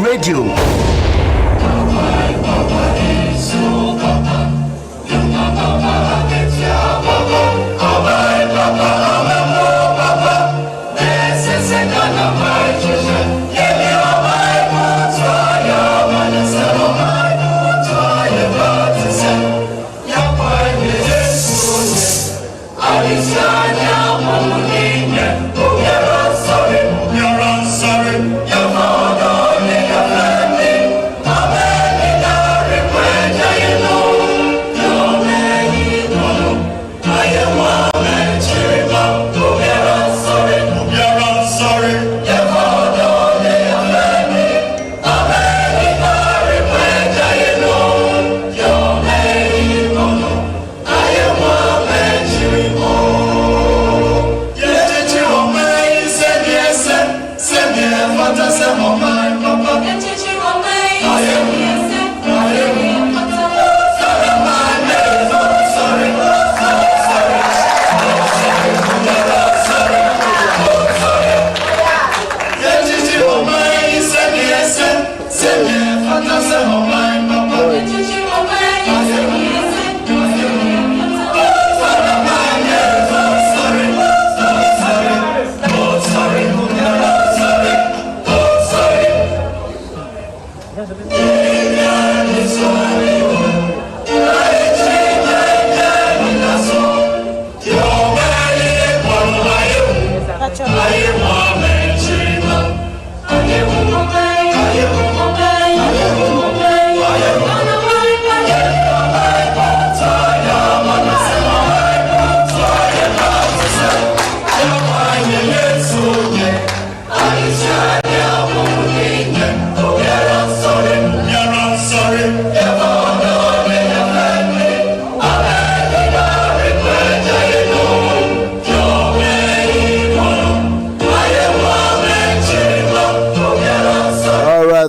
Radio.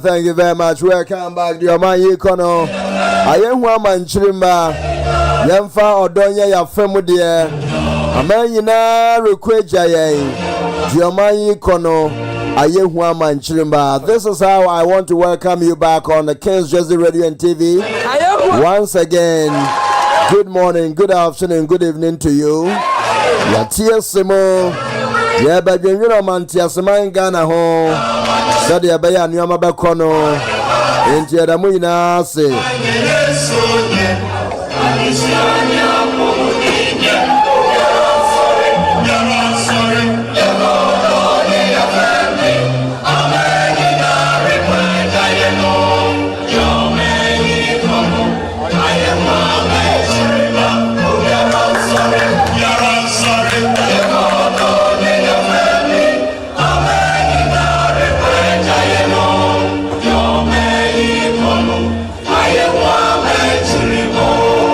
Thank you very much. Welcome back to your man Yekono. I am one man Chirimba. Yamfa Odonya ya femu dear. Amayina Requeja Yen. Your man Yekono. I am one man Chirimba. This is how I want to welcome you back on the King's Jersey Radio and TV. Once again, good morning, good afternoon, good evening to you. Yatia Simo. Yeah, but you know, man, Tiasaman Ghana home. Sadia Baya Nyama Bakono. Into the Muina say.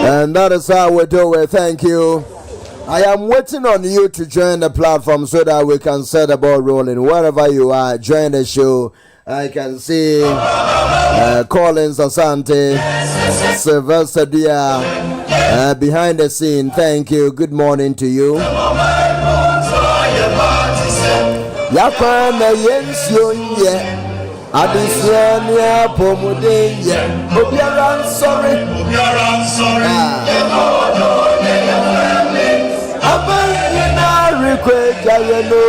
And that is how we do it. Thank you. I am waiting on you to join the platform so that we can set the ball rolling. Wherever you are, join the show. I can see Collins Asante, Sylvester Dia behind the scene. Thank you. Good morning to you. Yakwana Yensionye. Adisiania Pomudeye. Obiara sorry. Abayina Requeja Yeno.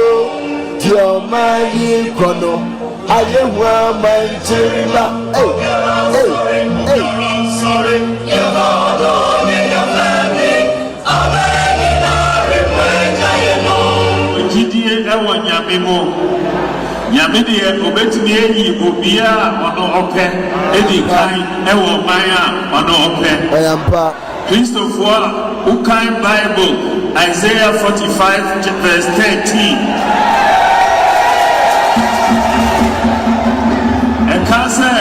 Tioma Yekono. Ayewa Manchiriba. nyamimo nyame de obetumi eyi obia ono ope edi kan ewo maya ono ope oyampa Christopher ukan Bible Isaiah 45 verse 13 ekase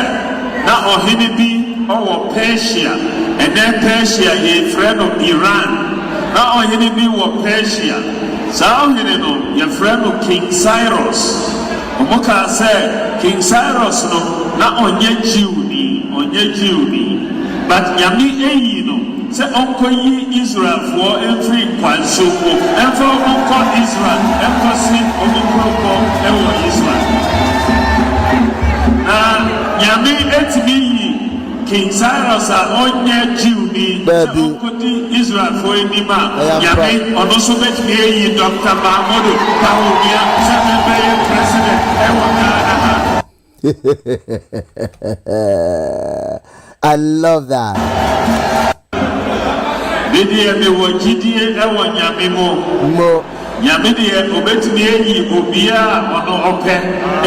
na ohini bi owo Persia and then Persia ye friend of Iran na ohini bi wo Persia sa ohini no ye friend of King Cyrus omoka say King Cyrus no na onye Jew ni but nyame eyi no say onko yi Israel for every kwansoko and for onko Israel and for see onko ewo Israel nyame etimi yi King Cyrus a onye Jew ni onko di Israel for anima nyame ono so betimi eyi Dr. Mahmoud Kawumia say be president ewo Ghana. I love that. Bidie me wo gidie ewo nyame mo nyame de obetumi eyi obia ono ope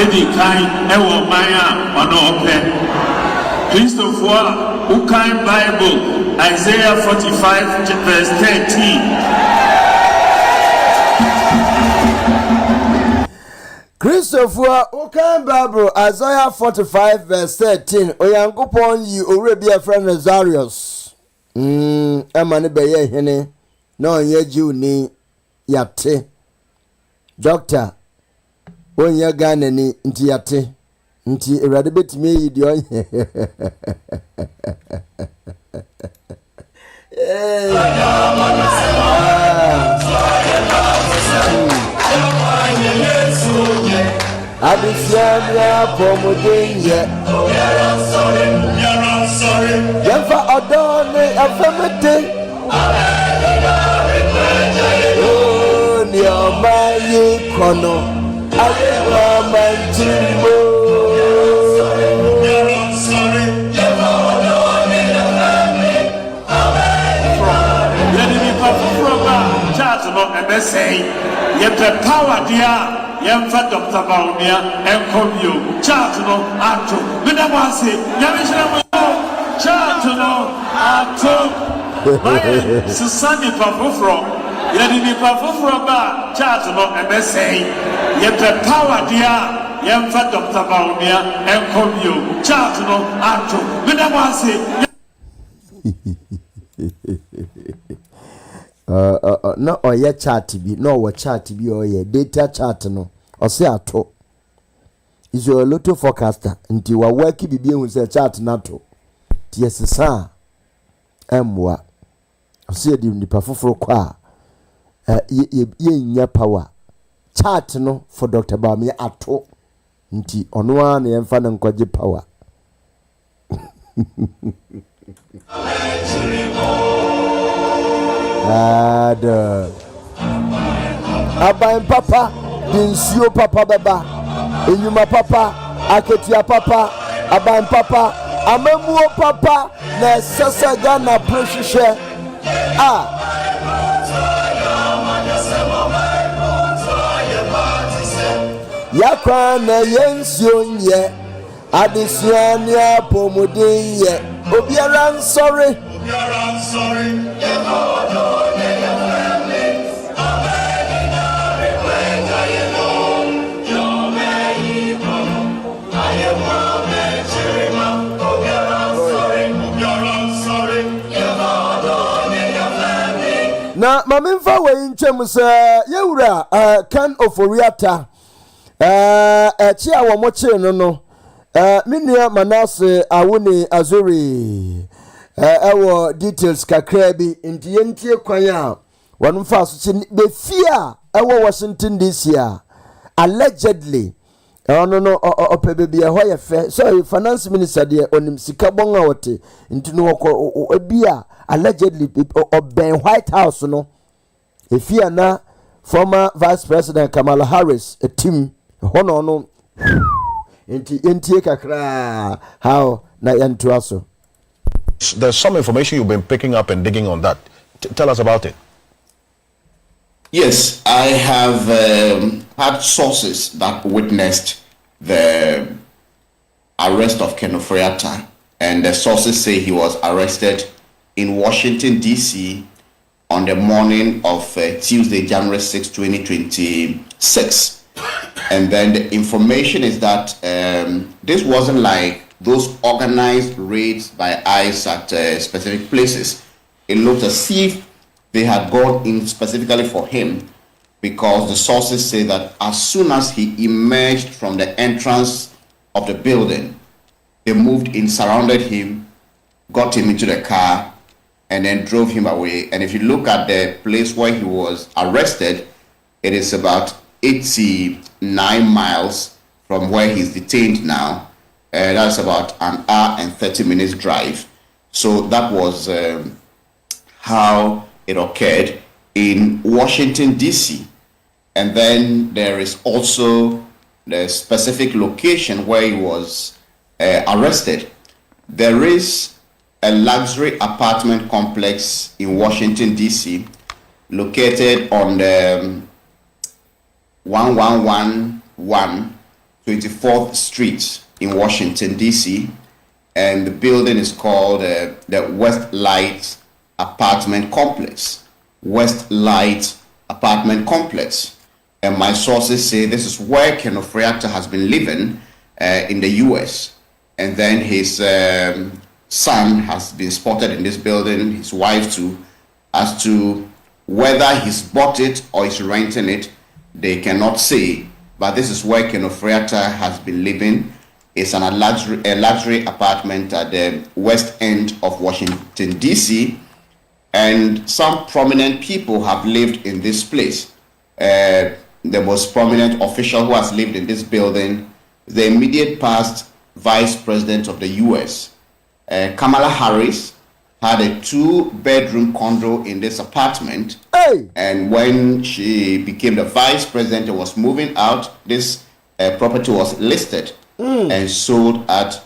edi kan ewo maya ono ope Christopher ukan Bible Isaiah 45 verse 13 Christopher ukan Bible Isaiah 45 verse 13 oyankopon yi owrebi a friend Nazarius emane beye hene na onye Jew ni yate doctor onye Ghana ni nti yate nti ewrade betime yi de onye Abisiania pomodenye Yemfa odone afemete Oh ni omayi kono Ayewa manjimbo power dia Yemfa Dr. Baumia and Komio, Chartano, Ato, Minamasi, Yamishamo, Chartano, Ato, Susani Pafufro, Yadini Pafufro, Chartano, and they say, Yemfa power dia Yemfa Dr. Baumia and Komio, Chartano, Ato, Minamasi. No oye chat bi no wo chat bi oye data chat no ose ato is your lotto forecaster nti wa work bibi ehun se chat na to tie sesa emwa ose di nipa foforo kwa ye nya power chat no for Dr. Bami ato nti ono a na yemfa na nkwaje power Abain papa, dinsio papa beba, enyuma papa, aketia papa, abain papa, amemuo papa, na sasa Ghana pressure. Yakwa na yensio nye, adisiania pomodenye, obiara sorry. I'm sorry, na mamemfa we ntwem se yewura kan oforiata echi a wo mo che no minua Manase awuni Azuri ewo details kakra bi nti yentie kwan a wonu fa so chi be fia ewo Washington DC a allegedly no opebebe ho ye fe so finance minister de onim sika bon a wote nti no bia allegedly oben White House no efia na former Vice President Kamala Harris a team hono no nti yentie kakra how na yantuaso. There's some information you've been picking up and digging on that. Tell us about it. Yes, I have had sources that witnessed the arrest of Kennected, and the sources say he was arrested in Washington, D.C. on the morning of Tuesday, January 6, 2026. And then the information is that this wasn't like those organized raids by ICE at specific places. It looked as if they had gone in specifically for him, because the sources say that as soon as he emerged from the entrance of the building, they moved in, surrounded him, got him into the car, and then drove him away. And if you look at the place where he was arrested, it is about 89 miles from where he's detained now. That's about an hour and 30 minutes drive. So that was how it occurred in Washington, D.C. And then there is also the specific location where he was arrested. There is a luxury apartment complex in Washington, D.C., located on the 1111 24th Street in Washington, D.C., and the building is called the West Light Apartment Complex. West Light Apartment Complex. And my sources say this is where Kennected has been living in the U.S. And then his son has been spotted in this building, his wife too. As to whether he's bought it or is renting it, they cannot say. But this is where Kennected has been living. It's a luxury apartment at the west end of Washington, D.C., and some prominent people have lived in this place. The most prominent official who has lived in this building, the immediate past Vice President of the U.S., Kamala Harris, had a 2-bedroom condo in this apartment. Hey! And when she became the Vice President and was moving out, this property was listed and sold at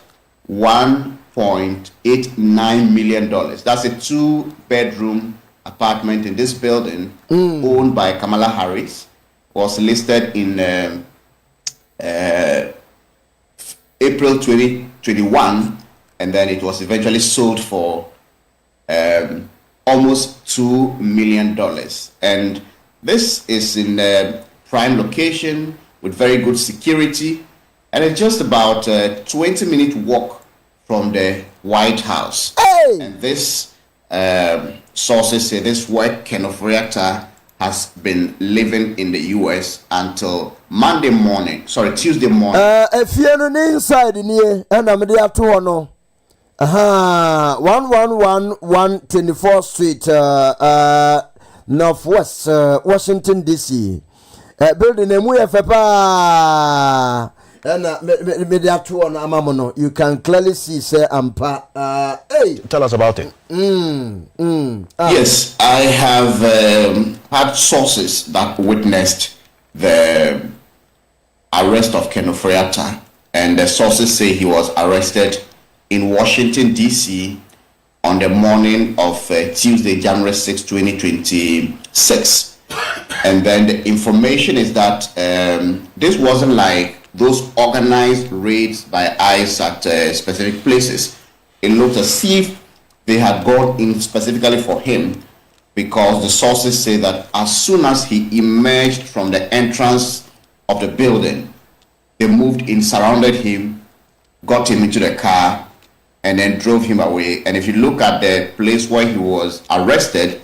$1.89 million. That's a 2-bedroom apartment in this building owned by Kamala Harris. Was listed in April 2021, and then it was eventually sold for almost $2 million. And this is in a prime location with very good security, and it's just about a 20-minute walk from the White House. Hey! And this sources say this where Kennected has been living in the U.S. until Tuesday morning. If you're on the inside in here, and I'm there to one. 1111 24th Street, Northwest, Washington, D.C. Building a muy FPA. And you can clearly see, say, hey. Tell us about it. Yes, I have had sources that witnessed the arrest of Kennected, and the sources say he was arrested in Washington, D.C. on the morning of Tuesday, January 6, 2026. And then the information is that this wasn't like those organized raids by ICE at specific places. It looked as if they had gone in specifically for him, because the sources say that as soon as he emerged from the entrance of the building, they moved in, surrounded him, got him into the car, and then drove him away. And if you look at the place where he was arrested,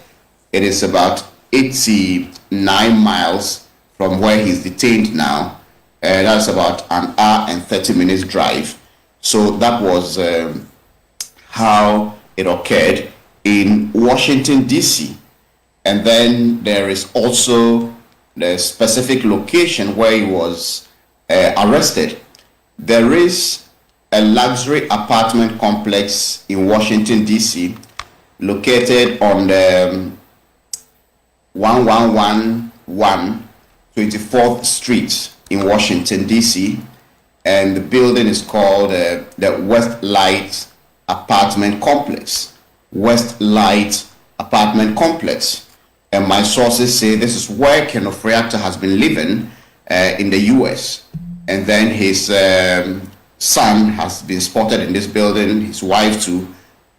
it is about 89 miles from where he's detained now. That's about an hour and 30 minutes drive. So that was how it occurred in Washington, D.C. And then there is also the specific location where he was arrested. There is a luxury apartment complex in Washington, D.C., located on the 1111 24th Street in Washington, D.C., and the building is called the West Light Apartment Complex. West Light Apartment Complex. and my sources say this is where Kenneth Reactor has been living in the US. And then his son has been spotted in this building, his wife too.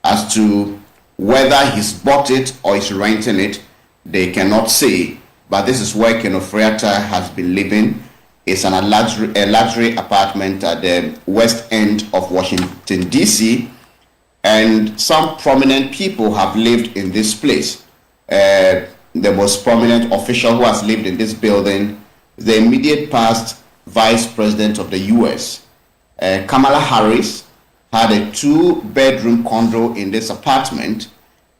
As to whether he's bought it or is renting it, they cannot say. But this is where Kenneth Reactor has been living. It's a luxury apartment at the west end of Washington, D.C., and some prominent people have lived in this place. The most prominent official who has lived in this building, the immediate past Vice President of the U.S., Kamala Harris, had a 2-bedroom condo in this apartment,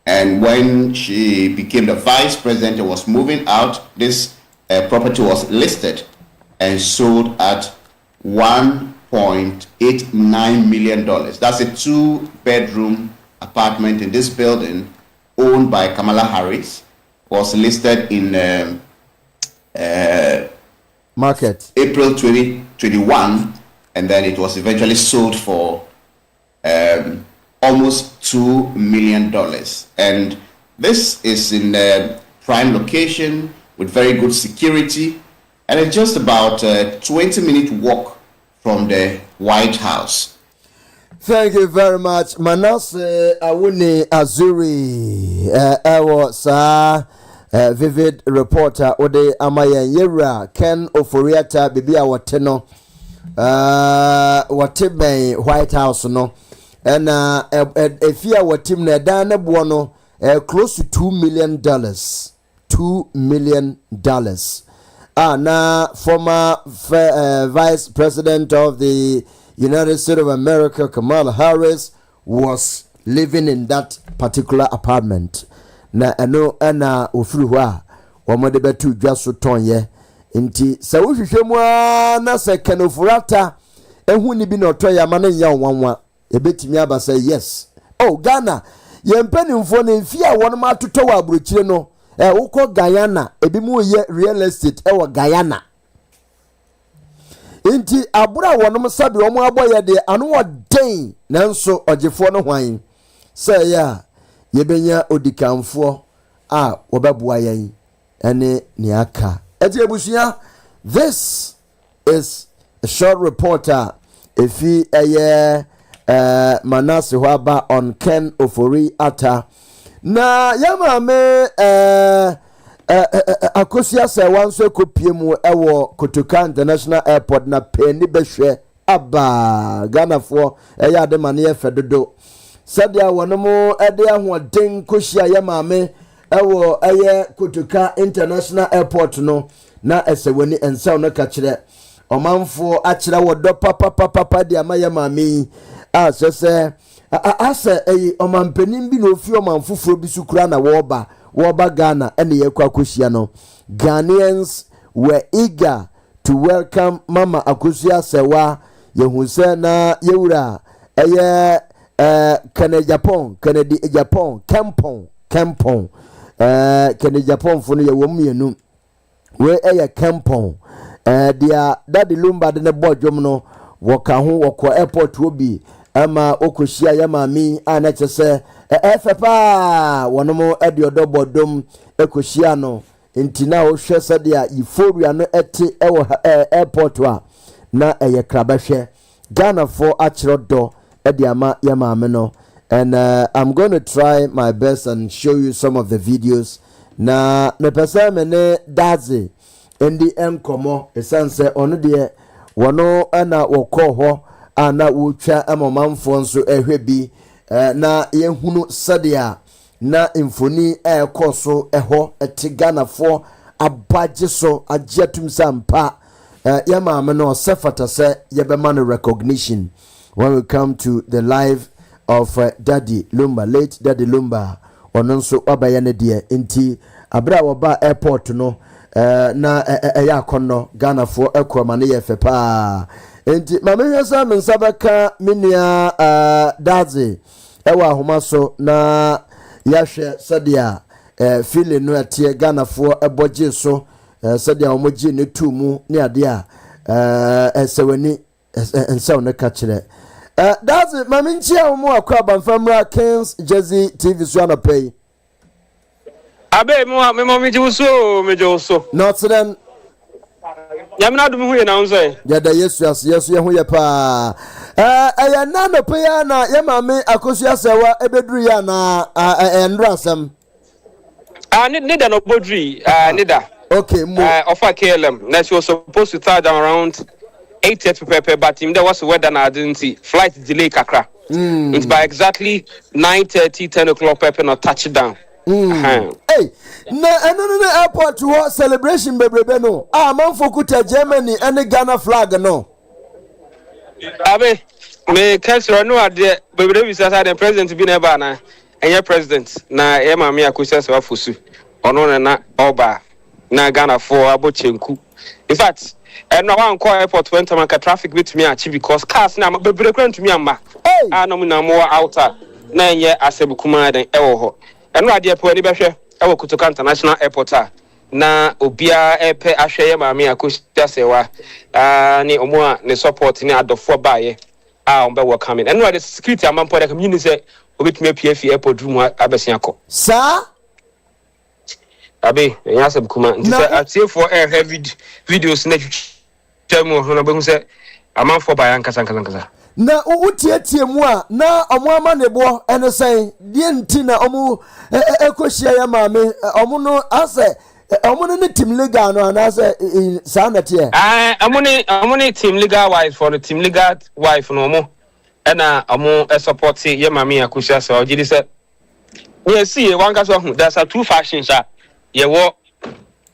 and when she became the Vice President and was moving out, this property was listed and sold at $1.89 million. That's a 2-bedroom apartment in this building owned by Kamala Harris. Was listed in market April 2021, and then it was eventually sold for almost $2 million. And this is in a prime location with very good security, and it's just about a 20-minute walk from the White House. Thank you very much. Manasseh Awuni Azuri, vivid reporter ode amaya yera Ken Oforiata bibi a wateno wateben White House no and efia watim na da na bo no close to $2 million. $2 million. Na former Vice President of the United States of America, Kamala Harris, was living in that particular apartment. Na eno ana ofiri ho a womode betu dwa so tonye nti se wo hwehwe mu na se Kenofurata ehu ni bi na otoya ma na nya wanwa ebetimi abasa yes. Oh Ghana yempanimfo ne mfi a wono ma toto wa aburochire no wokọ Guyana ebi mu ye real estate wo Guyana nti abura wonom sabe omo aboye de anu oden nanso ogefo no hwan se ya yebenya odikanfo a wobabua yen ene ne aka eti ebusia. This is a short reporter efi Manasseh Waba on Ken Ofori-Atta na yama me akosia se wanso ekopie mu ewo Kotoka International Airport na peni behwe aba Ghana fo eya de mane ye fedodo sadia wonomo ede ahoden koshia yama me ewo Kotoka International Airport no na esewani ensaw no ka kire omanfo a kire wodo papa dia mayama me a sese asa omanpenim bi no fi omanfoforo bi sukura na woba Ghana ene yekwa koshia no. Ghanaians were eager to welcome Mama Akosua Sewa yehunse na yewura Agyapong Kempong Agyapong fo no ye wom yenu we Kempong dia Daddy Lumba de ne bodwom no woka ho wokọ airport obi ama okoshia ya mami ana chese efepa wonomo ediodo bodom ekoshia no ntina o hwe sadia euphoria no eti ewo airport wa na krabahwe Ghana for achirodo ediama ya mami no. And I'm going to try my best and show you some of the videos na me pesa me ne daze endi enkomo esanse onu de wono ana wokọ ho ana wotwa amomanfo nso ehwe na yehunu sadia na infoni ekoso eho etigana fo abaje so ajetum sampa ya maame no sefata se yebema no recognition when we come to the live of Daddy Lumba, late Daddy Lumba ononso obaye ne de enti abra woba airport no na yakono Ghana fo ekroma ne yefepa enti mame yesa mensabaka minia daze ewa ahoma so na yahwe sadia feeling no atie Ghana fo eboje so sadia omoji ne tumu ne ade a esewani ensaw ne ka kire daze mame nchia omo akwa banfamra Kings Jersey TV so na pay Abe mo me so. Not then. Yamna dum hu na unse. Ya da Yesu ye hu ye pa. Aya na no pe ya na ye ma me akosu asewa ebeduru ya na endrasam. Nida no bodri, nida. Okay, mo. Offer KLM. Now she was supposed to start down around 8:30 but him there was weather na didn't see. Flight delay kakra. It's by exactly 9:30, 10 o'clock pepe no touchdown. Hey, no airport to celebration bebrebe no. Man fokuta Germany and Ghana flag no. Abe, me councillor no ade bebrebe bi say the president bi na ba na. Enye president na e ma me akosia se wafosu. Ono na oba na Ghana for abochenku. In fact, no one call airport when time traffic with me achieve because cars na bebrebe kran to me amma. No mu na mo outer na enye asebukuma den e wo ho. Eno ade po ani behwe e wo Kotoka International Airport na obia epe ahwe ye ma me akosia se wa ni omo a ne support ni adofo baaye ombe wo coming. Eno ade security amampo de community say obetumi PF airport room abesiako. Sir Abe, yasem kuma nti say atie for heavy videos na twemu ho na behu say amanfo ba yankasa. Na utiatie mu a na omo ama ne bo ene sen die nti na omo ekohia ya maame omo no ase omo no team legal no na ase sa na tie omo ne team legal wife for the team legal wife no omo na omo support ye maame akohia say ogidi say we see one case of there's a two factions ye wo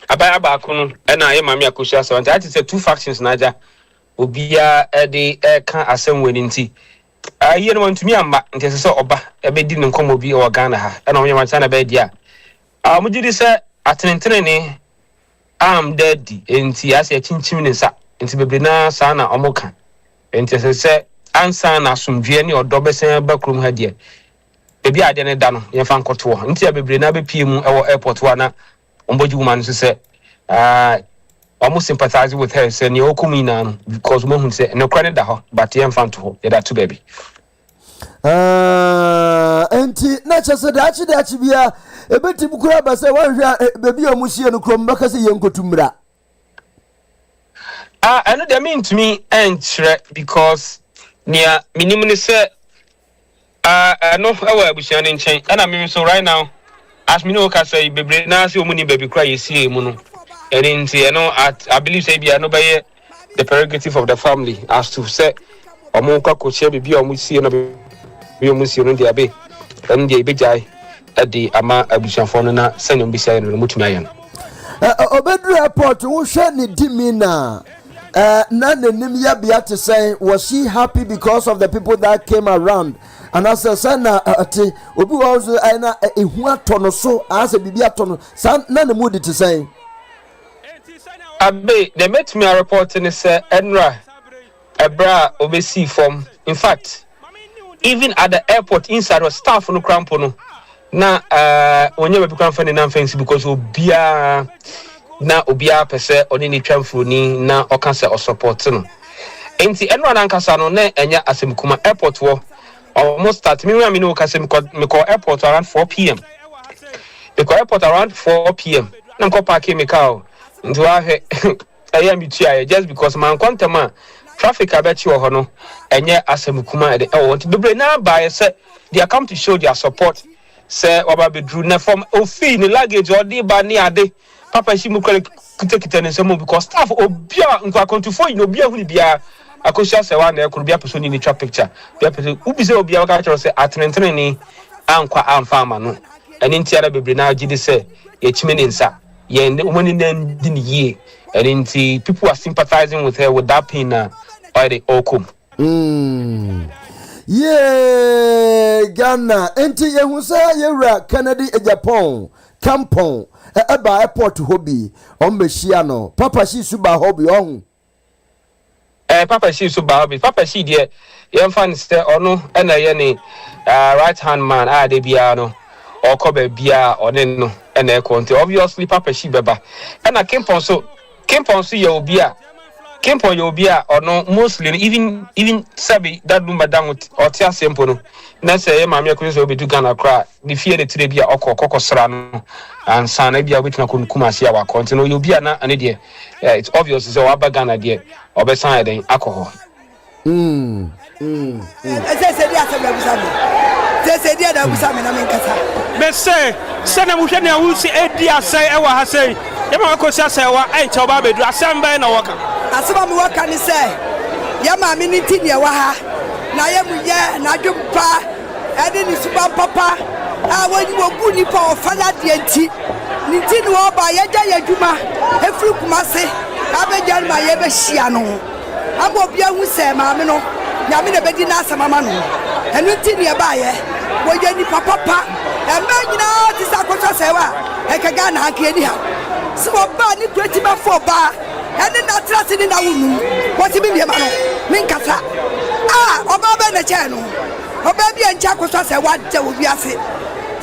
abaya ba kono na ye maame akohia say that is two factions na ja obia de kan asem wani nti aye no ntumi amma nti se oba ebedi ne nkomo bi o Ghana ha na onye mancha na be dia mujidi se atenentene ne am daddy nti ase chinchim ne sa nti bebre na sa na omoka nti se ansa na asomdwe ne odo besen bakrum ha dia ebi ade ne da no ye fa nkoto ho nti bebre na be pie mu e wo airport wa na omboji woman so se almost sympathize with her say you come in because mo hu say no credit da but you fan to ho that too baby enti na chese da chi bia ebeti bukura ba say wan hwa baby o mu hie no krom baka say yenkotumra I know they mean to me and because near minimum say no our abusian in chain and I mean so right now as me know ka say bebre na say omuni baby cry yesi mu no. And I believe say be no by the prerogative of the family as to say omonka ko che be omusie no be omusie no dia be and dia be jai at the ama abusiafo no na sanyo bi say no mutumi ayen obedru airport wo hwe ni dimina na nanim ya bia to say was she happy because of the people that came around and as a son ati obi was na ehu atono so as a bibi atono san na ne mood to say Abe, they met me a report in say Enra Ebra obesi from. In fact, even at the airport inside was staff no crampo no. Na when you be crampo na fancy because obia pese oni ni twamfo ni na okanse o support no. Enti Enra na nkasa no na enya asemkuma airport wo almost start me no kase me call airport around 4 p.m. Me call airport around 4 p.m. Na ko park me car. Nti wa he aye mi tua just because man kwantama traffic abechi wo ho no enye asemukuma e want bebre na buy say they come to show their support say oba bedru na from ofi ni luggage or di ba ni ade papa shi mu kwale kitekite ne semo because staff obia nkwa kontifo ni obia hu ni bia akosia se wa na ekuru bia person ni trap picture bia person ubi say obia waka choro say atenentene ni ankwa amfama no eni ntiara bebre na agidi say ye chime ni nsa and people are sympathizing with her with that pain by the okum. Yeah, Ghana. Enti yehusa yewra Kennedy Agyapong Kampong eba airport hobby ombeshiano papa shi suba hobby on. Papa shi suba hobby. Papa shi de yemfa say ono na ye ni right hand man de biano or kobe bia oneno and obviously papa she beba and I came on so ye obia Kempo Yobia or no mostly even Sabi that number down or Tia Sempono. Nessa Mamma Queen will be to Ghana cry. The fear the Trebia or Coco Serrano and San Abia which Nakun Kumasia wa continue. You'll be an idea. It's obvious it's our Ghana dear or beside alcohol. Say, Sana Mushana will see Edia say, I was say, Yamako Sasawa, I told Baby, Assamba and a walker. Asaba mi waka ni say yama mi ni tin ya wa ha na ye mu ye na dwumpa ade ni suba papa a woni wogu ni pa ofala de anti ni tin wo ba ye ja ya dwuma efru kumase abeja ma ye be hia no abo bia hu se ma me no nya me na bedi na asama ma no enu tin ye ba ye wo ye ni papa e ma nyina ti sa ko se wa e ka ga na ha ni ha so ba ni kweti ba fo ba ene na trust ni na wunu what be me ma no min kasa oba be na che no oba bi ancha ko so se wa je wo bi ase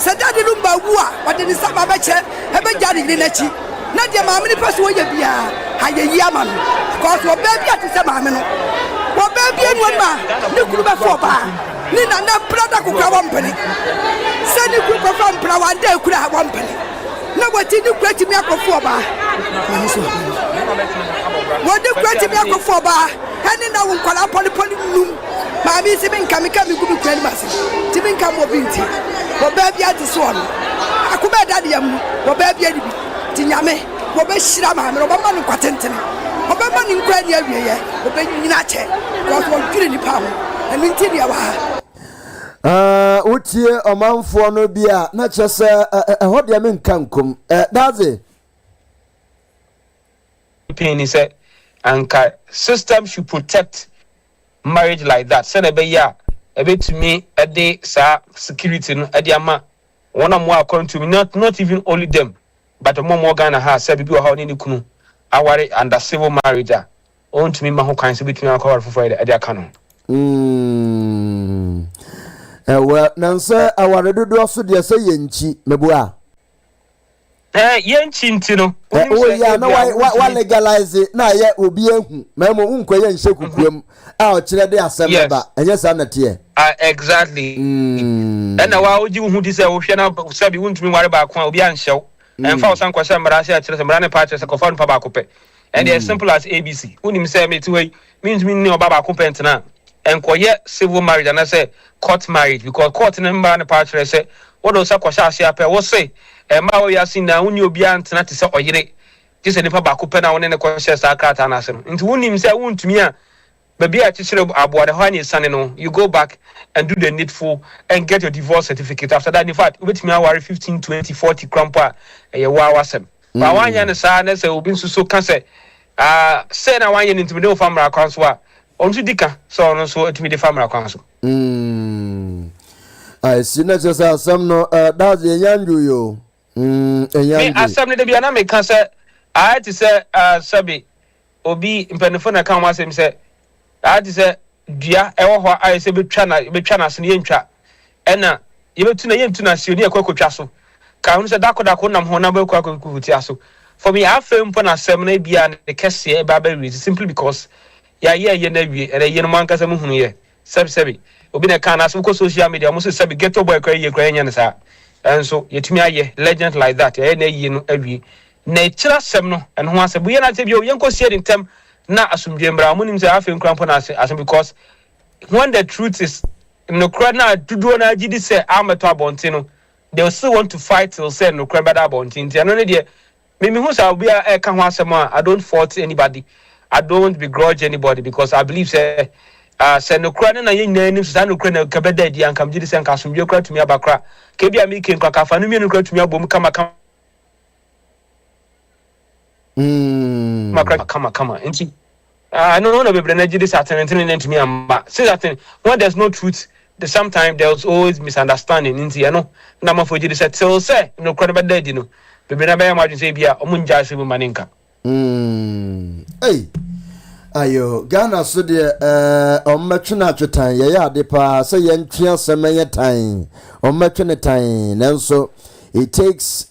se dadi lu ba wu a wode ni saba be che e be jari ni na chi na de ma me ni paso wo ye bia haye yi ama no cause oba bi ati se ma me no oba bi enu ma ni kuru be fo ba ni na brother ko kwa wampene se ni kuru ko fa mpra wa de kura wampene na wati ni kwati mi akofo ba wodi kwati mi akofo ba ene na wo kwala poli num ma mi se ben kamika mi gubi kwani mase ti ben kam obi nti wo ba bia ti so no akoma dade yam wo ba bia dibi ti nyame wo be hira ma me wo ba no kwatentene wo ba ma ni kwani awieye wo be nyina che wo so dwiri ni pa ho ene nti dia wa utie omanfo no bia na chese ho de me nkankom daze Penny said anka system should protect marriage like that said a bit to me a day sa security no adiama one more according to me not even only them but more Ghana has said people how ni kunu aware under civil marriage on to me ma ho kan se between alcohol for Friday adia canon well nansa aware dodo so de say yenchi mebua yenchi ntino yeah no why legalize it na ye obi ehu memo unko ye nhye kukuam a o kire de asem ba enye sa na tie exactly na wa oji hu di se wo hwe na sabi wuntumi ware ba kwa obi anhyew emfa wo san kwasha mara se akire se mara ne pa akire se kofa no pa ba kope and as simple as ABC unim say me ti wey means me ne oba ba kope ntena enkoye civil marriage and I say court marriage because court ne mara ne pa akire se what do say kwasha ase apɛ wo say ma wo ya sin na woni obi antena te se oyire ti se nipa ba kope na woni ne kwasha sa krata na ase no nti wunim say wuntumi a baby a chichere aboa de hwan is no you go back and do the needful and get your divorce certificate after that in fact wait me aware 15 20 40 crampa e wa wasem ba wanya ne sa na say obi nsuso ka say say na wanya ne ntimi de famra kwanso a onto dika so no so etimi de famra kwanso I see na just asem no that's yanju yo me asem ne de bia na me ka say I to say sabi obi mpanifo na kan wasem say adi se dua ewo ho aye se betwa na se ne yentwa ena ye betu na yentu na se oni ekwa so ka hu se dakodako nam ho na ba ekwa ti aso for me afem po na sem na bia ne kese e ba ba simply because ye na wie e ye no man kasa mu hunu ye sebi obi na kan aso ko social media mo se sebi ghetto boy kwa ye nya ne sa enso yetumi aye legend like that ye na ye no awie na kira sem no en ho asebu ye na te bi o yenko sie de ntem na asumdwembra munim say afem krampo na asem because when the truth is no crowd na dudu na gidi say amato abonte no they will still want to fight till say no crowd bada abonte ntia no ne de me hu say obi a ka ho asem a I don't fault anybody I don't begrudge anybody because I believe say say no crowd na yin na nim say no crowd na ka beda di ankam gidi say nka asumdwe crowd tumi abakra ke bia me ken kwa ka fa no me no crowd tumi abom kama Kama. I don't know be energy this attending to me and say that when there's no truth, sometimes there's always misunderstanding. You know, na for you said so say no credible dead, you know. Be na be imagine say bia omunja se maninka. Hey. Ayo Ghana so de ommetwena twetan ye ya de pa say ye ntwe asem tan ommetwene tan nanso it takes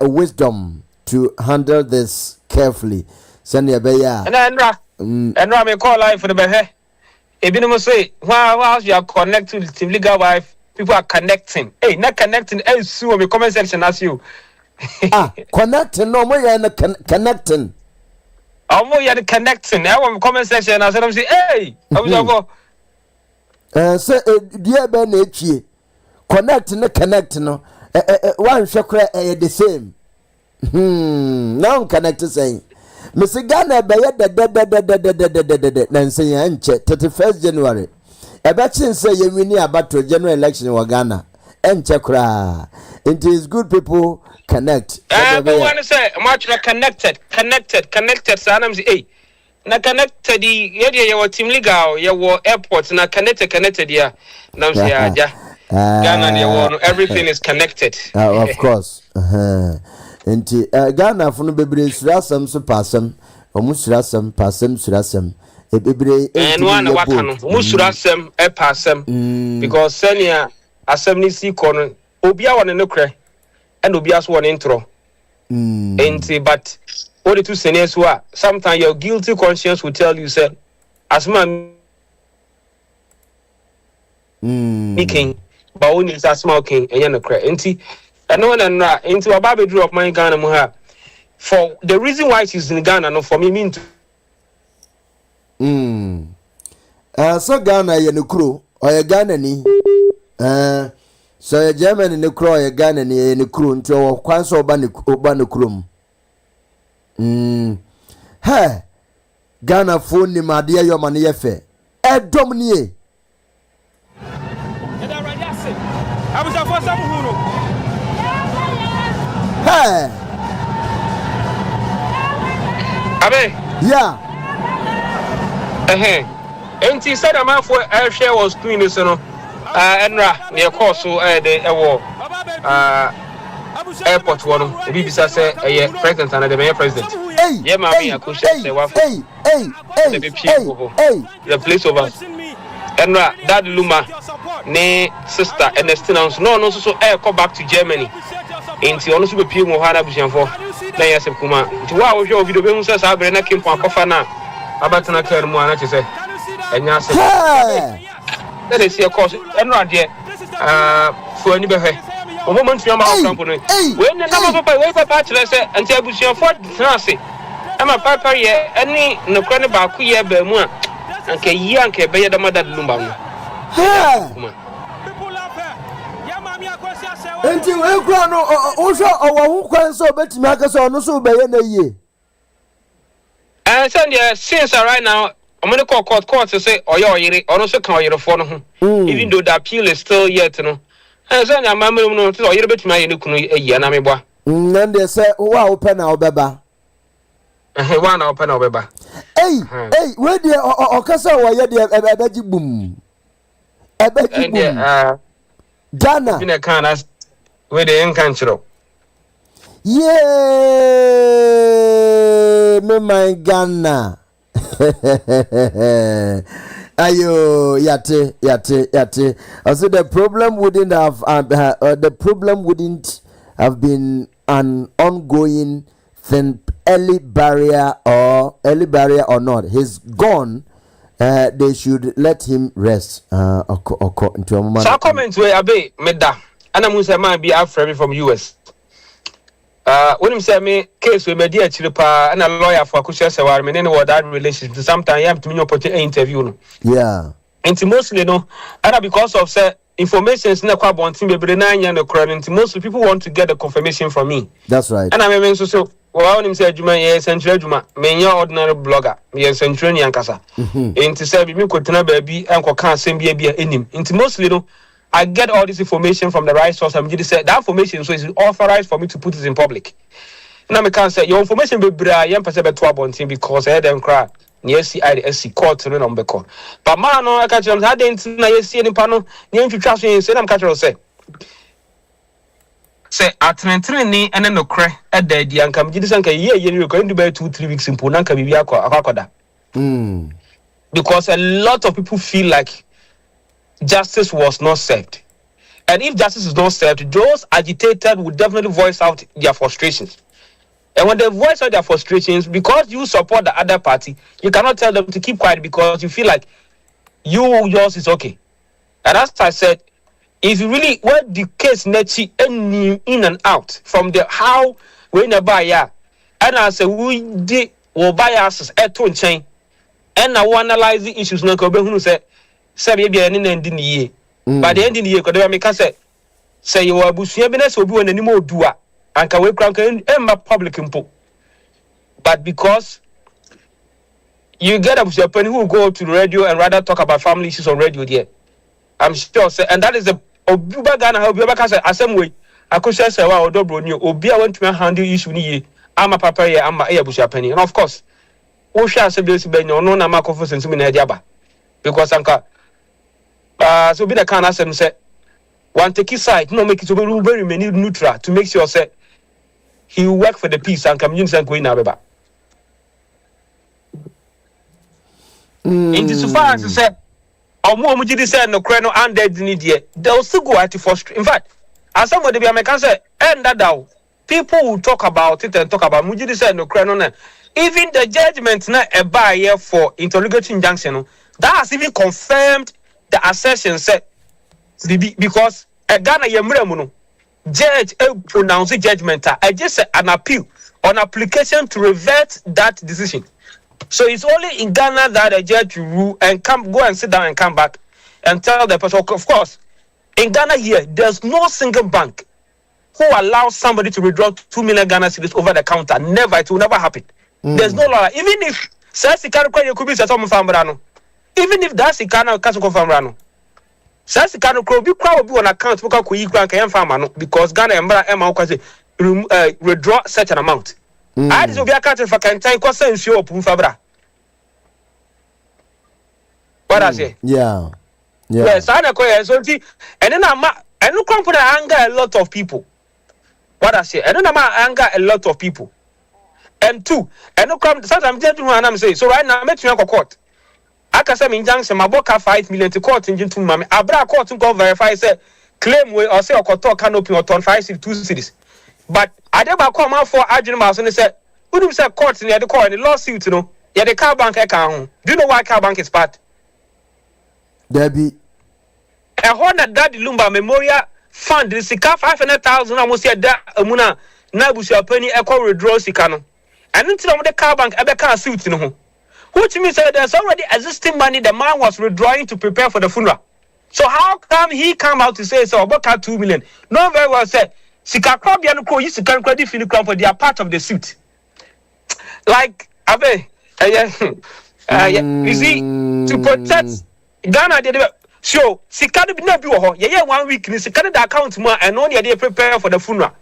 wisdom to handle this carefully. Send your beya. And And I may call life for the behe. If you don't say, wow, you are connected to Team Legal Wife, people are connecting. Hey, not connecting, soon the comment section as you. Connecting, no more connecting. I'm more connecting. I want comment section. I said, I'm saying, hey, I was over. So, dear Ben, connecting, no. One chakra the same. Now connected saying. Mr. Ghana Bayer Nancy Anche 31st January. A batchin say you win about to general election in Ghana. Enche kra. It is good people connect. I want to say much connected. Sanams eh. Na connected your team legal, your airports, na connected ya. Namsi aja. Ghana everything is connected. Of course. Enti Ghana funu bebre surasam so pasam omu surasam pasam surasam e bebre and one wakano omu surasam e pasam because senior assembly si kono obia won no kre and obia so won intro enti but what to senior so sometimes your guilty conscience will tell you say asma making but only asma king and no kre enti and no one into a baby drew of my Ghana muha. For the reason why she's in Ghana, no for me mean to. So Ghana you no crew or a Ghana ni. So a German in the crew or a Ghana ni in the crew into a quanso banu crum. Hey, Ghana phone ni my dear your money affair. Dominier. I was a first time. Hey. Abe. Yeah. And he said a man for air share was doing this, and near course, so the airport one. The BBC say a president and the mayor president. Hey, yeah, mommy, I could say, the place of us. And that Luma, ne sister, and the students, no, so air come back to Germany. Inti ono so bepie mo hana busianfo na yesem kuma nti wa wo hwe video be hu se sa bere na kimpo akofa na abatena kan mu ana chese enya se na de sie course eno ade fo ani be hwe o moment fi ma camp no we ne na papa we papa chire se anti abusianfo na se ama papa ye ani no kro ne ba ku ye ba mu a anke yi anke be ye da madad lumba no kuma Enti we kura no o hwe owo kwan so betimi akase ono so be ye na yie. Send there since right now I'm going to call court to say oh you ono so kan oyere fo no ho even though the appeal is still yet no. And send am mamru no so oyere betimi aye ne kunu ayi na meboa. Nan de say wa open na obeba. Wa na open na obeba. Hey we de okasa wo ye de ebeji bum. Ebeji bum. Ghana. Been a can as where the encanchero. Yeah, me my Ghana. Ayo, yate. I said the problem wouldn't have been an ongoing thing, early barrier or not. He's gone. They should let him rest. So comment where abe meda. Ana mu say man be after me from US. When him say me case we media actually pa and a lawyer for Akusha Sewar me no that relationship. Sometimes you have to me opportunity interview no. Yeah. And mostly no, and because of say information is not quite wanting be na nya no crowd. And mostly people want to get the confirmation from me. That's right. And I mean so well him say Juma yes central Juma me nya ordinary blogger me central ni ankasa. Enti say me ko tena baabi enko kan asem bia enim. Enti mostly no I get all this information from the right source. I'm just say that information so is authorized for me to put it in public. Now me can say your information be bra yam pese be to abontin because I dem cry. Yes, I see court no number call. But man no I catch them had na yes see nipa no ne ntwitwa so yin say am catch you say atrentre ni ene no kre e da di anka me gidi sanka ye ni record ndi by 2-3 weeks impo nanka bibi akoda. Because a lot of people feel like justice was not served. And if justice is not served, those agitated would definitely voice out their frustrations. And when they voice out their frustrations, because you support the other party, you cannot tell them to keep quiet because you feel like yours is okay. And as I said, if you really what the case nechi any in and out from the how we never yeah, and I say we did or biases at one chain, and I will analyze the issues no go be who say maybe any ending year. By the end of the year, could make us say you are bushia business will be when any more doer and can we crank in public info. But because you get a person who go to the radio and rather talk about family issues on radio there. I'm sure, and that is the Obuba Ghana help you back as same way. I could say, well, Dobro knew Obia went to handle issue ni I'm a papa, I'm a busha penny. And of course, who shall say this ben or no Namako for sense in Diaba? Because Anka so be the kind of say one take his side, no make it to be very many neutral to make sure say he will work for the peace and community and go in Abeba. In this far as I said, or more much said no crano and dead need yet, they'll still go at it for in fact, as somebody be American say, and that down. People will talk about it and talk about Mujidi said no crano. Even the judgment not a buyer for interrogating injunction that has even confirmed the assertion said because a Ghana Yamremuno judge pronounced judgment. I just said an appeal on application to revert that decision. So it's only in Ghana that a judge will rule and go and sit down and come back and tell the person. Of course, in Ghana here, there's no single bank who allows somebody to withdraw 2 million Ghana cedis over the counter. Never, it will never happen. There's no law. Even if says he can't you could be set on Fambrano. Even if that's the kind of Castle Fambrano. Says he can't be crowd on account because Ghana and Emma withdraw such an amount. I just be accounted for can take question show up Fabra. What I say? Yeah. Yes, I know. And then I know company anger a lot of people. What I say? And then I anger a lot of people. And two, and no come sometimes I'm saying so right now I'm making a court. I can say injunction my book 5 million to court engine to mommy. Abra court to go verify say claim way or say or court canopy or turn 5 2 cities. But I never come out for argument and they said, who do you say court in the court in the lawsuit, you know? Yeah, the car bank account. Do you know why car bank is part? Debbie. A hundred daddy Lumba Memorial Fund is 500,000 almost here that Muna Nabusha Penny Echo withdraw Sikano. And until the car bank ever can't suit you know. Which means that there's already existing money the man was withdrawing to prepare for the funeral. So how come he come out to say so about 2 million? No very well said. Sikakrabian Ko used to come credit for they are part of the suit. Like Abe, you see, to protect Ghana, they so Sikano be not be yeah 1 week, Sikano the account more and only they prepare for the funeral.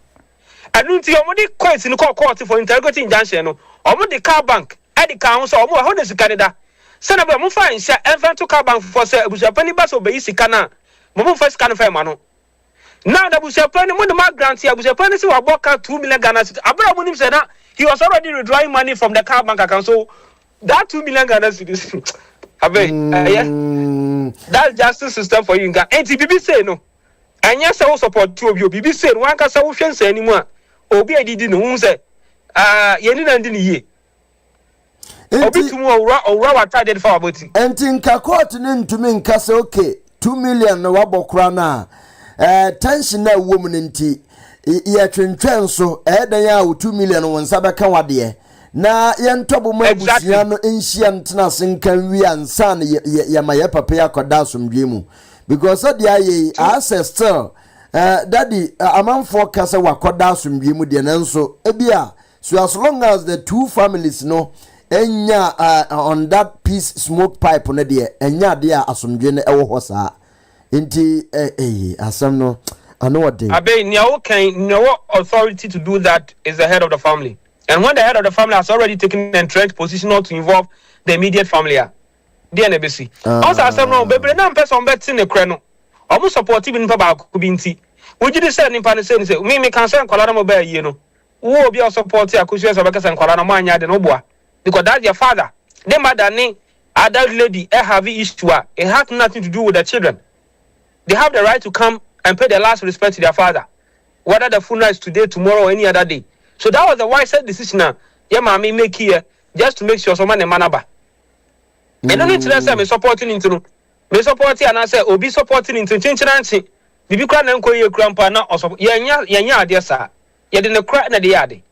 And until you coins in the court for interrogating injunction, or the car bank, at the council, or more, how does Canada? Senator Mufa and share and to car bank for say, which a penny bus or basic cana, Mumu first can fair mano. Now that was a penny when the mark grants here was a penny who bought 2 million Ghana. Abraham said that he was already withdrawing money from the car bank account. So that 2 million Ghana citizens, that's justice system for you. And TBB say no. And yes, I will support 2 of you. BB said one can say anymore. Obi I didn't know say yeni na ndini ye obi tumu owura wata dey for aboti entinka court ne ntumi nka say okay 2 million na wabokra na tension na woman nti ye twentwen so dan ya 2 million won sabeka wade na ye ntobo ma abusia no enhia ntena senkan wi ansa na ye maye papa yakoda somdwe mu because they are still daddy amanfo kasa wakoda asomdwe mu de nanso ebia so as long as the two families no enya on that piece smoke pipe no de enya de asomdwe no ewo ho saa nti asam no ano wode abe nyawo kan no authority to do that is the head of the family, and when the head of the family has already taken an entrenched position not to involve the immediate family there na besi also asam no bebre na person bet in the kreno omo support bi npa ba ko bi nti would you say nimpa ne say me can say nkwala na mo ba yie no wo obi o support akosu so be kasa nkwala na mo anya de no boa because that's your father. The mother ni adult lady have issue it has nothing to do with the children. They have the right to come and pay their last respect to their father, whether the funeral is today, tomorrow, or any other day. So that was the wisest decision now. Yeah, mommy make here just to make sure someone a manaba. I don't need to say me supporting into me supporting and I say obi supporting into chinchinansi. Bibi kra na nko ye krampa na oso yenya ade sa. Ye de ne kra na de yade.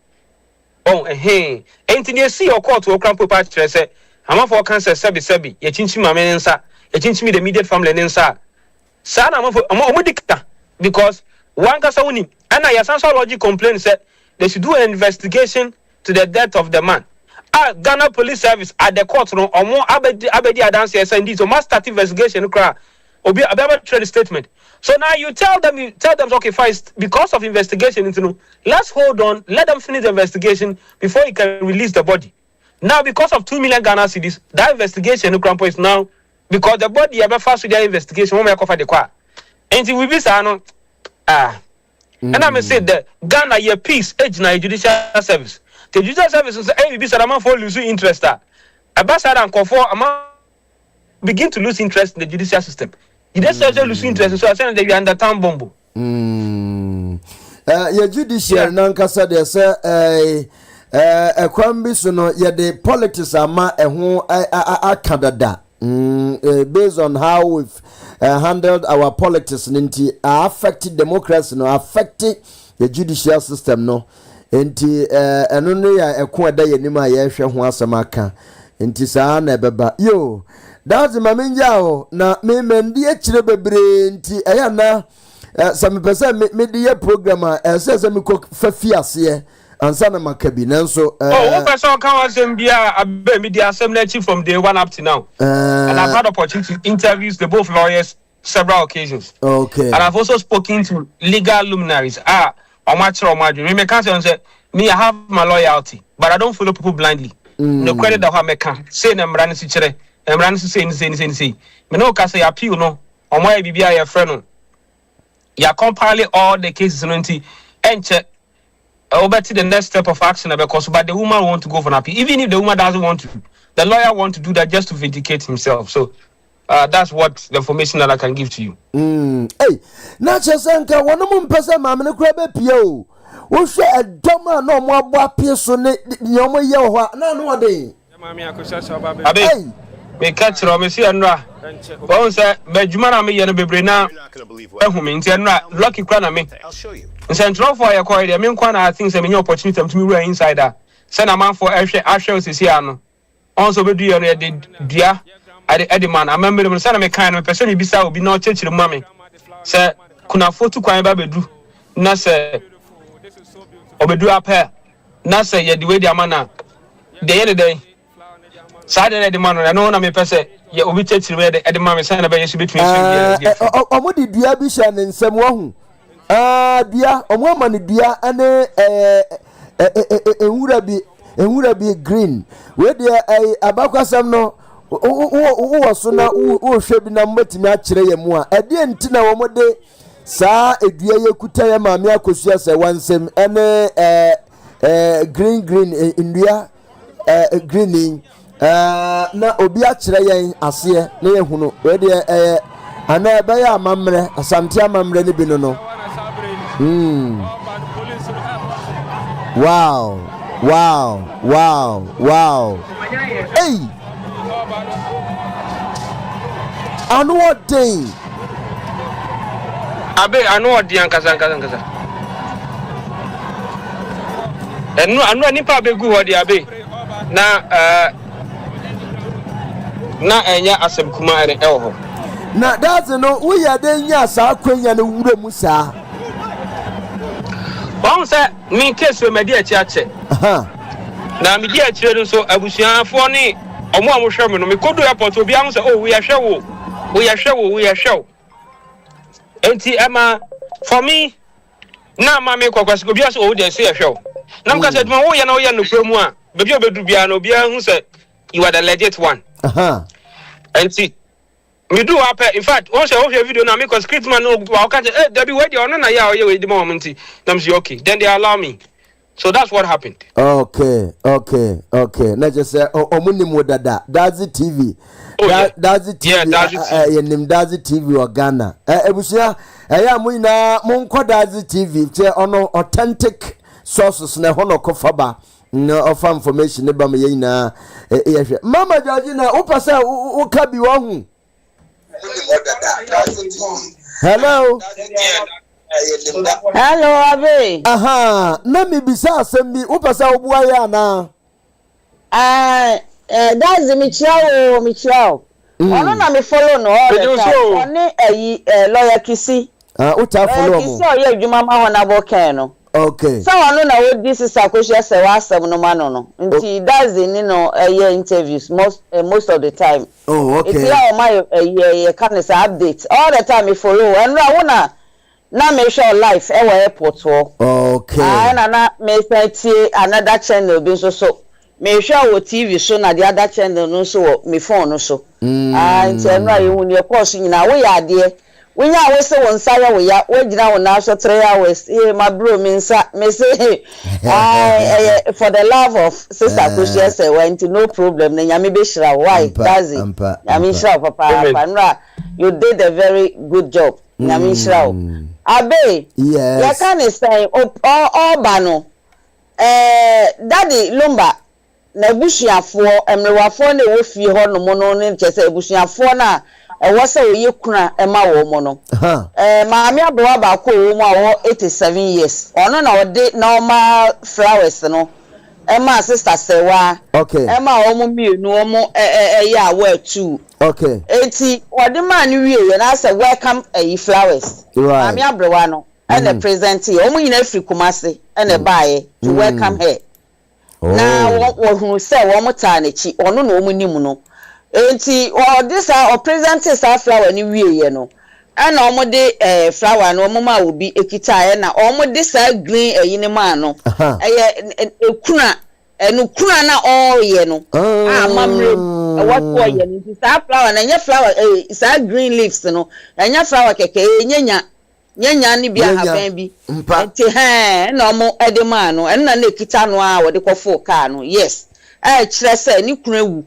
Oh enti ne see your court wo krampa pa kire say amafo cancer sebi ye chinchi mame nsa ye chinchi me the immediate family nsa. Sa na amafo omodika because one kasa woni and I sanso logic complaint said they should do an investigation to the death of the man. Ghana Police Service at the court no omo abedi adanse yes indeed so must start investigation kra obi ababa trade statement. So now you tell them okay first because of investigation into let's hold on, let them finish the investigation before you can release the body. Now because of 2 million Ghana cedis that investigation Krampo is now because the body have fast with their investigation when we cover the kwa until we be no and I may say that Ghana your peace age na judicial service. The judicial service is be Salaman for losing interest. Ambassador and Kofo begin to lose interest in the judicial system. You just lose interest, so I say that you understand bombo. Your judicial nankasa de say kwambi so no ye the politics ama eho akadada. Based on how we've handled our politics ninti affected democracy no affected the judicial system no enti eno no ya eko ada yanima ye hwe ho asamaka enti saa na beba yo that's mamenja o na me mendi e kire bebre enti eya na some person me die program se me ko fafiase ansa na makabi nanso one person can asem bia abe media assembly chief from day one up to now and I've had opportunity to interviews the both lawyers several occasions. Okay. And I've also spoken to legal luminaries. Me can't say me I have my loyalty but I don't follow people blindly. No credit that I make say na mrani si chere mrani si say me no ka say appeal no omo e bibia your friend no ya compile all the cases no nti enche obeti the next step of action because but the woman want to go for an appeal even if the woman doesn't want to the lawyer want to do that just to vindicate himself. So that's what the information that I can give to you. Hey, na chesenka wono mpesa maame ne kura be pie o wo hwe edoma na omo abo apie so ne omo ye ho na no wode maame akosasa oba be Hey, me catch ro me see enra won say badwuma na me ye no bebre na ehu me nti enra lucky kura na me I'll show you nsentro for your call there me nkwa na I think say me opportunity to me we inside say na man for ahwe osisi ano also be do you no de dua ade man I remember me say na me kan me person me bisa obi na o chechire mu ame say kuna fotu kwan ba bedu na say obedu apa na say ye the way the amana de ye de side de man no na me pese ye obi chechire me de man me say na be yesu between omo di dua bi sha ne nsem wo hu dua omo ama ne dua ane enwura bi green we de abakwasam no wo so na wo hwe bi na mmatimi a kire ye mu a ade ntina wo mode saa edua ye kuta ye maame akosua se wansem ene green ndua greening na obi a kire ye ase na ye hunu we de ana be ya amamre asante amamre ne bi no wow hey anu odin abe anu odin kasa anu nipa begu hodi abe na enya asem kuma ere ewo na that's no we ya den nya sa kwanya no wura mu sa bon say me case we medi achi ache na medi achi no so abusuafo ni omo hwe me no me kodo airport obi am say we are hwe enti ama for me na ma me kwakwase obi aso o dey say hwe na mka say dum wo ye na wo ye no kwemu a bebi obedu bia na obi hu say you are the legit one enti me do up in fact once I watch your video now because script man no wa catch there be where the no na ya o ye we the moment na say okay then they allow me. So that's what happened. Okay. Na just say omunim dada Dazi TV. Dazi TV. Yeah, Dazi TV. Yenim Dazi TV or Ghana. Ebusia, ya mu na monko Dazi TV. Say ono authentic sources na ho no kofa ba no offer information ne ba me yina ehwe mama Georgina upasa uka bi wo hu hello hello abe aha na me bisa asem bi upasa obuwa ya na that's me chiao ono na me follow no all the time oni lawyer Kisi uta follow mo Kisi o ye adwuma ma ho na bo kan no okay so ono na wo this is akosia se wa asem no ma no nti that's the interviews most of the time okay it's how my can say update all the time me follow and na me show life e wa airport ho okay na me say another channel bi so me show TV so na the other channel no so me phone no so nti enra ye hu ne course nyina wo ya ade wonya wo se won sare wo ya wo gina wo na so 3 hours my bro me say for the love of sister Kushia say went no problem na nyame be shira why that's it nyame shira papa nra you did a very good job nyame shira abe yes ya can say all bano daddy Lumba na busuafo emrewafo na wo fie ho no mo no ne kese busuafo na wose oye kuna ema wo mo no maami abwa ba ko wo mo awo 87 years ono na ode normal flowers no ema sister sewa okay ema wo mo mienu wo mo ya awo too okay enti ode ma ni wie na say welcome flowers maami abwa no and the present here wo mo nyina free Kumasi and baaye to welcome her na wo hu se wo mo ta na chi ono na wo mo nim no enti this present is flower ni wieye no ana omo de flower no omo ma obi ekita na omo de sa green eyini ma no ekuna enukuna na oye no amamre what oye no sa flower na nya flower sa green leaves no nya flower keke nyanya ni bia haban bi enti na omo ede ma no na ekita no a wo de kofo car no yes kire se ni kuna wu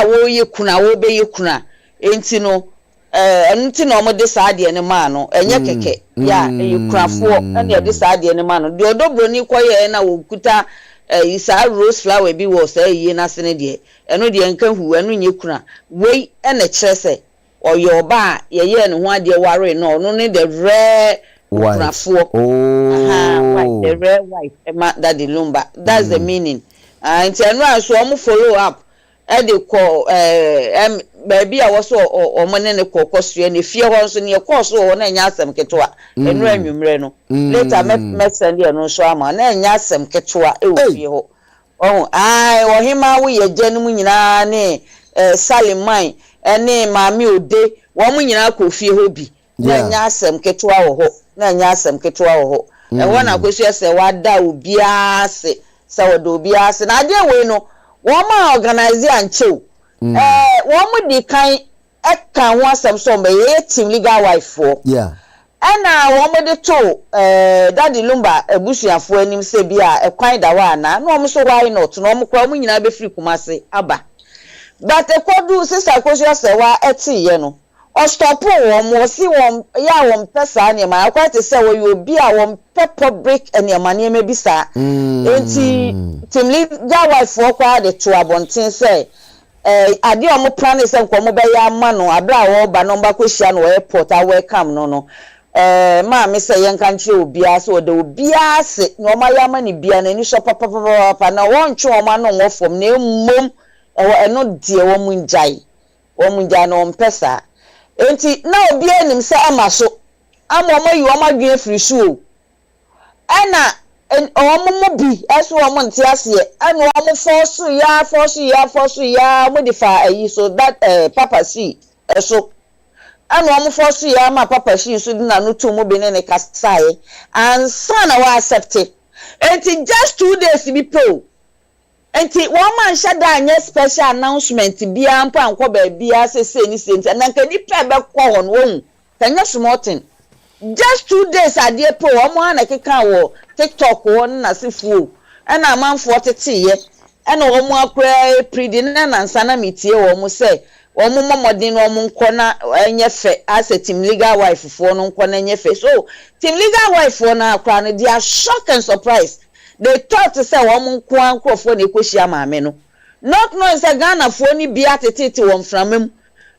wo ye kuna wo be ye kuna enti no enti no mo de saade ne ma no enye keke ya yikrafo ene de saade ne ma no de odobro ni koye na wo kuta isa rose flower bi wo say ye na sene de eno de nka hu eno nye kuna wei ene kire se oyo ba ye ye ne ho ade ware no no ne the rare yikrafo right the rare wife daddy Lumba that's the meaning enti eno aso mo follow up de ko baby a woso o mane ne kokosue ne fie ho nso ne koso ho na nya asem ketwa enu anwumre no later me send e no so ama na nya asem ketwa e wo fie ho wo hima wo ye gyanum nyina ne Salimai ene maami ode wo mu nyina ko fie ho bi na nya asem ketwa wo ho na nya asem ketwa wo ho e wona kwesue se wada obi ase se wada obi ase na ade we no woma organize anchew womu di kan eka ho asem so mbe ye team legal wife for ana womu de to daddy Lumba ebusuafo anim se bia ekwan da wa na womu so why not no womu kwa womu nyina be free Kumasi aba but ekodu sister Kosia se wa eti ye no o stop womu si wom ya wom pesa ne ma akwa te se wo yo bi a wom pepper break ene ma ne ma bisa enti team legal wife for kwa de to abonten se ade o mo plan se nko mo be ya ma no abra wo ba no ba kwehia no airport a welcome no ma me se yen kan che obi ase o de obi ase no ma ya ma ni bia na ni so papa na won twe o ma no wo fom na emmom eno die wo munjai no mpesa enti na obi anim se amaso amomo yi o ma dwen free show ana omomo bi eso omo nti ase ana omo force ya mo difa ayi so that papa see eso ana omo force ya ma papa see so na no to mo be ne kasae and son wa accept enti just 2 days bi pro enti one man shada anya special announcement bia mpa anko ba bia sese ni sente na nka ni pe be kwa won won kanya smotin just 2 days ade pro omo ana keka wo TikTok won na sefu ana amanfo tete ye ana omo akra predi na nansa na metie wo mo se omo momodin no omo nko na enye fe as a team legal wife fo no nko na enye fe so team legal wife fo na akra no they are shocked and surprised they thought to say woman kwan crofo na ekohia maame no not knowing say Ghana fo ni bia tetete won from him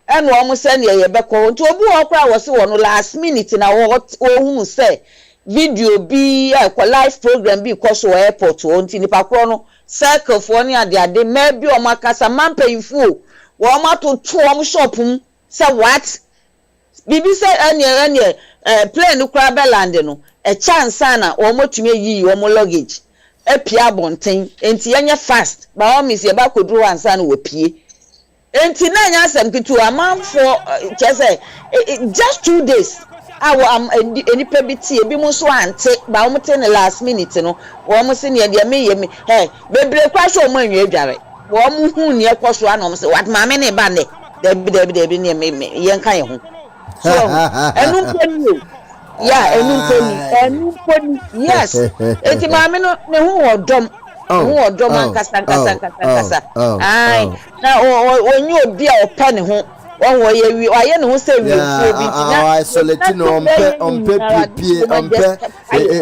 and woman say na ye beko nti obi wo kra wo se wo no last minute na wo hu say video bi live program bi koso airport wo nti nipa kro no circle fo ni ade maybe o makasa mampayifo wo ma to o shop say what bibi say anye plane kra be land no a chance na wo motumi yi wo mo luggage epia bonten enti yenye fast ba o miss ye ba koduru ansa na wo pie enti na nya asem kitu amanfo say just 2 days awo enipa bi tie bi mo so ante ba wo te ne last minute no wo mo se ne de me bebre kwa so mo anwa adware wo mo hu ne ekoso ana mo se what maame ne ba ne debi ne me yen kan ye ho so enu mponi yeah enu mponi yes enti maame no ne hu odom kasa ai na onyi obi a opa ne ho won wo ye wi aye ne ho se wi fu bi na isolate no ompe pipie ompe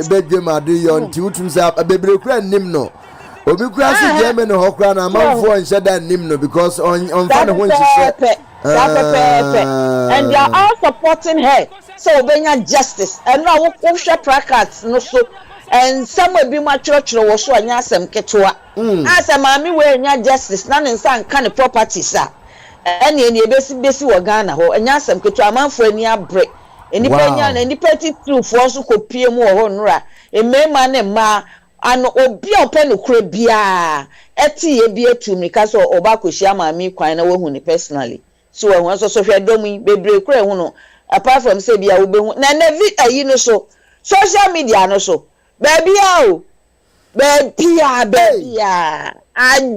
bedwe madu yo nti utum sa bebre kura nim no obi kura si je me no hokura na amanfo nhyɛ da nim no because on fa ne ho nhyɛ and they are all supporting her so obenya justice and now wo hwɛ placards no so and some will be mature was so anya asem ketwa asem ami we anya justice na ne nsa nka ne properties a ene besi wo Ghana ho anya asem ketwa amanfo ani abre enipa nya na enipa titu fo so kopie mu ho nura emema ne ma ano obi ope no kura bia eti ye bi etumi ka so oba kohia maami kwan na wohu ni personally so wo so hwe domu bebre kura hu no apart from say bia wo be hu na na vi ayi no so social media no so baby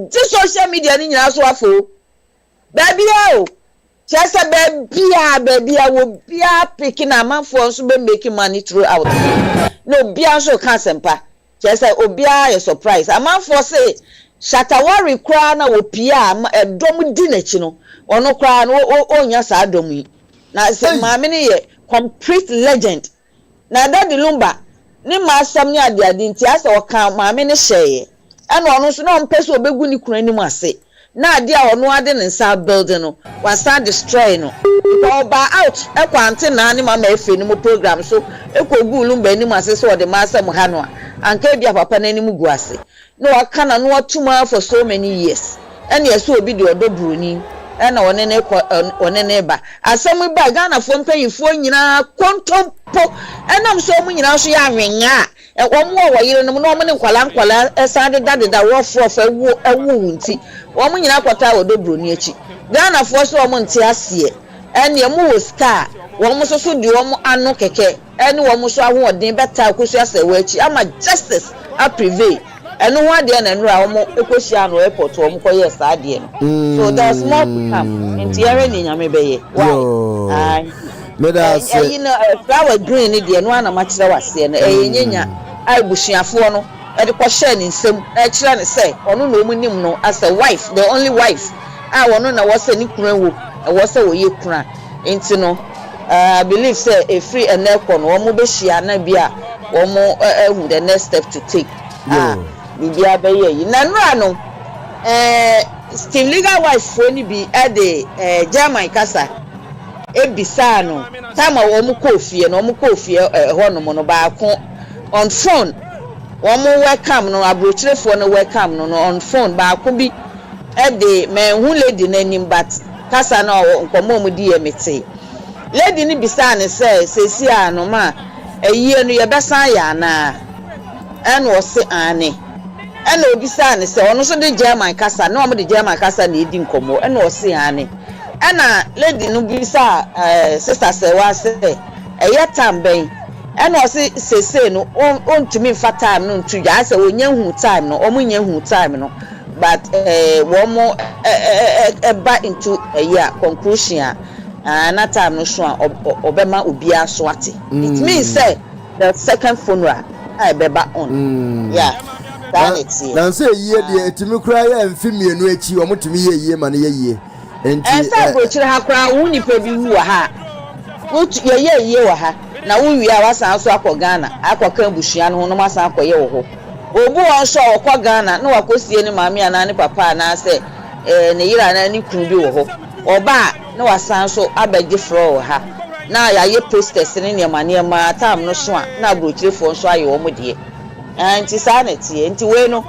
just social media ni nyina so afo baby just a baby wo bia picking a man for so be making money throughout no bia so can sempa just obia a surprise a man for say shatawari kra na wo pia dom di nachi no ono kra no onya sa dom yi na say maame ne ye complete legend na daddy lumba ni masam ni ade nti asa oka maame ne hyeye ana ono so na ompeso obegu ni kura ni mu ase na ade a ono ade ne nsa building no wasa destroy no ba out ekwante na ni mama efe ni mu program so ekogu lumba ni mu ase so de masam ha no anka bia papa na ni mu gu ase no aka na no atuma for so many years ene yeso obi de odobroni ena one ne ba asem ba Ghana fo mpanyifo nyina kontompo enam so mu nyina so ya anwenya wo wo yire no no mo ne nkwala esade dadeda wo frof ewu nti wo mu nyina kwata odobroni achi Ghana fo so wo nti ase ene mu wo ska wo mu so di wo mu anu keke ene wo mu so ahoden beta akosu ase wo achi ama justice a prevail enu ho ade na nura wo ekohia no airport wo koye saade no so there's more to come enti ere ni nyame beye why meda say you know flower green ni de no ana ma kire wase no nyenya ai busuafo no e de ko share ni nsem e kire ne say ono na omunim no as a wife the only wife wono na wo se ni kura wo wo se wo ye kura enti no I believe say a free and equal no mo be hia na bia wo mo who the next step to take bibia be yi na nra no still legal wife for ni bi de German kasa ebisa no tama wo mu kofie no mo kofie ho no mo no ba ko on phone wo mo welcome no abrochirefo no welcome no on phone ba ko bi de men hu lady nanim but kasa na nkomo mu di emete lady ni bisa ne say sesi ano ma eyie no ye besa ya na en wo se ane ena obisa ne se ono so de German kasa na omo de German kasa na edi nkomo ena o se ane ena lady no bisa sister se wa se eye tamben ena o se sese no ontimi fa time no ntu ya se onya hu time no omo nya hu time no but wo mo ba into a year conclusion na time no so obema obi aso ate it means say the second funeral I beba on yeah na say ye de etimi kura ya mfimienu echi o mutumi ye ma na ye enti esa brochire ha kura wuni pe bi wu ha utu ye wa ha na wu wi a wasa so akọ Ghana akọ kan bushia no no masa akọ ye wo ho obu on so okwa Ghana na wakosie ni maami ana ni papa na se ne yira na ni kunu bi wo ho oba na wasan so abegye fro ha na ya ye posters ni ne ma tam no so a na brochirefo so aye wo modie anti sanity anti we no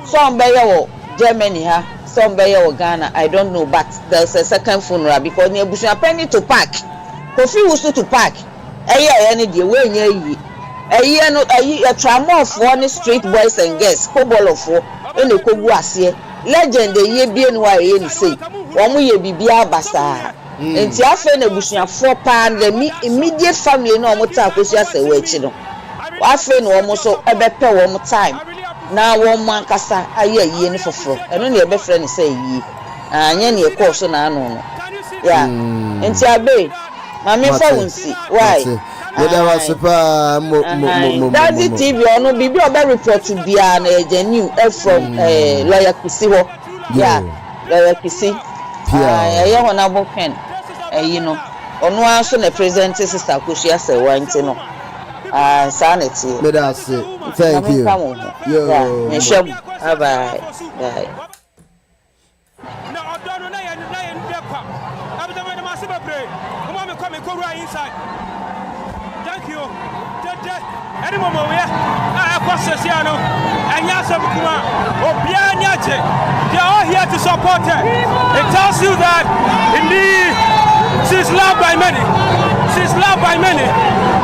some be ye wo Germany ha some be ye wo Ghana I don't know but there's a second funeral because ne busu penny to park kofi wusu to park eye ne die we nya yi eye no eye tramofo ne street boys and girls kobolofo ene kogu ase legend eye bie no wa eye ni sei wo mo ye bibia basa enti afa na busuafo pa the immediate family no mo ta akosi asewa echi no afa no wo mo so ebepe wo mo time na wo mo ankasa aye eye ni foforo eno na ebe frɛ ne sei yi anya ne ekɔ so na ano no ya enti abe mami fa wonsi why Yeda wa super mo Daddy TV ono bibi obe report bia na eje new from lawyer Kisi ho yeah lawyer Kisi ye honorable pen you know ono aso na present sister Koshia se wanti no sanity medase thank you yo meshem bye bye any moment we are Costasiano and Yasam Kuma or Bianyache. They are all here to support her. It tells you that indeed she's loved by many. She's loved by many.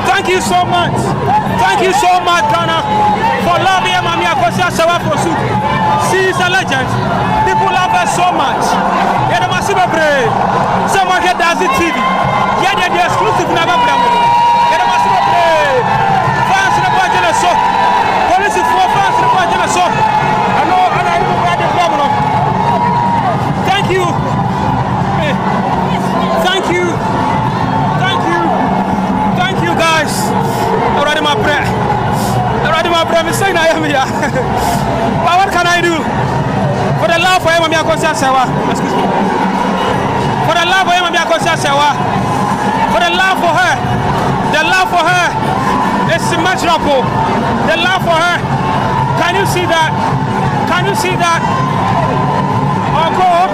Thank you so much. Thank you so much, Ghana, for loving Mamia Costasiawa for soup. She is a legend. People love her so much. Yeah, the massive break. Someone here does it TV. Yeah, they're the exclusive never brand. Yeah, the massive break. So, police for fans the budget so. I know and I know the problem. Thank you. Thank you. Thank you. Thank you guys. Already my prayer. Already my prayer. I'm saying I am here. But what can I do? For the love for him, I'm excuse me. For the love for him, for the love for her. The love for her. It's immeasurable. The love for her. Can you see that? Can you see that? Encore.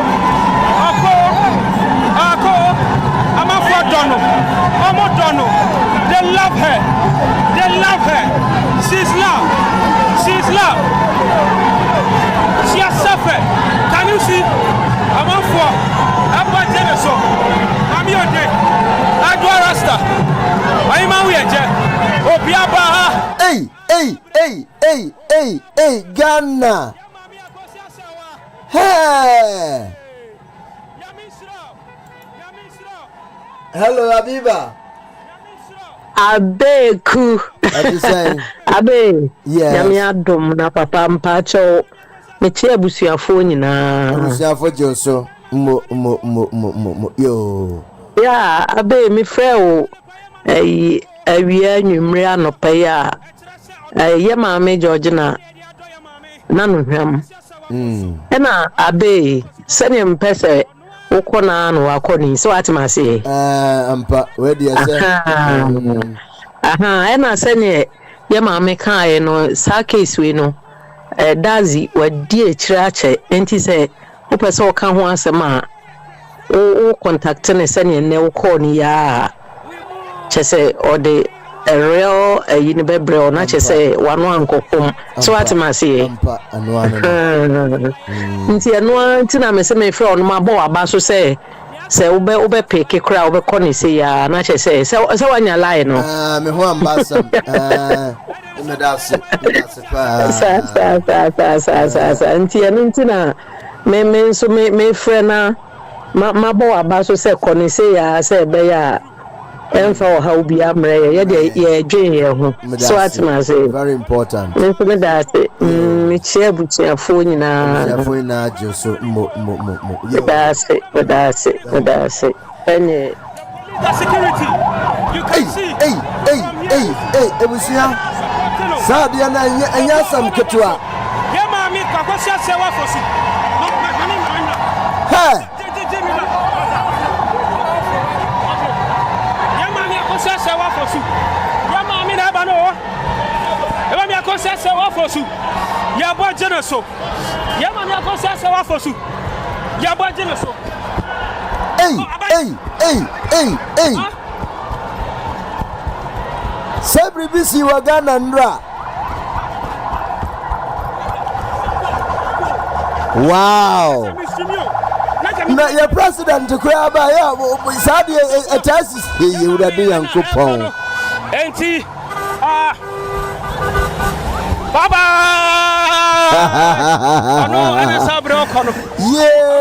I'm a for Dono. They love her. They love her. She's loved. She's loved. She has suffered. Can you see? I'm a for. I'm a generous. I'm your day. I do a rasta. I'm a weird. Hey, Ghana. Hey. Hello, Abiba. Abeku. What you saying? Abe. Yes. Yami adom na papa mpacho. Mechi abusuafo nyina. Abusuafo joso. Mo. Yo. Yeah, abe me frɛ o. Awia nwumre anopa ya ye maame George na no hwam na abe sene mpese ukona no akoni so atimase ampa we dey say na sene ye maame kan no sa case we no dazi wadi akira ache enti se upese o kan ho asem a o contact ne sene ne wo call ni ya chese ode a real unibebre or not chese wanu ankokom so atimase nti eno ntina me se me frɛ ono ma bo aba so se ube peke kra ube koni se ya na chese se wanya lie no me ho ambasa me dase pa sa nti eno ntina me so me frɛ na ma bo aba so se koni se ya se be ya Enfo how be amre ye de dwen ye ho so atimase very important me that me chia butuafo nyina joso mo that's it any the security you can see hey ebusia sadia na anya sam ketua ye ma mi kwakosia sewa fosi no ha Yama mi na ba no. Eba mi akonse se wa fosu. Ya boy so. Ya man ya ko say wa for su. Ya boy so. Hey. Sabri bisi wa Ghana ndra. Wow. Na your president kwa ba ya sabi atasis ye urade yankopon. Enti Baba. Ano ana sabre okono. Yay!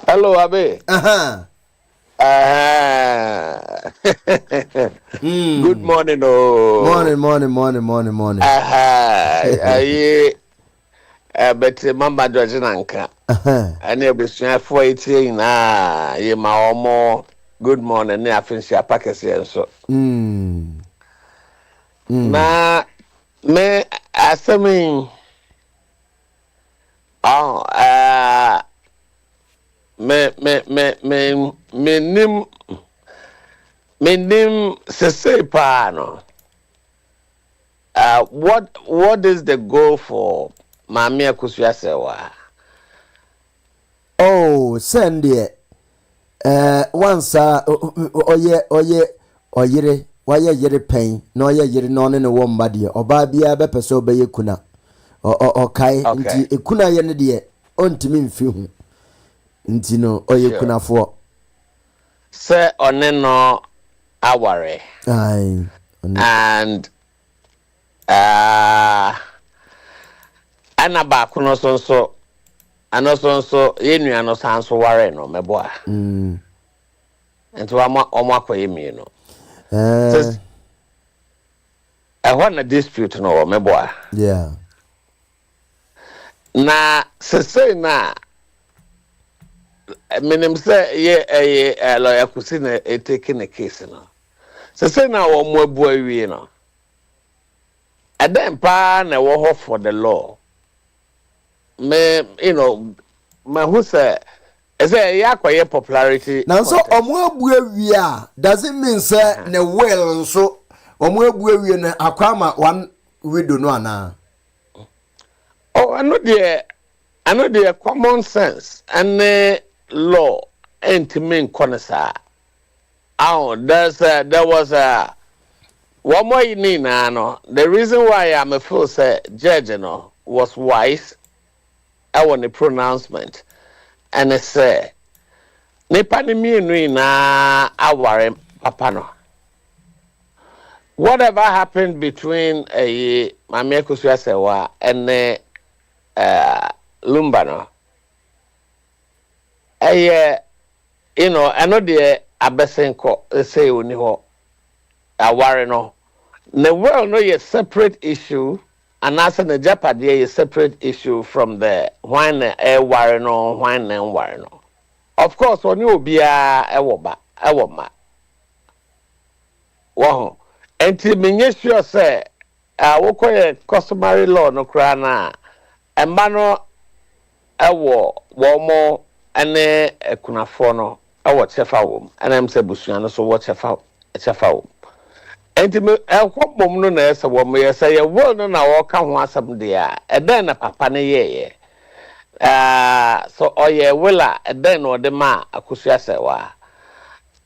Hello, Abe. Good morning, Morning. But Mama Dwajananka. And you'll be sure for 18. You my more good morning. I think she a packet so. Na me asemi me nim sese pa no. What is the goal for Mami Akusua Sewa? Oh, send it. Once oyere why yere pain no yere no ne won bade oba bia be pese obeye kuna o kai nti ekuna ye ne de ontimi mfi hu nti no oye kuna fo se one no aware ai and ana ba kuno so anoso ye nua no sanso ware no meboa nti wa omo akoye mi no I want a dispute no meboa. Yeah. Na say na minim say ye lawyer kusina taking a case no. Say na wo mo abu awie no. Adam pa na wo for the law. Me who say yakwaye popularity. Now so omo abu awie a does it mean say na well so omo abu awie na akwama one widow no ana. Oh, I know the common sense and law ain't mean connoisseur. Oh, there was a one more you need no. The reason why I'm a fool say judge was wise. I want the pronouncement. And I say nipa ni mi na aware papa no. Whatever happened between Mami Akusua Sewa and Lumba no. I know the abesenko say uni ho aware no. The world no a separate issue and as the Jeopardy a separate issue from the wine ware no wine and ware no. Of course when you be ewoba ewoma. Wow. Enti menye sure say wokoye customary law no kra na emba no ewo wo mo ene ekunafo no ewo chefa wo ena em se busua no so wo chefa wo enti me ekobom no na ese wo mo ye say ye wo no na wo ka ho asem de a eden na papa ne ye so oye willa eden no de ma Akusua Sewa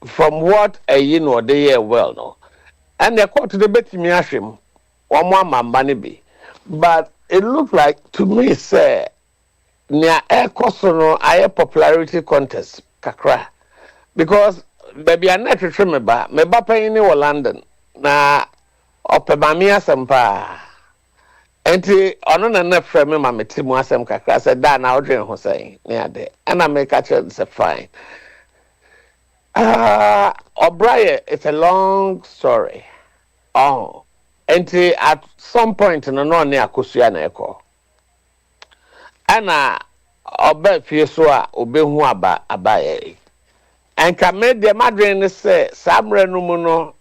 from what no de ye well no. And the court to the betimi ahwem one more mamba be. But it looked like to me say near air no air popularity contest kakra because baby I net remember me ba pay ni London na opebami asempa enti ono na na frame me ma metimu asem kakra say da na odwen ho say ne ade and I make a say fine. O'Brien, it's a long story. Oh, and at some point in no near Akusua na eko. Ana obe fieswa obe hu abaye. And can make the madre say samre no mu no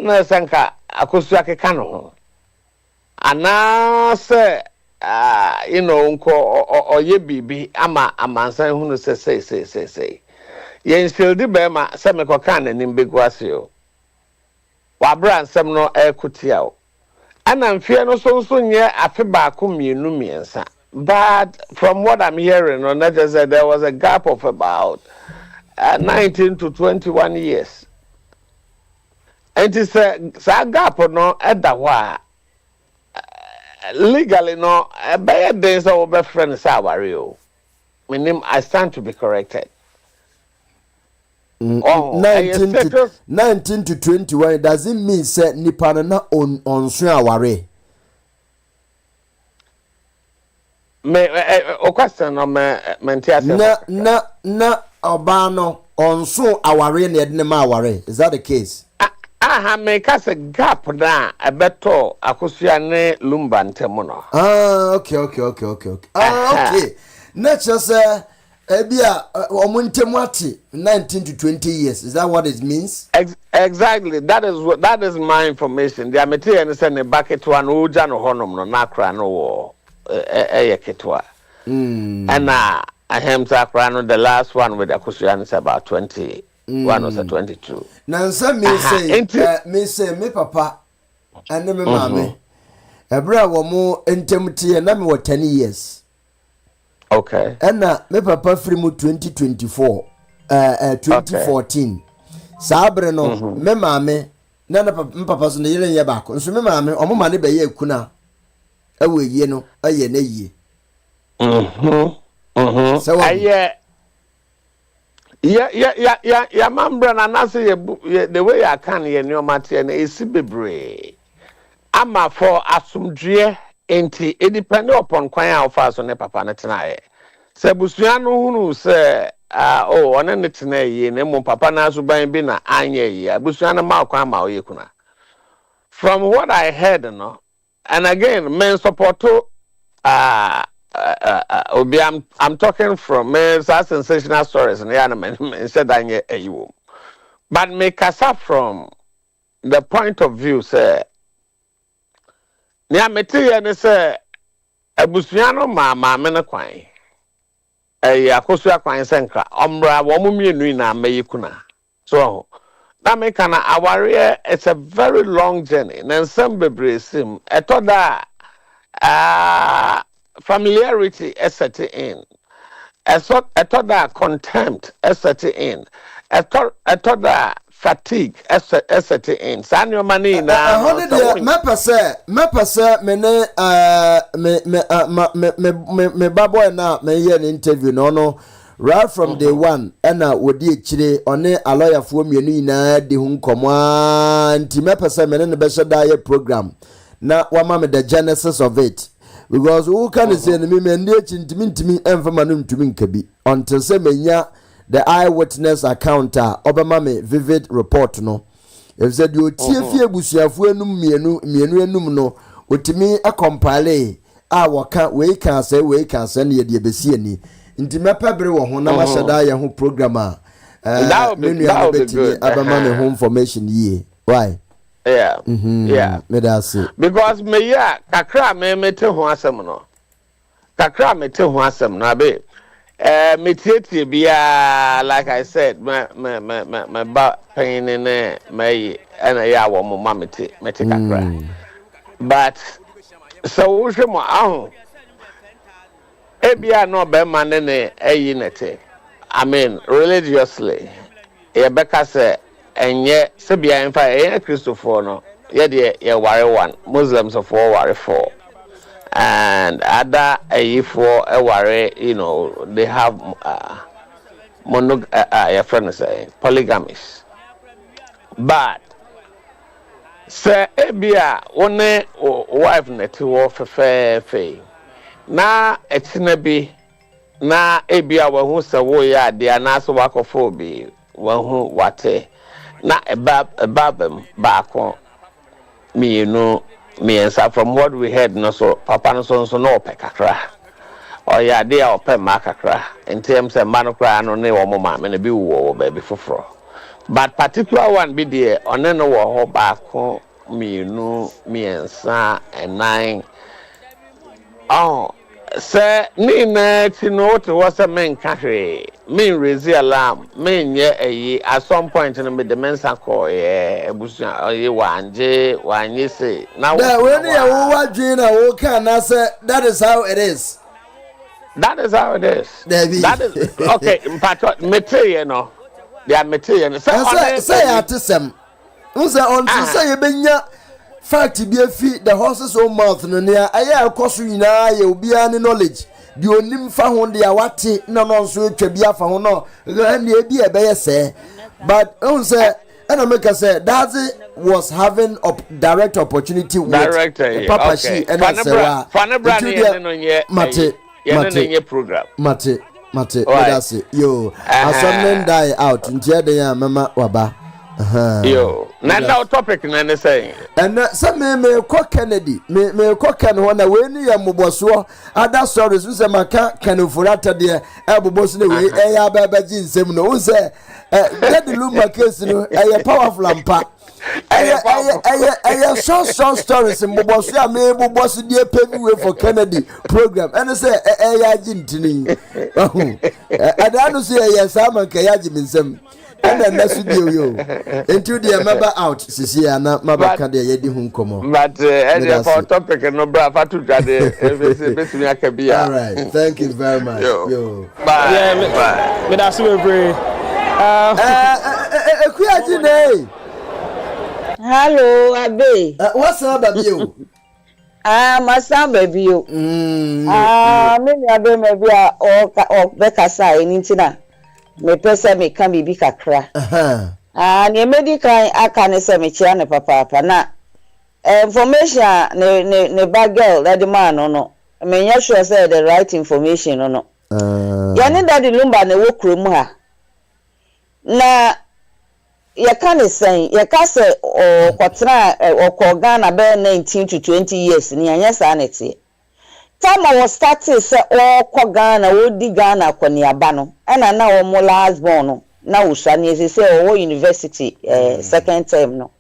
na sanka Akusua ke kanu. Ana say nko oye bibi ama amansan hu no say. yen shildi bema se me koka na nim begwase o wa bra nsem no ekutia o ana mfie no so nye afe ba ko mienu miensa but from what I'm hearing on that just said there was a gap of about 19 to 21 years and it's a gap no eda wa legally no be days so be friend say aware o meaning I stand to be corrected. 19 to 21 doesn't mean say nipa na on so aware. Me o question no me na oba no on so aware na edne ma aware. Is that the case? Me kase gap na ebeto akosua ne lumba ntemu no. Okay. Okay. Nature say ebia omuntemu ati 19 to 20 years. Is that what it means? Exactly. That is my information. The amete and say ne bucket one uja no honom no na kra no wo ketwa. And ahem sakra no the last one with akosua is about 20. One was 22. Now some me say me papa and me mama. Ebra wo mo entemtie na me wo 10 years. Okay. And me papa free mu 2024 2014. Sabre no me mama na papa so ne yele ye ba ko. Nso me mama o mo ma ne be ye kuna. Ewe ye no aye na ye. So Yeah, mambra na nase the way I can ye nyomate na esi bebre. Ama for asumdue enti it depend upon kwan a ofa so ne papa ne tenae. Se busua no hunu se one ne tenae ye ne mo papa na so ban bi na anye ye. Busua no ma kwan ma oye kuna. From what I heard no, and again men support Obi, I'm talking from sensational stories and said that you. But make us up from the point of view, say, near material, say, a busiano ma mena quine. A Yakosia quine senka, umbra, womumi nuina, mayukuna. So, that make an warrior, it's a very long journey. And some baby sim, a toda, familiarity set in. I thought that contempt set in. I thought that fatigue set in. Sanyo money na. Mepase me babo na me hear an interview no right from day one and wodi chire one a lawyer for mienu na de hu nkomo anti mepase me ne be so da program na wama me the genesis of it. Because who can say me and ntimi emfama no ntumi nkabi until say menya the eyewitness account obama me vivid report no if said you tiefie busuafo enum mienu enum no otimi compile waka we can say na ye besi ani ntimi pabre wo ho na ma shada ye ho program that would be abama me ho information ye why. Yeah. Yeah. Because me kakra me te ho asem no. Kakra me te ho asem no abe. Me tie bia like I said, me ba pain ne me and ya wo mo me te kakra. But so wo hwe mo aho. Ebia no be man ne eyi nete. I mean religiously. E beka say enye sebia enfa enye Christopher no ye de ye ware one Muslims of all ware four and other for a ware they have your friend say polygamous but say ebia one wife net wo fefe na etina bi na ebia wo hu se wo ya de anaso wakofo bi wo hu wate na ebabem baako miensa from what we heard no so papa no so no pekakra o ya de a ope makakra ntem se mano kra no ne wo mama me na bi wo baby foforo but particular one be there one no wo ho baako miensa enan Sir, me na to know to what's a main country. Me raise alarm. Me nye at some point in the mensa call busa ye one say. Now when you are Gina Wokan, I said that is how it is. That is how it is. That is okay. But material, no. They are material. Say at some. Who's on to say benya fact be a feed the horse's own mouth no near I cost you now you be any knowledge. The only found the awati no so to be a found no and be a bear say. But say and I make say that was having a direct opportunity with Papa She and Mate program. Mate, that's it. Yo, I die out in Jada Mama Waba. Yo, now topic and saying. And some may cook Kennedy, may cook and one away near Moboswa. Other stories with a maca can ufurata dear elbow boss in the way, a babajin semino say, get the Lumba case, a powerful lampa. I short stories in Moboswa, maybe boss dear paving way for Kennedy program. And I say, I didn't. I don't say, yes, I'm a Kayajim in some. And then that's you into the member out sisi ana mabaka de yedi hu nkomo but for topic no bra fa to jade betimi akabia. All right, thank you very much. Yo. Bye. Yeah, me that's we pray. Ekuajine. Hello, Abe. What's up, baby? My son, baby. Me Abe maybe o bekasa enitina. Me pesa me kan bibi kakra ne medical aka ne se me chia ne papa na information ne bad girl that the man no me nya sure say the right information no ya ne daddy lumba ne wo krom ha na ya kan sen ya ka se o kwatra o ko Ghana be 19 to 20 years ni anya sa na tie time was started say kwa Ghana wo di Ghana kwa ni aba no na wo mo last born no na wo sha ni say wo university second term no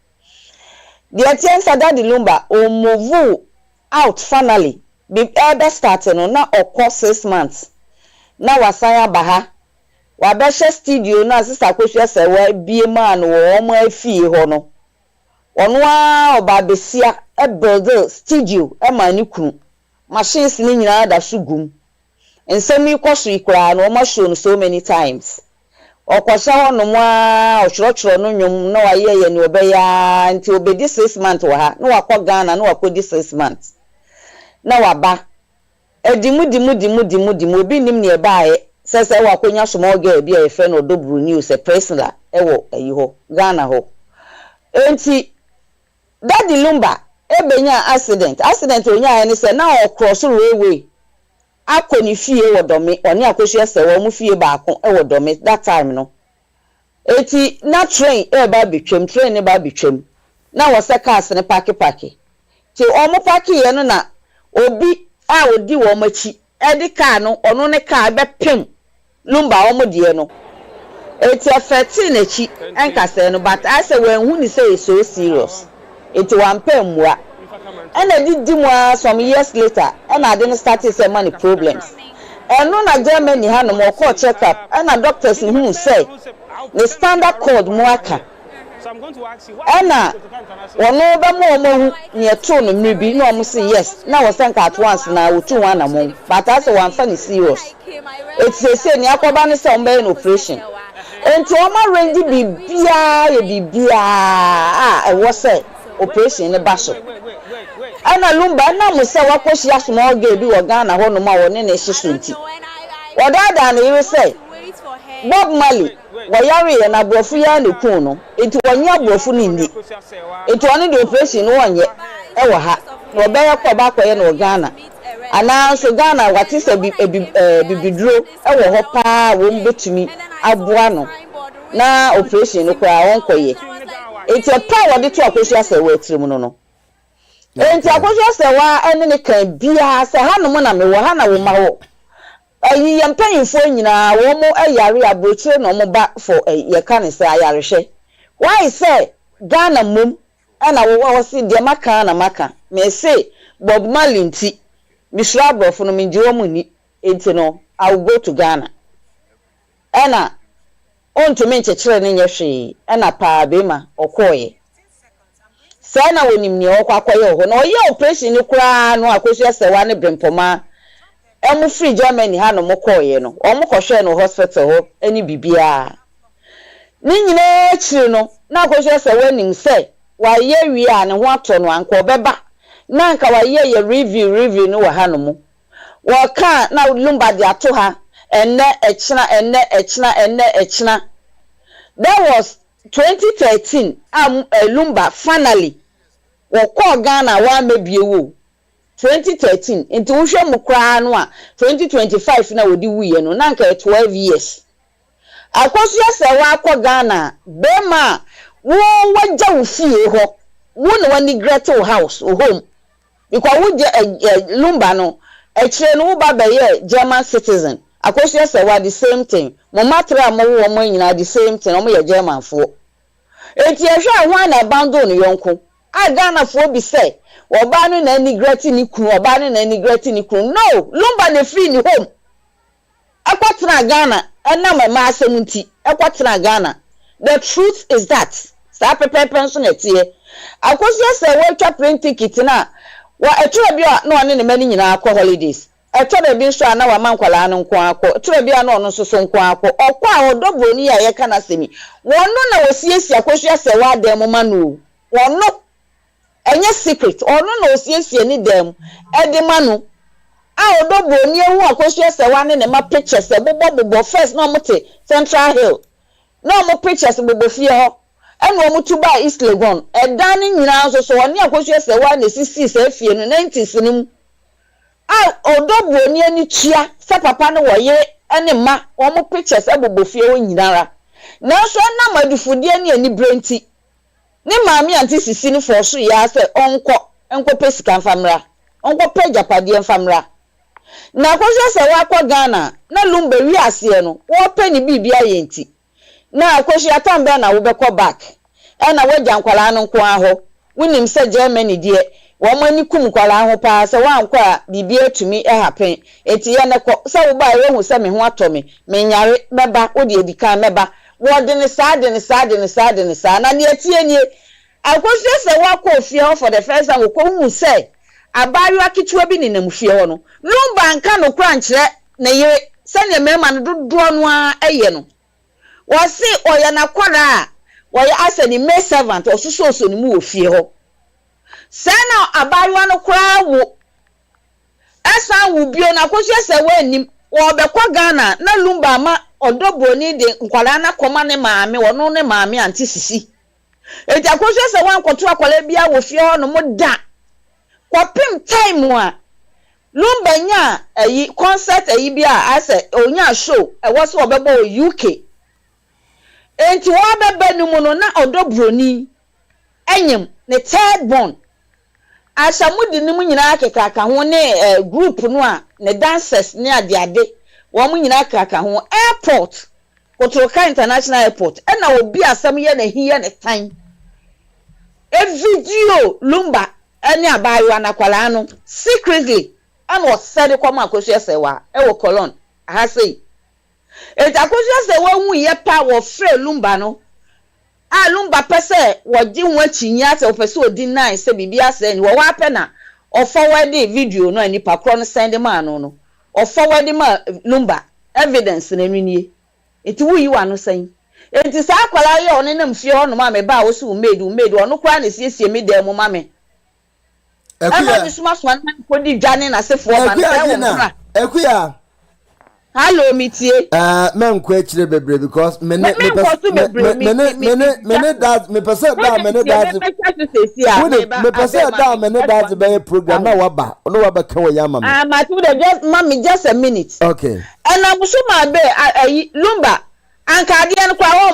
the attention that the lumba o move out finally be elder start no na okọ 6 months na wasanya baha wa be studio na sister kwehwe say wa bie man wo mo afie ho no ono a oba besia e build studio e mani kunu machines ni nyina da sugum ensemi kwaso ikura no ma show no so many times okwasha hono mwa ochrochro no nwum na waye ni obeya nti obedi 6 months wa ha na wakọ Ghana na wakọ 6 months na waba edimu obi nim ne baaye sese wakonya small girl bi e fe no dobru news e personal ewo ayi ho Ghana ho enti daddy lumba ebenya accident onya ene se na o cross railway akoni fie wodome oni akohwe se wo mu fie baako e wodome that time no eti na train e ba betwem train ne ba betwem na wo se cars ne park ti o mu park ye no na obi a odi wo machi edi car no ono ne car be pem lumba wo mu die no eti afeti na chi enkase no but I say when hu ni say so serious it one pemwa and I did some years later and I didn't start to say money problems and no na Germany had no more call check up and a doctors who say the standard code mwaka and one over more near tone maybe no I'm say yes now was thank at once now 2 1 among but that's one funny serious it's a say ni akoba ni say on operation and to my range bibia I was say operation ne baso ana lumba na musa wakoshi ya small girl bi wo Ghana ho no ma wo ne hyesunti odada na yiri say Bob Marley wo yare na brofu ya ne kun no enti wonya brofu ni ndi enti oni the operation wonye e wo ha no be ya kwa ba kwa ye no Ghana ana so Ghana wati se bibiduro e wo ho pa wo mbetumi aboa no na operation no kwa won koye enti power de to akohia se wo atirim no enti akohia se wa ene ne kan bia se hanom na me wo ha na wo ma wo ayi yampanyfo nyina wo mo ayare abrochire no mo ba for ye kan se ayarehwe why say Ghana mum ana wo wo se de maka na maka me say Bob Marley nti Mishra Brofo no minji omu ni enti no I will go to Ghana. Ena on to me chechere ne nyehwe ena pa bema okoye. Say na wonim ni okwakoye ho na oye operation ni kura no akosua sewa ne brempoma. Emu free Germany ha no mokoye no. Omo kohwe no hospital ho eni bibia. Ni nyina akiri no na akosua sewa nim say wa ye wi a ne ho ato no anko beba. Na nka wa ye review no wa ha no mo. Wa ka na lumba di ato ha enne echina. That was 2013. Lumba finally wo call Ghana wa mebiewo 2013 into uhwe mukra no a 2025 na wodi wuye no na nka 12 years. Akoso ya se wa call Ghana bema wo waja wo fie ho wo no wani great house o home because wo lumba no echire no wo ba be German citizen. Akoso ya se wa the same thing mo matra mo wo mo nyina the same thing mo ye German fo enti ehwe ho na abandon yonko a Ghana fo bi say oba no na nigreti ni kunu oba no na nigreti ni kunu no lumba na free ni home akwatra Ghana na ma asem nti akwatra Ghana. The truth is that sa pepe pension etie akoso ya se we twa plane ticket na wa etwa bi no ane ne mani nyina akọ holidays etwa bi nso ana wa mankwala no nko akọ etwa bi ana ono soso nko akọ okọ a odobroni ya ye kana semi wono na wosiesi akoso ya se wa dem manu wono enye secret ono na wosiesi ni dem edimanu a odobroni ehu akoso ya se wa ne ma pictures bobo first na omote Central Hill na omo pictures bobo fie ho eno omo tuba East Legon edan ni nyina so oni akoso ya se wa na sisi se fie no 90s nim odobroni ani tua se papa no woye ene ma omo pictures abobo fie wo nyinara na so na madufudie ni ani brenti ni maami anti sisi ni for so ya se onko pesika famra onko peja padie famra na akoso se wa kwa Ghana na lumba wi ase no wo pe ni bibia yenti na akoso atambe na wo be ko back na waja nkwala no nko aho wonim se Germany die wo mani kum kwala ho pa se wa nkwa bibia tumi happen eti ye ne ko se wo ba ye hu se me ho atomi me nyare beba wo de edika meba wo de ne sa na ne etie nie akoso se wa ko fie ho for the first time ko hu se abaru akitua bi ni nam fie ho no lumba nka no kra nkyere na ye se ne mema no dodo no a eye no wo se oya na kwara a wo ye asani maid servant osuso ni mu wo fie ho Sena abayiwa no kra wo asa wo bio na kwose se wanim wo bekwa Ghana na lumba ma odobroni de nkwala na koma ne maame wono ne maame anti sisi eti akwose se wan kwoto akwala bia wo fie ho no moda kwapim time a lumba nya ayi concert ayi bia ase onya show e wo so obebo UK enti wo beba numu no na odobroni enyem ne third born Ashamudi ni mu nyina akeka ho ne group no a ne dancers ne ade wo mu nyina akeka ho airport Kotoka International Airport na obi asam ye na hiye ne tan video lumba ani abayo anakwala no secretly and was said come akoso sewa e wo colon aha sei akoso sewa hu ye pa wo free lumba no lumba pese wodi ho achinya se opese odi nine se bibia se ni wo wa pe na o forward video no ani pa kro no send man no o forward ma lumba evidence na nwie eti wo yi wa no san enti sa akwala ye one nam fie ho no ma me ba wo se umedu ono kra na siesie me dem ma me ekuya ni suma swan ko di dwane na se fo ma ekuya Hello, Mitie. Men kwechire bebre because mene that me person that mene that be program na waba no waba kan we yama me. Matu just mommy just a minute. Okay. And I'm so my be lumba anka de en kwa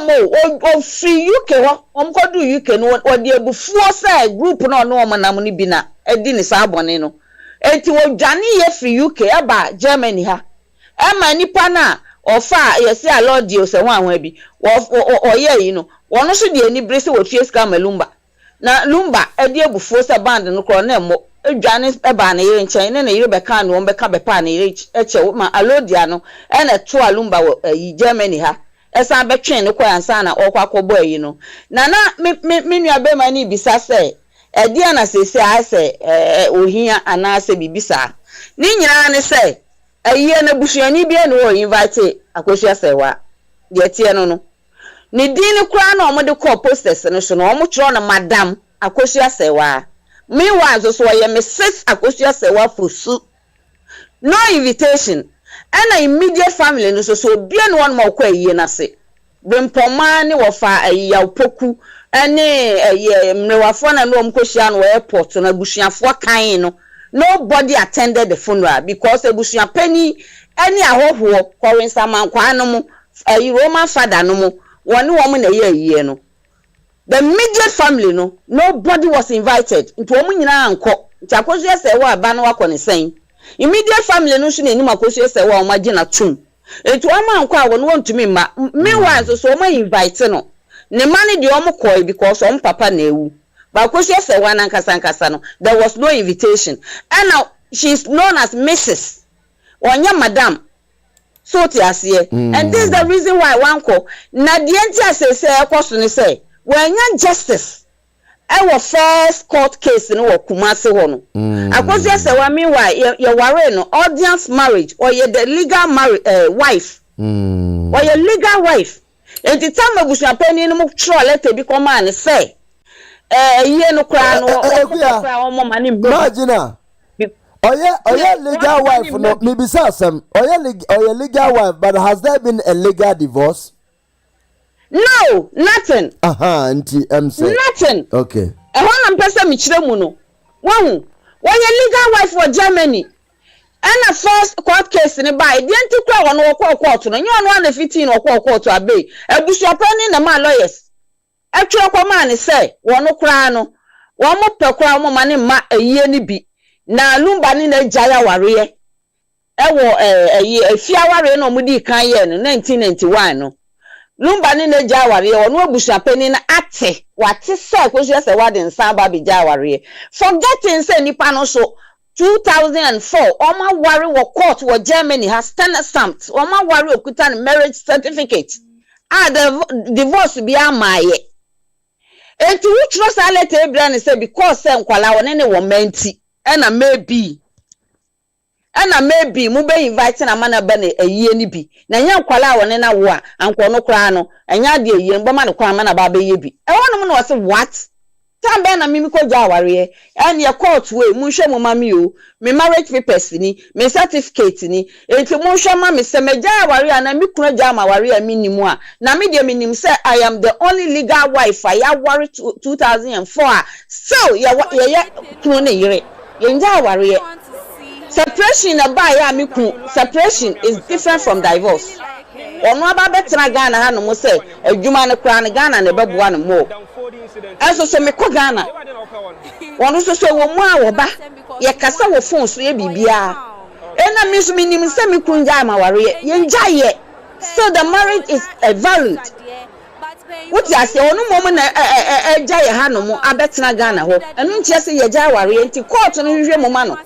o free UK ho om ko do UK no o de abufuo say group no no mo nam ni bi na edi ni sa abone no. Enti wo dwane ye free UK aba Germany ha. Ema nipa na ofa yesi alodi o se ho ahwa bi oye yi no wono so de ani brese wo tue ska malumba na lumba e de abufuo se band no kro na mo edwane eba na yire nchen ne na yire beka no beka bepa na yire eche ma alodia no e na to alumba yi Germany ha esa betwen ne koyansa na okwakobo yi no na me nua be ma ni bisa se dia na sese ase ohia anase bibisa ni nyina ne se ayiye na busuani bia no invite akohia sewa de tie no ni din kura na omo de call posters no so no omo kiro na madam akohia sewa meanwhile so ye Mrs. akohia sewa fosu no invitation and an immediate family no so bia no one more kwa ayiye na se bempoma ni wo fa ayiya opoku ene mrewafo na no omkohia no airport na busuafo kan no nobody attended the funeral because ebusuya penny any ahoho korinsa mankwa no mu Roman father no mu woni wo mu na ye no the immediate family no nobody was invited nti wo mu nyina anko nti akosu ese wo aba no wakọ ne sen immediate family no so na ni makosu ese wo ma gina tum nti wo ma anko a wo no wontumi ma meanwhile so wo invite no ne mani de wo mu koi because wo papa na ewu but akosu ese wo na nkasa no there was no invitation and now she's known as Mrs. Onya madam so ti asiye and this is the reason why wanko na de enti asese ekoso ne say wanya justice our first court case no wo Kumasi ho no akosi ase wa meanwhile ye ware no audience marriage or ye the legal wife or ye legal wife enti tama busuapani no mu tro letter bi come an say ye no kra no kra o mo mani imagine oye legal wife no maybe some oye legal wife but has there been a legal divorce? No, nothing. Auntie, say nothing. Okay. A one person mi chire mu no. One legal wife for Germany. And a first court case in by the anti-crowd on our court. No, you are 115 or court to obey. A bushapani na my lawyers. Actual command say, one no crano, one more per crown money ma a year ni be. Na lumba ni na jaya warrior. A fiawari no mudi kan year 1991 no. Lumba ni na jawari ono abusuapani na ate wate say kwesi say wade nsa ba bi jawari forgetting say nipa no so 2004 oma wari wo court wo Germany has stand stamped oma wari okuta marriage certificate the divorce bi amaye enti wo trust alete ebra say because say nkwala won ne wo manti na maybe mu be invite na mana ba na ayiye ni bi na nya nkwala won na wo a anko no kra no enya de ayiye mbo ma ne kwa mana ba ye bi wonum no say what tambe na mimi ko jaware and ye court we mu hwe mu mami o me marriage papers ni me certificate ni enti mu hwe ma me se me jaware na mi kunu jama ware mi nimu a na me de minim say I am the only legal wife I ware 2004 so ye kunu ne yire ye jaware separation separation is different from divorce. Ono aba betra Ghana ha no mo say adwuma ne kra ne Ghana ne beboa no mo. Eso so me ko Ghana. Ono so wo mu a wo ba ye kasa wo phone so ye bibia. Ena mi so minim say me kunja ma ware ye nja ye. So the marriage is valid. What you say onu mo na eja ye ha no mo abetra Ghana ho. Enu ntia say ye ja ware enti court no hwe mo ma no.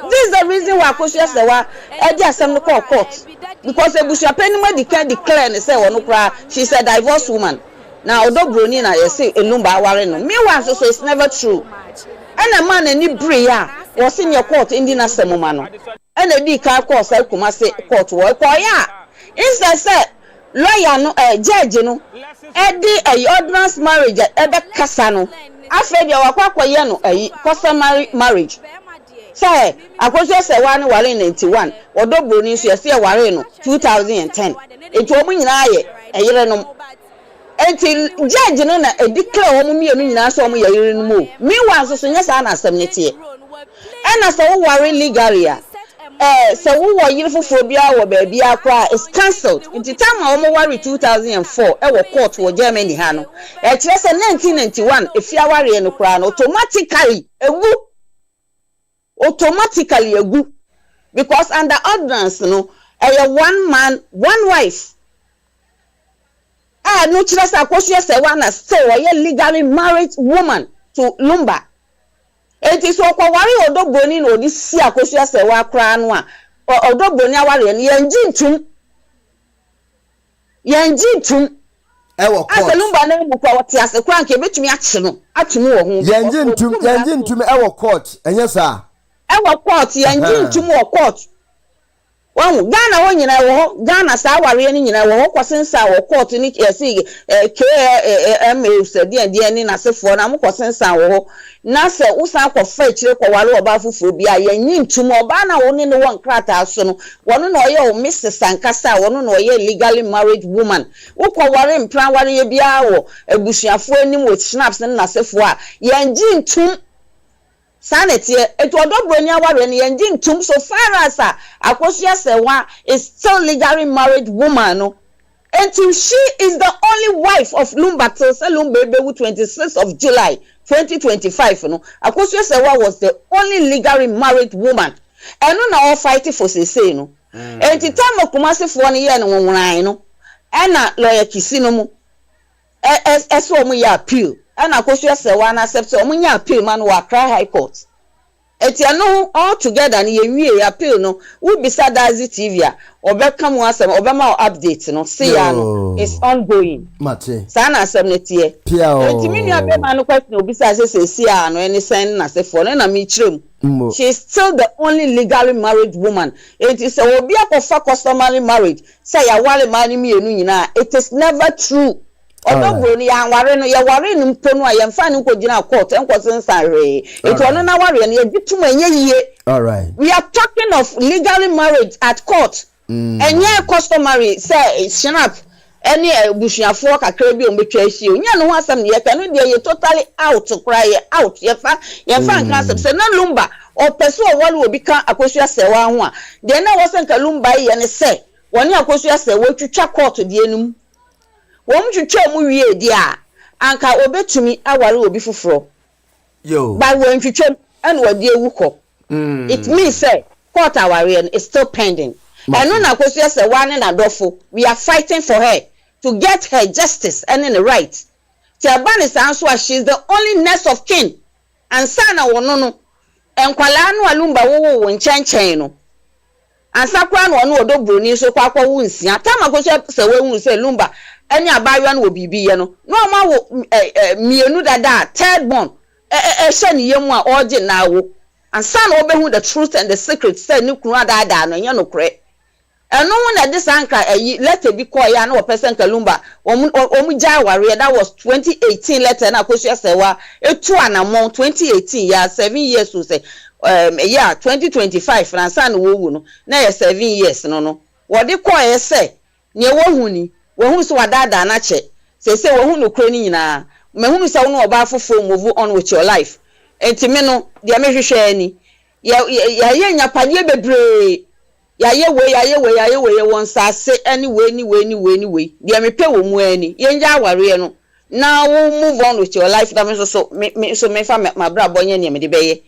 This is the reason why Akosia Sewa Eddie Assembly Court because Ebusuapeni ma declare and say she's a divorced woman. Now although Bruni na say Elumba Aware no. Meanwhile so it's never true. And a man any bria was in your court in Dina Semomano. And a big car course I Kumasi court work ya. Instead say lawyer no judge no Eddie a ordinance marriage ebe kasano. After the wakwa ye no customary marriage. Say Akosia Sewa ni ware 91 odo broni so yesi ware no 2010 enti omu nyina ye eyire no enti judge no na declare omu mienu nyina so omu yeyire no mo meanwhile so nyesa na asem nete ena so ware legally so wo yire foforo bia wo ba bia kwa is cancelled enti time omu ware 2004 e wo court wo Germany ha no e kire se 1991 efia ware no kra no automatically automatically egu because under ordinance no one man one wife no chira sa Akosia Sewa na still a legally married woman to Lumba enti so kwa ware odobroni na odi si akosu ase wa kra no a odobroni aware no yenji ntum ewo court aselumba na mu kwa wati ase kra nke betumi ache no atumi wo hu yenji ntum ewo court enye sa ewo court yenji ntum wo court wọn Ghana wọn nyina wo Ghana sa aware ni nyina wo kwasensa wo court ni esi KMA sedie ni na sefo na mo kwasensa wo na se usan akọfa ekire kwawale oba fufuo bia yenyi ntum oba na wo ni won krata so no wono na oye o Mrs. Sankasa wono na oye legally married woman wo kwaware mpran ware ye bia wo abusuafo anim wo snaps na sefo a yenji ntum sanity eto odobroni aware ni yenji ntum so far as akosia sewa is still legally married woman no until she is the only wife of Lumba till Lumba 26th of July 2025 no akosia sewa was the only legally married woman and no na all fighting for say no enti time Kumasi for ni ye no wonwan no na lawyer Kisino mu eso mu ya appeal and akosia sewa na accept o munya appeal man wa cry high court etiano all together ni yewie appeal no we beside Dazi TV a obeka mu asem obema update no see ya no is ongoing mate sana asem netie etimi nua be man no question obisa say see ya no any sen na se for na mi kirem she is still the only legally married woman it is obi akofa customary marriage say ya wale man mi enu nyina it is never true odobroni ya ware no ya ware nim tonu a yemfa ne nkogina court enkosensa re eto no na ware no ya gitum enye yiye all right we are talking of legally marriage at court enye customary say snap any busuafo kakra bi o betwa hie onya no ho asem ne yeka no de ye totally out cry out yefa nkan se na Lumba o peso o wale obi kan akosua sewa ho a de na wo se nka Lumba ye ne se woni akosua sewa twitwa court de enum wom twitwa mu wie di a anka obetumi aware obi foforo yo by when twitwa and wadi ewuko it means say court aware is still pending and no na akosua sewa ne na dofo we are fighting for her to get her justice and in the right Tiabani sanso she is the only next of kin and sana wono no enkwala no Lumba wo nchenchen no ansakwa no no odobroni so kwakwa wu nsia tama akosua sewa wu se Lumba any abawa no bibi ye no no ma wo mienu dada third born hye ne yemu a oje na wo ansa na obehu the truth and the secret say ni kunu dada no nya no kre eno na this anka letter bi call ya na wo person ka Lumba omu ja ware that was 2018 letter na akosua sewa etu anamon 2018 ya 7 years so say yeah 2025 na ansa na wo wu no na ya 7 years no wo de call ye say ne wo hu ni wohunu so wadada na che say wohunu kro ni nyina mehunu sa wo no oba fofo move on with your life entime no dia mehwehwe ani ya nyapade bebre ya ye won sa say anyway dia mepe wo mu ani ye nja aware no na wo move on with your life that means so me fa ma bra bonye ne me de beye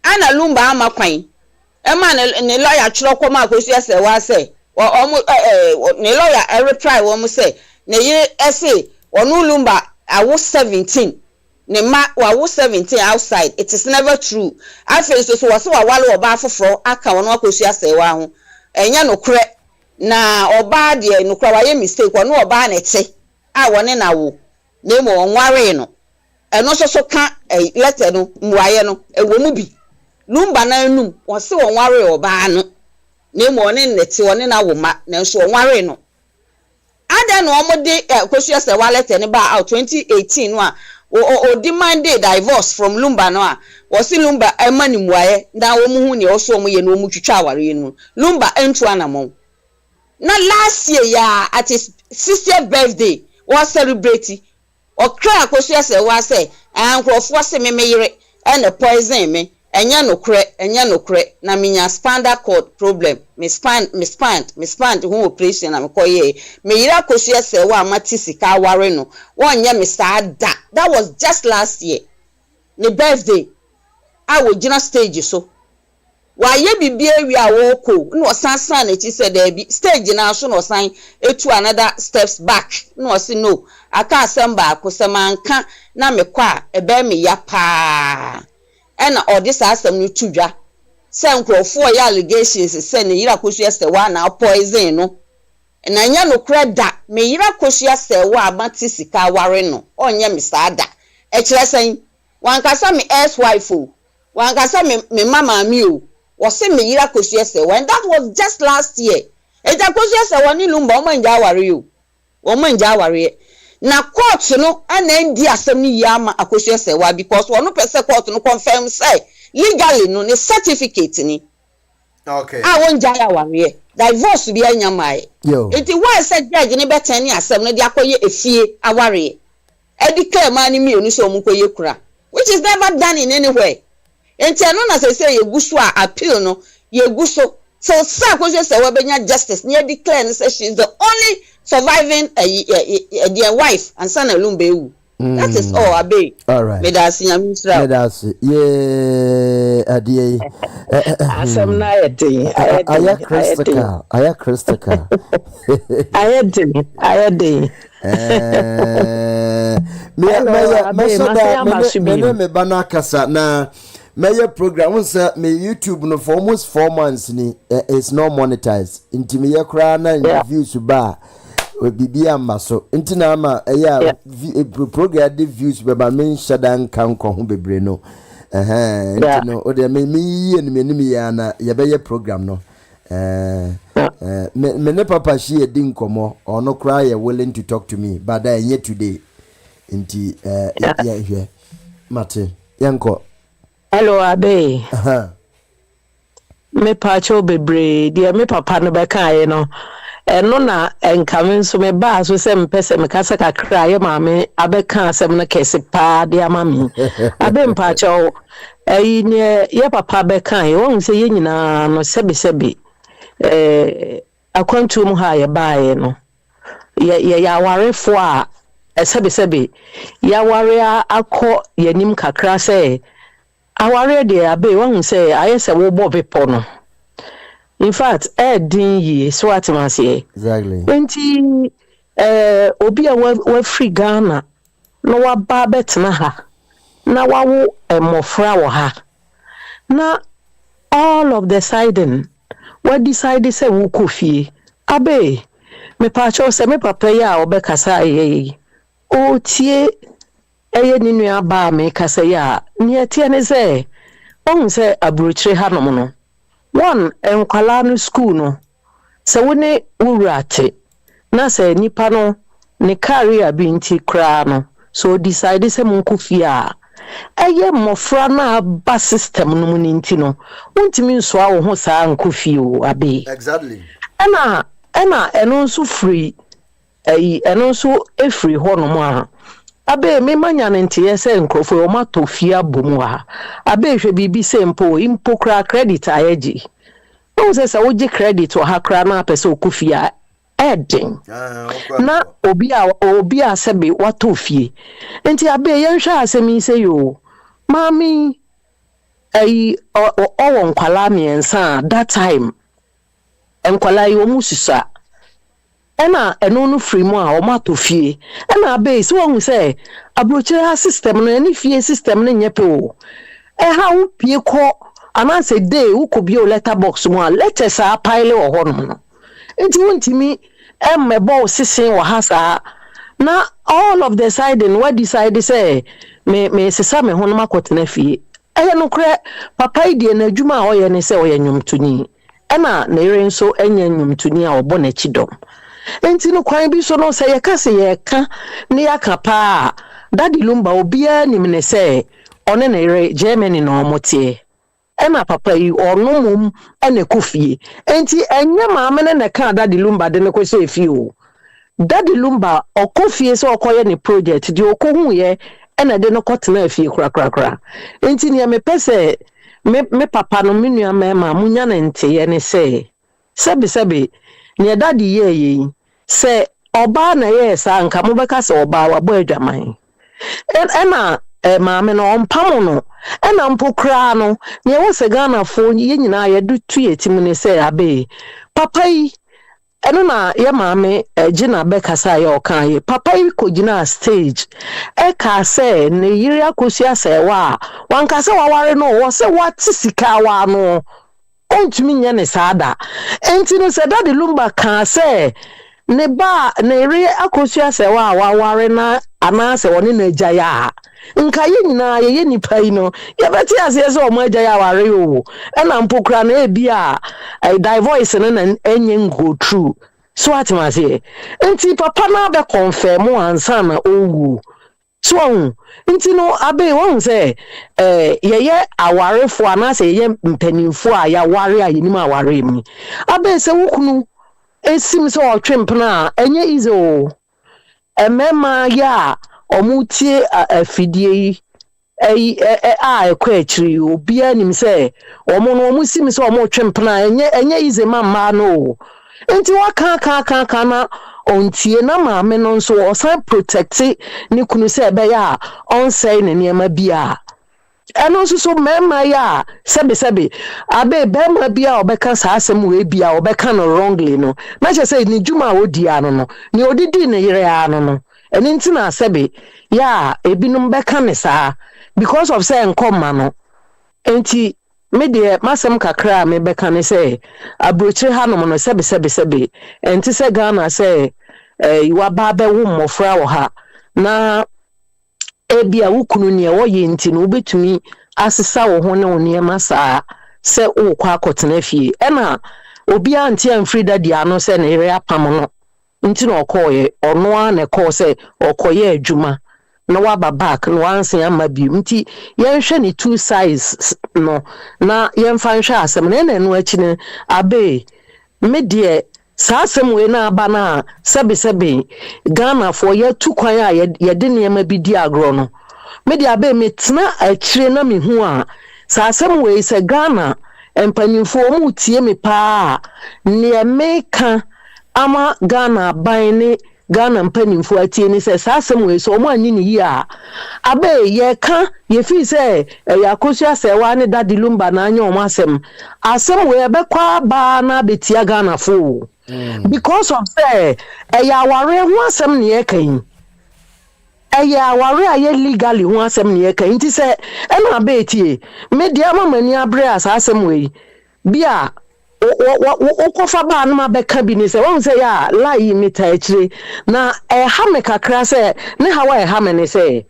ana Lumba ama kwan e ma ne lawyer chiro koma akosu se wa say ne lawyer every try wo say ne ye say onu Lumba awo 17 ne ma wawo 17 outside it is never true afi so wo se wa wale oba foforo aka wono akosu ase wa ho enya no kre na oba de no kra wa ye mistake wono oba na che a wone na wo ne mo onware no eno so ka letter no muaye no ewo mu bi Lumba na enum wo se onware oba no ne mo ne neti woni na woma na nso onware no ada no omode kwesua se wallet ne ba out 2018 no a o demanded divorce from Lumba no a wo si Lumba emani muaye na wo mu hu ne o so mo ye no mu twitwa aware no Lumba entu anamon na last year ya at his 60th birthday was celebrate o kra kwesua se wa se ankrofo se memeyire and poison me enya no kre na minya spinal cord problem me spine hu operation na me koye me yira kosua se wa amati sika aware no wonye me sada that was just last year ne birthday I wo gina stage so wa ye bibie wi a wo ko no sansan na chi se da bi stage na so no san etu another steps back no say no aka asem ba ko se manka na me kwa ebe me ya pa ɛna ɔde saa asɛm no tudwa sɛ nkurɔfoɔ yɛ allegations sɛ ne yira kosua sɛ wa na poison no na nya no kra da me yira kosua sɛ wa amate sika ware no onye me saa da ɛkyerɛ sɛn wankasa me ex wife o wankasa me mama mi o wɔse me yira kosua sɛ when that was just last year ɛda kosua sɛ wɔne lumba o manja aware o o manja aware na court no ana ndi asɛm ni yama akosua sɛ wa because wɔno pɛ court no confirm sɛ legally no ne certificate ni okay won jaya aware divorce bi anyamae enti why said judge ne betan ni asɛm no de akoye efie aware e declare man ni mienu so mu koye kura which is never done in anywhere enti no na say ye guso a appeal no ye guso so sa ko say we benya justice ne declare no say she is the only surviving their wife and son alone bewu that is all abe all right medasi nyamisra medasi ye adie asem na yedi aya crystal ayedi me bana kasa na my program say me YouTube no for almost 4 months ni it's not monetized inti me yakra na views ba bibia maso inti na ama program the views be ba men shadan kan ko ho bebre no inti no o de me ni ya na ye be ye program no me ne papa shi e din komo ono kra ye willing to talk to me but enye today inti ya hwe mate yanko hello abe me pacho bebre dia me papa no be kan no eno na enkame nso me ba so se mpese me kasa kakra ye maame abeka asem no kese pa dia mami abe mpacho ne ye papa be kan ye won se ye nyina no sebe akwantu mu ha ye baaye no ye ya warefo a sebe ya ware akọ yanim kakra se aware de abe won say ayese wo bo bepo no in fact din yi so atmase exactly enti obi a wa free Ghana no wa ba betna ha na wawo emofra wo ha na all of the sudden we decide say wo kofie abe me pa cho se me papa ya obekasa ayi o tie eye ni nua ba me kasa ya ni atie ne se on se abrochire hanom no one enkwala no school no se woni wurate na se nipa no ne career bi nti kra no so decide se munku fie a eye mofra na ba system no mu nti no untimi nso a wo ho saa nku fie o abe exactly ena eno nso free eno nso efree ho no mu a abe me manya nti yese nkrofo o mato fie abomu ha abe hwe bibi se impo kra credit ayeji no se woji credit o ha kra na pese okufia edin na obi a sebe wato fie nti abe yenhwa asemi se yo mami o nkwala miensa that time nkwala yi o musisa ena eno no free mu a o mato fie ena base won say abrochira system no any fie system no nyepe o ha wo pie ko ananse day wo ko bi o letterbox mu a letters a pile o hono no enti wontimi emmebo sisen wo hasa na all of the sudden we decide say me sesa me hono makotena fie no kre papa idie na adwuma a oye ne say oye nwumtuni ena na ire nso enya nwumtuni a obo na chidom enti no kwan bi so no say ye ka say ye ka ne yaka pa daddy lumba obia nim ne say one na ire Germany na omotie ena papa yi ono mum ene kofie enti enye maame ne ka daddy lumba de ne ko say fie o daddy lumba okofie so okoye ne project di okohu ye ena de no kotena fie kra enti ne me pese me papa no me nua ma munya na nte ye ne say sebe ne daddy ye se oba na ye sa nka mo beka se oba wa bo adwaman ena maame no ompamo no ena mpokra no ne wo se Ghana fo ye nyina ye do tu yetim ne se abe papa yi eno na ye maame gina bekasa ye okan papa yi ko gina stage e ka se ne yiri akosia se wa wan ka se waware no wo se wati sika wa no ontumi nya ne sada enti no se dade lumba ka se ne ba ne yiri akosia se wa waware na ana se woni na gya ya nka ye nyina ye nipa yi no ye beti ase se o ma gya ya ware o e na mpokra na e bia divorce na enye go through so atimase enti papa na be confirm ansa na owu so enti no abe won say ye awarefo anase ye mpanimfo a ya ware a yenim aware mi abe se wukunu esim se otwempna enye ize o emema ya omutie afidie a ekwachiri obi anim se omo no omusim se omo twempna enye ize mama no enti waka na ontie na maame no nso osan protect ni kunu se be ya on say ne niema bia eno nso so mema ya sebe abe bema bia obeka sa asem we bia obeka no wrongly no na che say ni juma odi ano no ni odidi ne yire ano no eni nti na sebe ya ebinum beka ne saa because of say nkoma no enti me de masem kakra me beka ne say abrochire hanom no sebe enti se Ghana say iwa ba be wo mmofra wo ha na ebia wukunu ne wo ye nti no obetumi asesa wo ho ne wo ne masa se wo kwa akotena fie ena obi anti amfri dadi ano se ne ire apam no nti no okoye ono a ne ko se okoye adwuma na waba back no anse ama bi nti yenhwe ni two sides no na yenfa nhwe asem na eno achi ne abe me de saasem we na aba na sebe Ghana for ye tu kwan a ye de niema bi di agro no me de abe metena akire na me hu a saasem we se Ghana empanimfo mu tie me pa ne meka ama Ghana ban ne Ghana mpanimfo atie ni se saasem we so mo anyi ni yi a abe ye ka ye fi se yakosia se wa ne dadi lumba na anya o masem asem we be kwa ba na betia Ghana fo because of say aware hu asem ne yekan aware aye legally hu asem ne yekan nti se na be tie media mamani abre asem we bia okofa ba na mabeka bi ni se won say ya lai mita akire na ha me kakra se ne hawa ha me ne se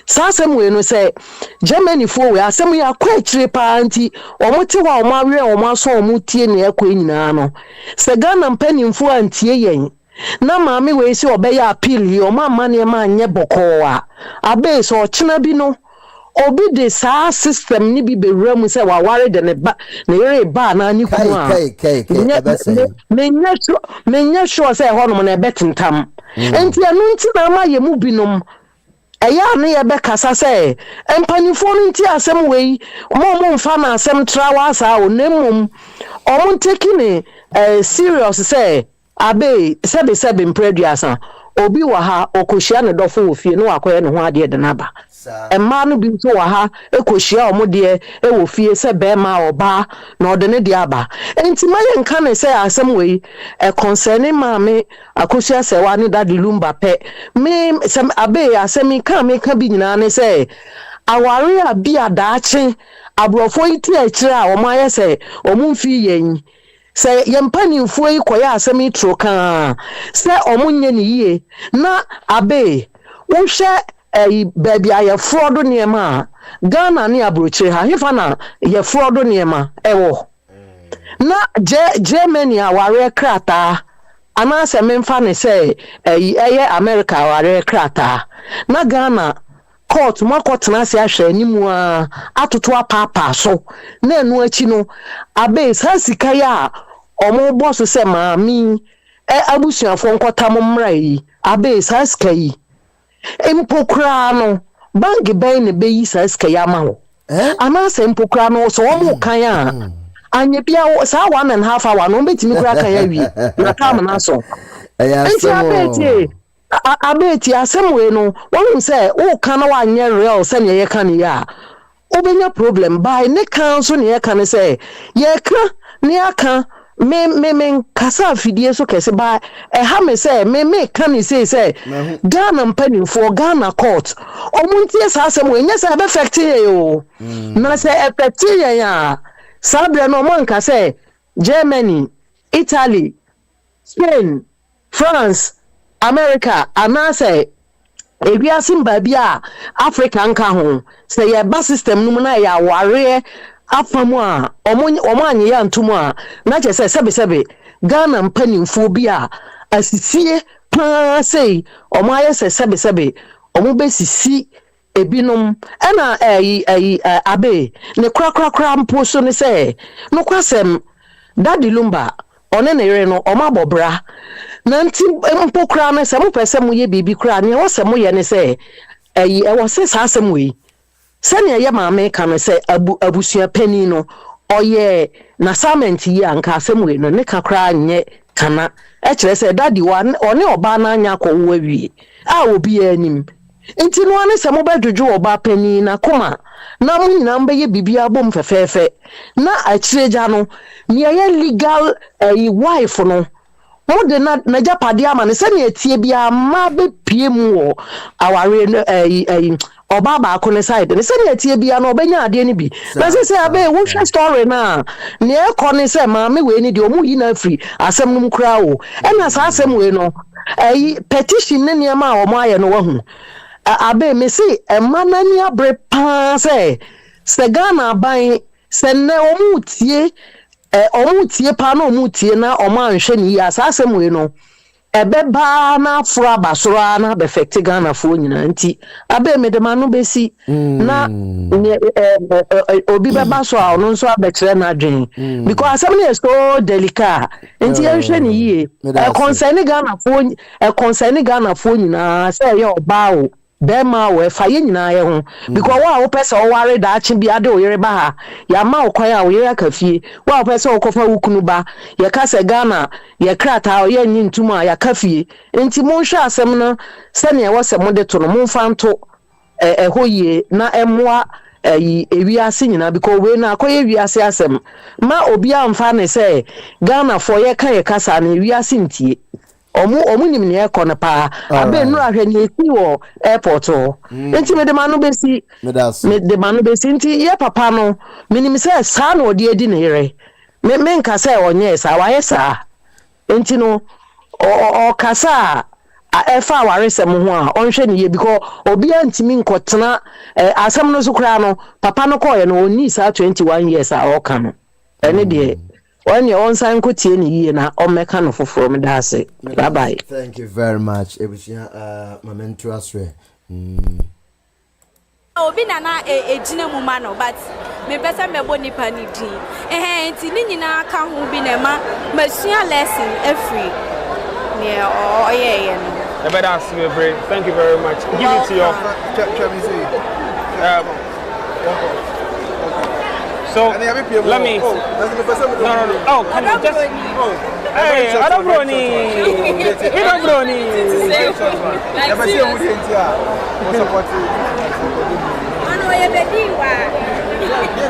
sasem we no se Germany fo we asem ya kwa akire pa anti omote wa omawe omaso omutie ne ekwa nyina no se Ghana mpanimfo antie yen na maame we se obeya appeal yi o mamma ne ma anye boko a abe so ochina bi no obi de sa system ni bi bewura mu se waware de ne ba ne yere ba na ni kunu a menya sure se ho no na betentam enti anu nti na ma ye mu binom eya ne ye be kasa se empanifo no nti asem we mo mfa na asem trawa sa o nemum o mo take ne serious se abe sebe mpreduasa obi wa ha okohia ne dofo wo fie no akoye ne ho ade de naba emma no bi nso wa ha ekohia omode wo fie se be ma oba na ode ne de aba enti maye nka ne se asem we concerning maame akohia se wa ne dadi lumba pe me sem abe asem ka me ka bi nyina ne se aware abia daache abrofo iti akire a o maye se o mumfi yen se yempanimfo yi koya asem itro kan se omunye ne yie na abe wo hwe baby aye frodo niema Ghana ne abrochire ha hefa na ye frodo niema ewo na Germany aware krata ana se memfa ne se eye America aware krata na Ghana court makotena se ahwe animu a atoto apapa so na enu achi no abe sasika ya omo boss se maami abusuafo nkota mo mra yi abe sasika yi empokra no bank ben ne beyi sasika ya ma ho ana se empokra no so omo kan a anye bia sa 1.5 hour no betimi kura kan ya wi na kam na so abeti asem we no won say o kan wa anye real se ne ye kan ya obenya problem by ne kan so ne ye kan say ye kan ne aka me kasa fidie so kese ba ha me say me kan say Ghana mpanimfo Ghana court omuntie sa asem we nya say be affect o na say affect ya sabre no man ka say Germany, Italy, Spain, France, America, anase ebiasim babia Africa nka ho say ya ba system no na ya ware afamu a omo anye ya ntumu a na che sebe Ghana mpanimfo bi a asisie pa sei omo aye sebe omo besisi ebinom ena abe ne krakrakra mpo so ne say no kwasem Daddy Lumba one na yere no omo abobra na nti mpo kra na se mo pese mo ye bibi kra ne wo se mo ye ne say e wo se sa asem we sani ye maame ka no se abusua pani no oye na assignment yi anka asem we no ne kakra nye kana e kire se daddy wa one oba na anya ko wo awie a obi anim nti no ane se mo bedwodwo oba pani na koma na mo nyina mbeye bibia bom fefefe na achireja no ne ye legal wife no mo de na japade ama ne se ne etie bia ma be pie mu wo aware no oba ba ko ne side ne se ne etie bia no obenya ade ni bi na se abe wo hwe story na ne e ko ne se ma me we ni de omu yi na free asem num kra wo e na sa asem we no petition ne ne ma o mo aye no wahu abe me si emanani abre pa se Ghana ban se ne omutie pa na omutie na omo anhwe ni ya asasem we no ebeba na afura basura na befect Ghana fo nyina nti abe me de manu besi na obi beba so a no nso abekere na adwen because asem na so delicate nti ehwe ni yie concern Ghana fo nyina say ye oba o Bema we fa ye nyina ye ho because wa wo pese o ware da achi bi ade o yere ba ha ya ma o kwan a o yere kafie wa wo pese o kofa wukunu ba ye ka se Ghana ye krata o ye nyi ntumu a ya kafie enti mo hwe asem no se ne wo se mo de to no mo fa nto hoye na emwa ewiase nyina because we na akoye wiase asem ma obi amfa ne se Ghana for ye ka ye kasa na ewiase ntie omu nim ne ekọ pa abe nu ahwe ne esi wo airport o enti me de manu besi enti ye papa no minim se sa na odi edi ne yere me nka se onye sa wa ye sa enti no o kasa efa waresem ho a onhwe ne ye because obi antimi nkotena asem no so kra no papa no koye no oni sa 21 years a o ka no ene de when you on sign ko tie ni yie na o meka no foforo me da se bye bye. Thank you very much ebusia momentu asre obi na ejina mu ma no but me pese me bo nipa ni din nti ni nyina ka ho bi na ma masua lesson every ne o ye no thank you very much. Give it to your so let me no. Oh, come on, just hey, I don't know any. You don't know any.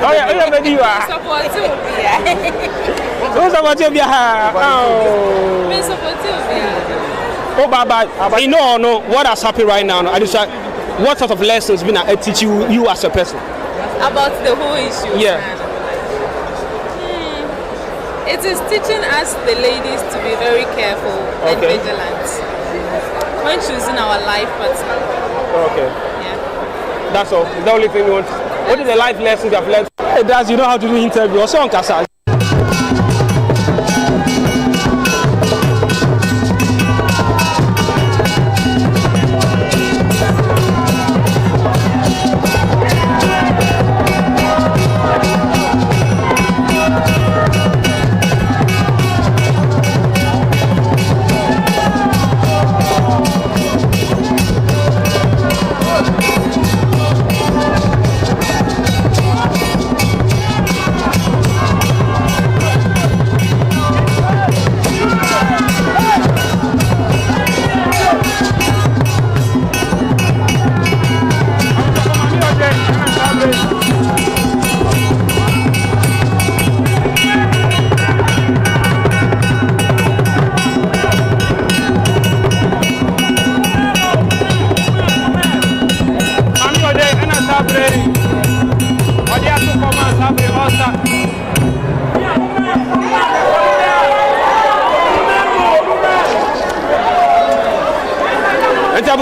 Oh yeah, you ready? You are. Support you. Who's about you? Oh. Me support you. Oh, Baba, you know what has happened right now. I just what sort of lessons been I teach you as a person? About the whole issue. Yeah. It is teaching us, the ladies, to be very careful and vigilant when choosing our life partner. Okay. Yeah. That's all. It's the only thing you want. What is the life lessons you have learned? Hey, Daz, you know how to do interview. Also on Kasa.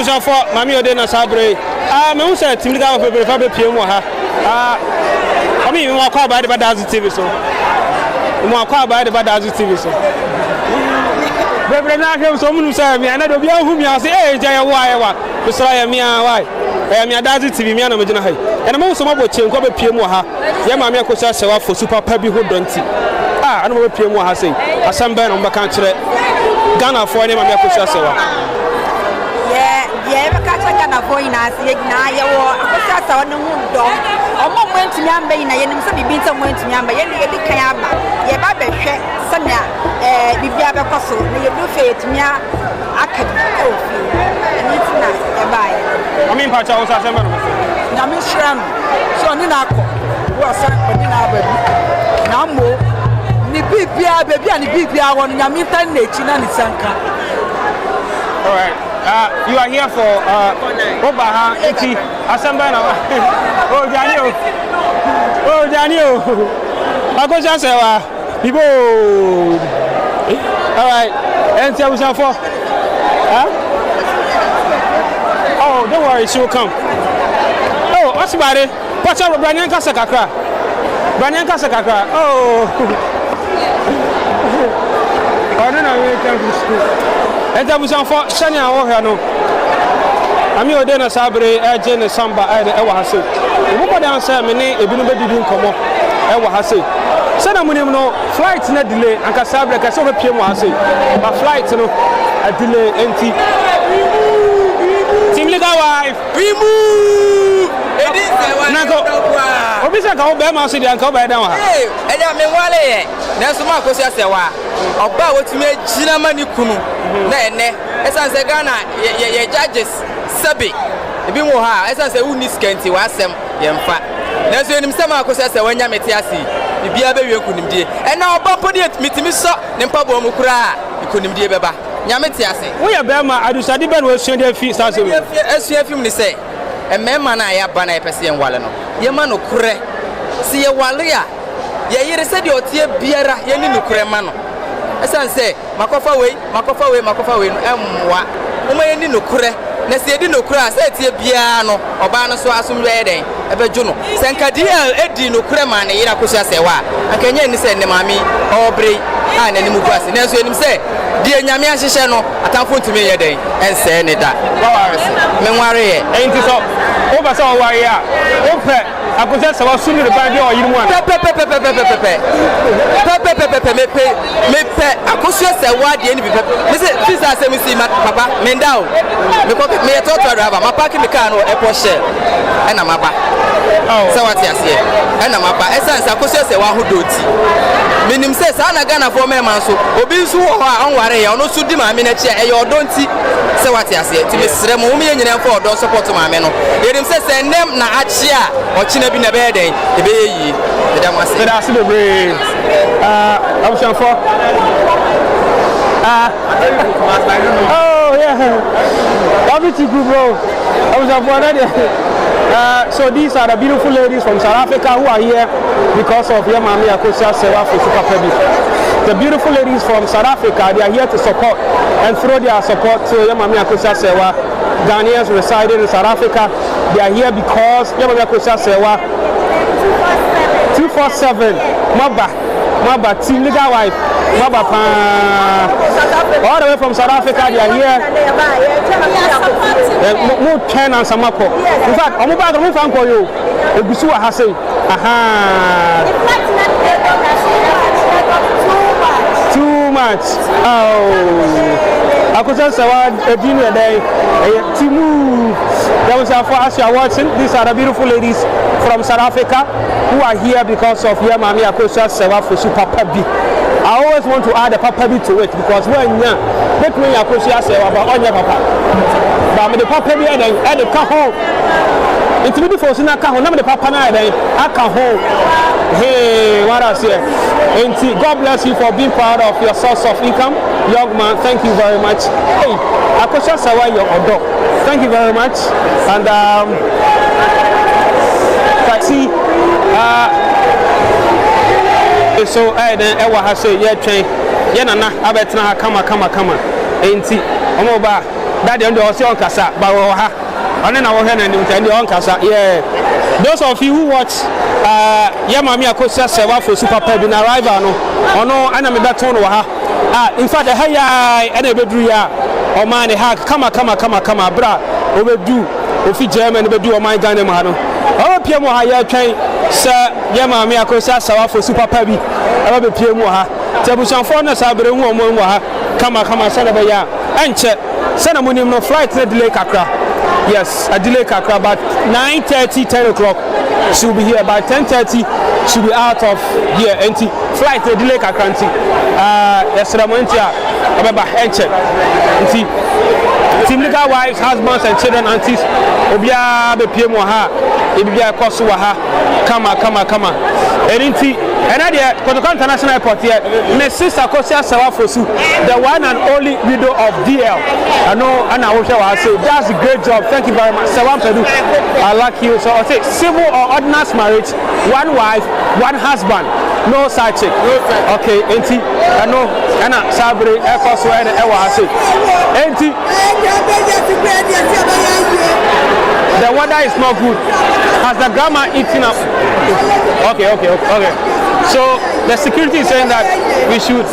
busa for mami ode na sabre me hu say timliga of pepe fa be piem wo ha omi me akwa ba de Badazi TV so me akwa ba de Badazi TV so bebre na hwem so munu say me na do bia hu mi ase jaya wa busra ya mi why me Badazi TV me na me gina hai ena mo so mabo chen ko be piem wo ha ye mami akosa sewa for super pa bi ho donti ana mo be piem wo ha sei asamba na mo baka kire Ghana for any mami akosa sewa yeah be ka Ghana for ina ase na ye wo akosa sewa no hu dom omo mwentumi amba ina ye nim se bibi nta mwentumi amba ye ne ye di kan aba ye ba be hwe se na bibi abe koso na ye do fe yetumi aka ofi ni tina e ba ye mami mpa cha wo sa semba no na mi shram so ni na akọ wo sa oni na aba bi na mo ni bibia baby ani bibia won nyame tan na echi na ni sanka. All right. You are here for Obaha Eti Asamba na. Oh Daniel. Akoja sewa. Bibo. All right. Enti abusan for. Oh, don't worry, she will come. Oh, what's about it? Pacha Branian Kasakakra. Branian Kasakakra. Oh. I don't know where you come from school. And that was on for Shania Ohano. I'm your dinner sabre, Jen Samba, Ewa Hase. What down say, Mene, a bit didn't come up, Ewa Hase. Said I'm no flights not delay, and Casabra, Casova Pimo Hase. But flights, no, a delay, empty. Team Liga wife, we move. It is Obisa ka obe ma so de anka obe dan wa. Eja me wale na so ma kosi asewa. Oba wotumi agina mani kunu na ene. Esan se Ghana ye judges sabi. Ebi mo ha esan se uni skanti wa asem ye mfa. Na so enim se ma kosi asewa nya meti ase. Bibia be wen kunimdie. Ena oba podi mitimi so ne mpabo mu kura kunimdie beba. Nya meti ase. Wo ye be ma adusade be no asua de fi sa se we. Asua fi mu ni se emema na ya bana ye pese en wale no. Ye ma no kure. Si ye wale ya ye yire se de otie biara ye ni no kure ma no. Esan se makofa we no emwa. Uma ye ni no kure. Na se di no kure se tie biara no oba no so asomwe ye den ebeju no. Se nkadi edi no kure ma na yira kosia se wa. Akanya ni se ne mami obre a na ni mu kwase. Na so enim se di enyame ahyehye no atamfo ntumi ye den ense ne da. Me nware ye. Enti so over so ware ya. Ope akosia se wa sunu re ba bi o yiri mu ana. Mepe akosia se wa de ni bi pepe. Me se fisa se mi si papa me ndao. Me ko me ye toto driver ma park me car no airport shell. E na maba. Se what ya se. E na maba. Essence akosia se wa hodoti. Minim se sa na Ghana for me man so. Obi nsu wo ha onware ya ono su di ma me na chi e ye odonti. Se what ya se. Ti me sire mo me nyina for odon support ma me no. Yerim se nem na achi a ochi na bi na be den. E be yi. E da mo ase. That's the brain. Option 4. Oh yeah. Lovely group, bro. Option 4 already. So these are the beautiful ladies from South Africa who are here because of Yamami Akosia Sewa for Super Pebby. The beautiful ladies from South Africa, they are here to support and throw their support to Yamami Akosia Sewa. Ghanaians residing in South Africa, they are here because Yamami Akosia Sewa 247 Maba team legal wife Maba all the way from South Africa, they are here. More 10 and Samako. In fact, I'm about to move on for you. Obisu Hase. Aha. Too much. Oh. I could just say a dinner day. Timu. That was our first you are watching. These are the beautiful ladies from South Africa who are here because of Yamami Akosia Sewa for Super Pebby. I always want to add a papa bit to it because when you make me a question about on your papa. But the papa be and the home. It's really for Sina Kaho, number the papa I can hold. Hey, what I say? And God bless you for being proud of your source of income. Young man, thank you very much. Hey, Akosia Sewa your dog. Thank you very much. And see so then Ewa has say yeah train yeah na abetna kama enti omoba that the Osio Kasa, Bawaha, and then our hand and on Kasa. Yeah. Those of you who watch Yamami Akosa Sewa for Super Pub in arrival, no, and I'm a baton. In fact, the high and a bedria or man, come, bra, overdo, if you German, overdo or my Ghana Mano. Our Piemo Haya train, Sir Yamami Akosa Sewa for Super Pubby, I love a Piemoha, Tabushan Fornas, I bring one more, come, Sanabaya, and check, Sanamuni no flight to delay Kakra. Yes, a delay Kakra, about 9:30, 10 o'clock. She'll be here by 10:30. She'll be out of here. Empty flight to delay Kakra. Yes, Ramontia, remember, Enche. Team legal wives, husbands, and children, aunties, Obia, the Piemoha, Ibia Kosuaha, Kama. And idea, Kotoko International Airport here, my sister Kosia Sawafosu, the one and only widow of DL. I know, and I will say, that's a great job. Thank you very much. Sawam Pedu, I like you. So I say, civil or ordinance marriage, one wife, one husband, no side chick. Okay, Enti, I know, Anna Sabre, Air Force, and I say, Enti. The weather is not good. Has the grandma eaten up? Okay. So the security is saying that we should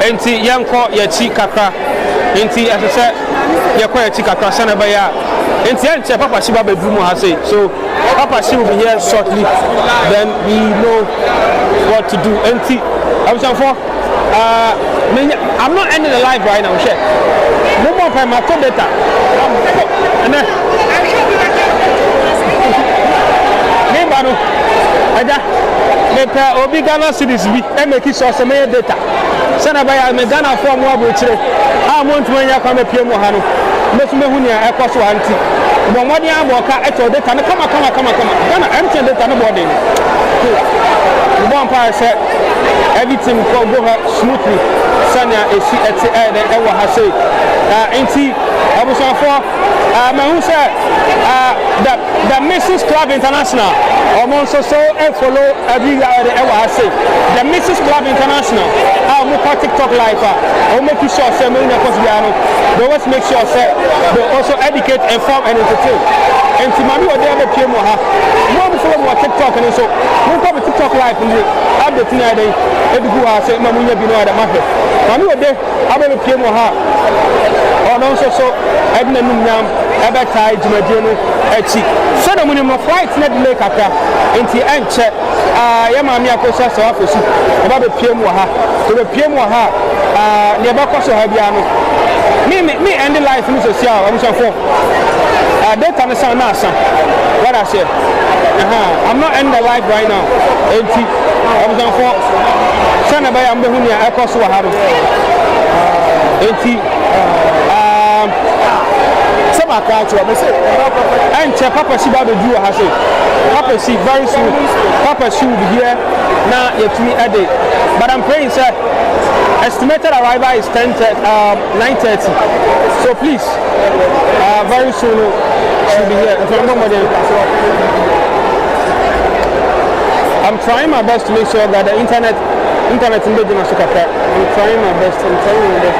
enti yanko yachi kakra. Enti as I said, yakwa yachi kakra sanabaya. Enti anche Papa Shiba bedroom has say. So Papa Shiba will be here shortly. Then we know what to do. Enti I'm not ending the live right now, share. No more time, my data. And then Obi Ghana cities be make it so some data. Sanabaya me Ghana for more butcher. I want to ya come pay mo hano. Mesu me hunia e kwaso anti. Mo mo dia aboka eto data na kama. Ghana empty data no body. The one part said everything go smoothly. Sanya esi eti e wa ha say. Enti abusan for me hu say the Mrs. Club International almost so follow every say the Mrs. Club International how mo TikTok live or make sure say me na possible they always make sure say they also educate, inform and entertain. And to mami o dey be pie mo ha mo be follow mo TikTok and so mo come TikTok live ni update na dey e bi go ha say ma mo nya bi no ada ma fe mami o dey abe pie mo ha ono so edna num nyam ebe tai jumadie no echi so na munim no flight na delay kaka enti enche ya mami akosa so afosu eba be pie mo ha to be pie mo ha ne eba kwaso ha bia no me end life ni so sia am so for data na sound na what I said I'm not ending the life right now enti am so for sana ba ya mbehu ni akoso ha ro enti and Papa Shiba do has it. Papa see very soon. Papa she will be here now yet me a day. But I'm praying, sir. Estimated arrival is 9:30. So please, very soon she'll be here. I'm trying my best to make sure that the internet in the I'm trying my best. I'm trying my best.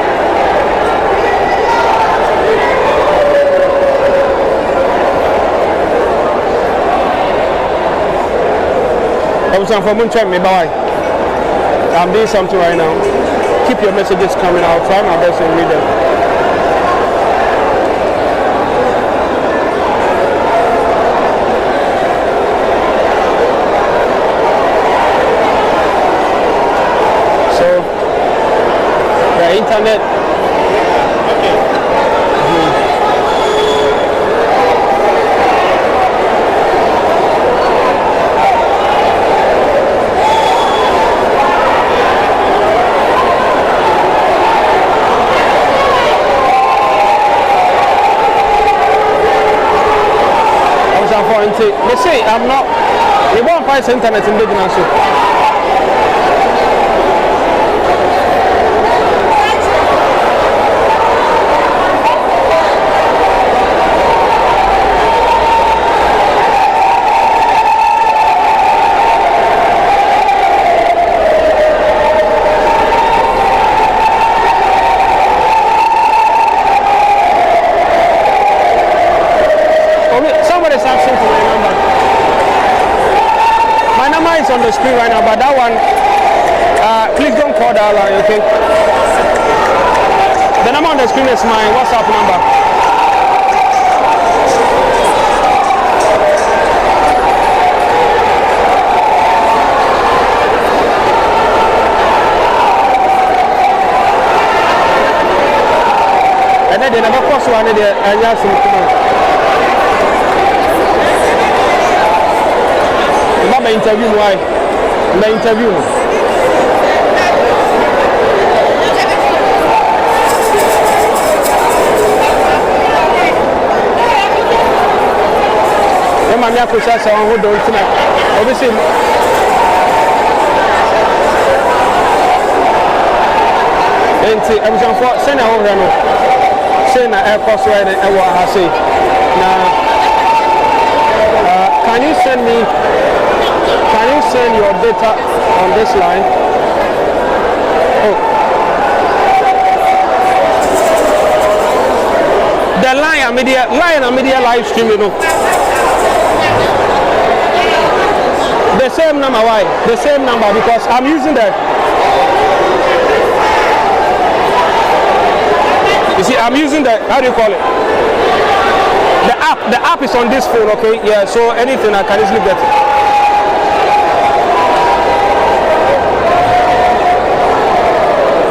I'm doing something right now. Keep your messages coming. I'll try my best and read them. So the internet. They say I'm not. You won't find internet in Beijing also. on the screen right now, but that one, please don't call that line, okay? The number on the screen is my WhatsApp number. And then they never cost one of the my interview, why? My interview. I'm not going to say who don't tonight. Obviously, I'm going to send a whole run. Send an air cost right and what I say. Now, can you send your data on this line? Oh. The line media live stream, you know. The same number, why? The same number because I'm using that. You see, I'm using the, how do you call it? The app is on this phone, okay? Yeah, so anything I can easily get it.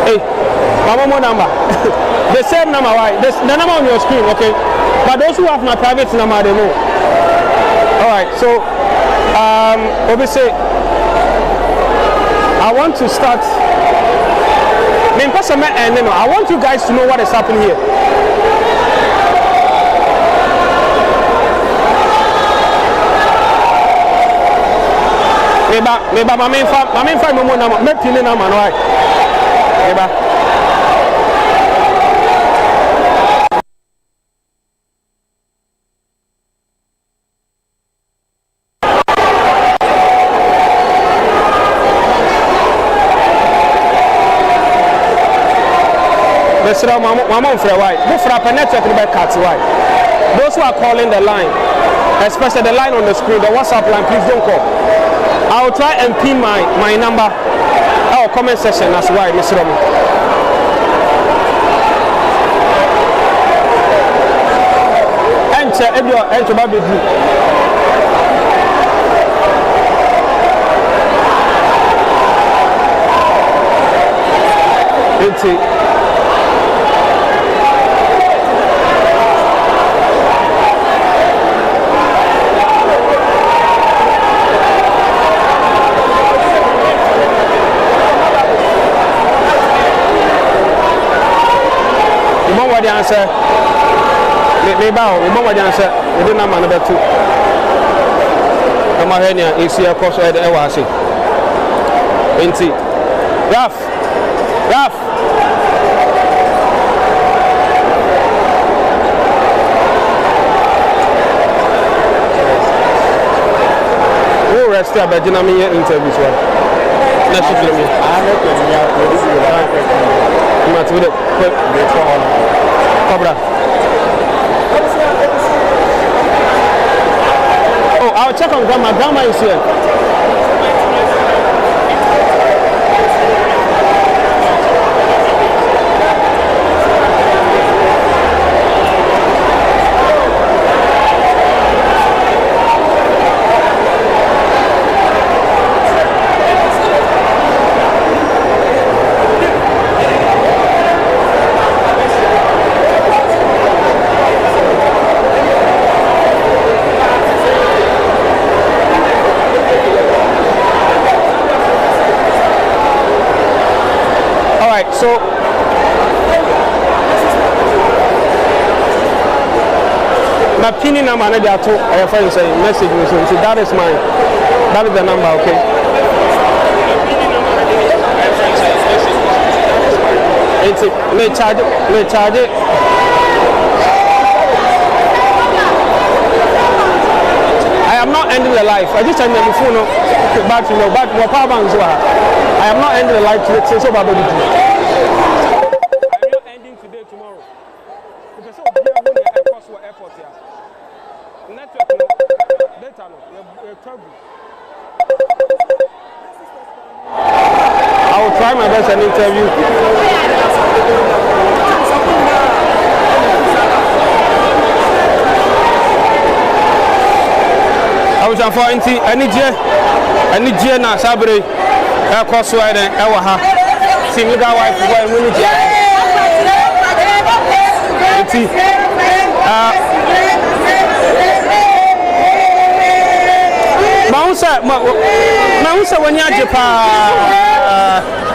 Hey, my mobile number. The same number, why? The number on your screen, okay? But those who have my private number, they know. Alright, so obviously I want to start. I want you guys to know what is happening here. Maybe my main those who are calling the line, especially the line on the screen, the WhatsApp line, please don't call. I will try and pin my number or comment section as well, Mr. Romy. Enter Baby Blue. The answer. They bow. Remember the answer. They don't have another two. Come on, here. You see a cross right there. I see. Raf. Who rest there? But you know me interviews. Let's see me. Cobra. Oh, I'll check on Grandma. Grandma is here. So my pinning number I told I find say message me so that is the number, okay? It's may charge it. I am not ending the life. I just turned the phone but what power banks were. I am not ending the life since over body. try my best and interview. I was on for any J na sabre across wide and Ewaha. Single wife when we need Mausa when you are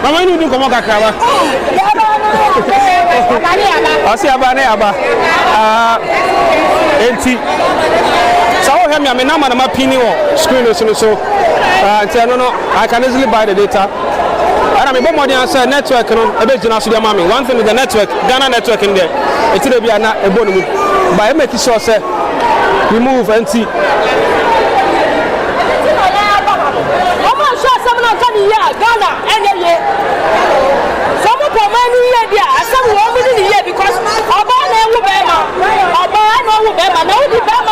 Mama, you do come on, Kakava. I see Abanaba. So I have my number and my penny screen so I can easily buy the data. And I'm a more than network a bit to mommy. One thing with the network, Ghana network in there. It's will be a bonus. But I make it sure, sir, remove and see. Ghana and some of the money here, some women in here because Obama Obama, no Obama,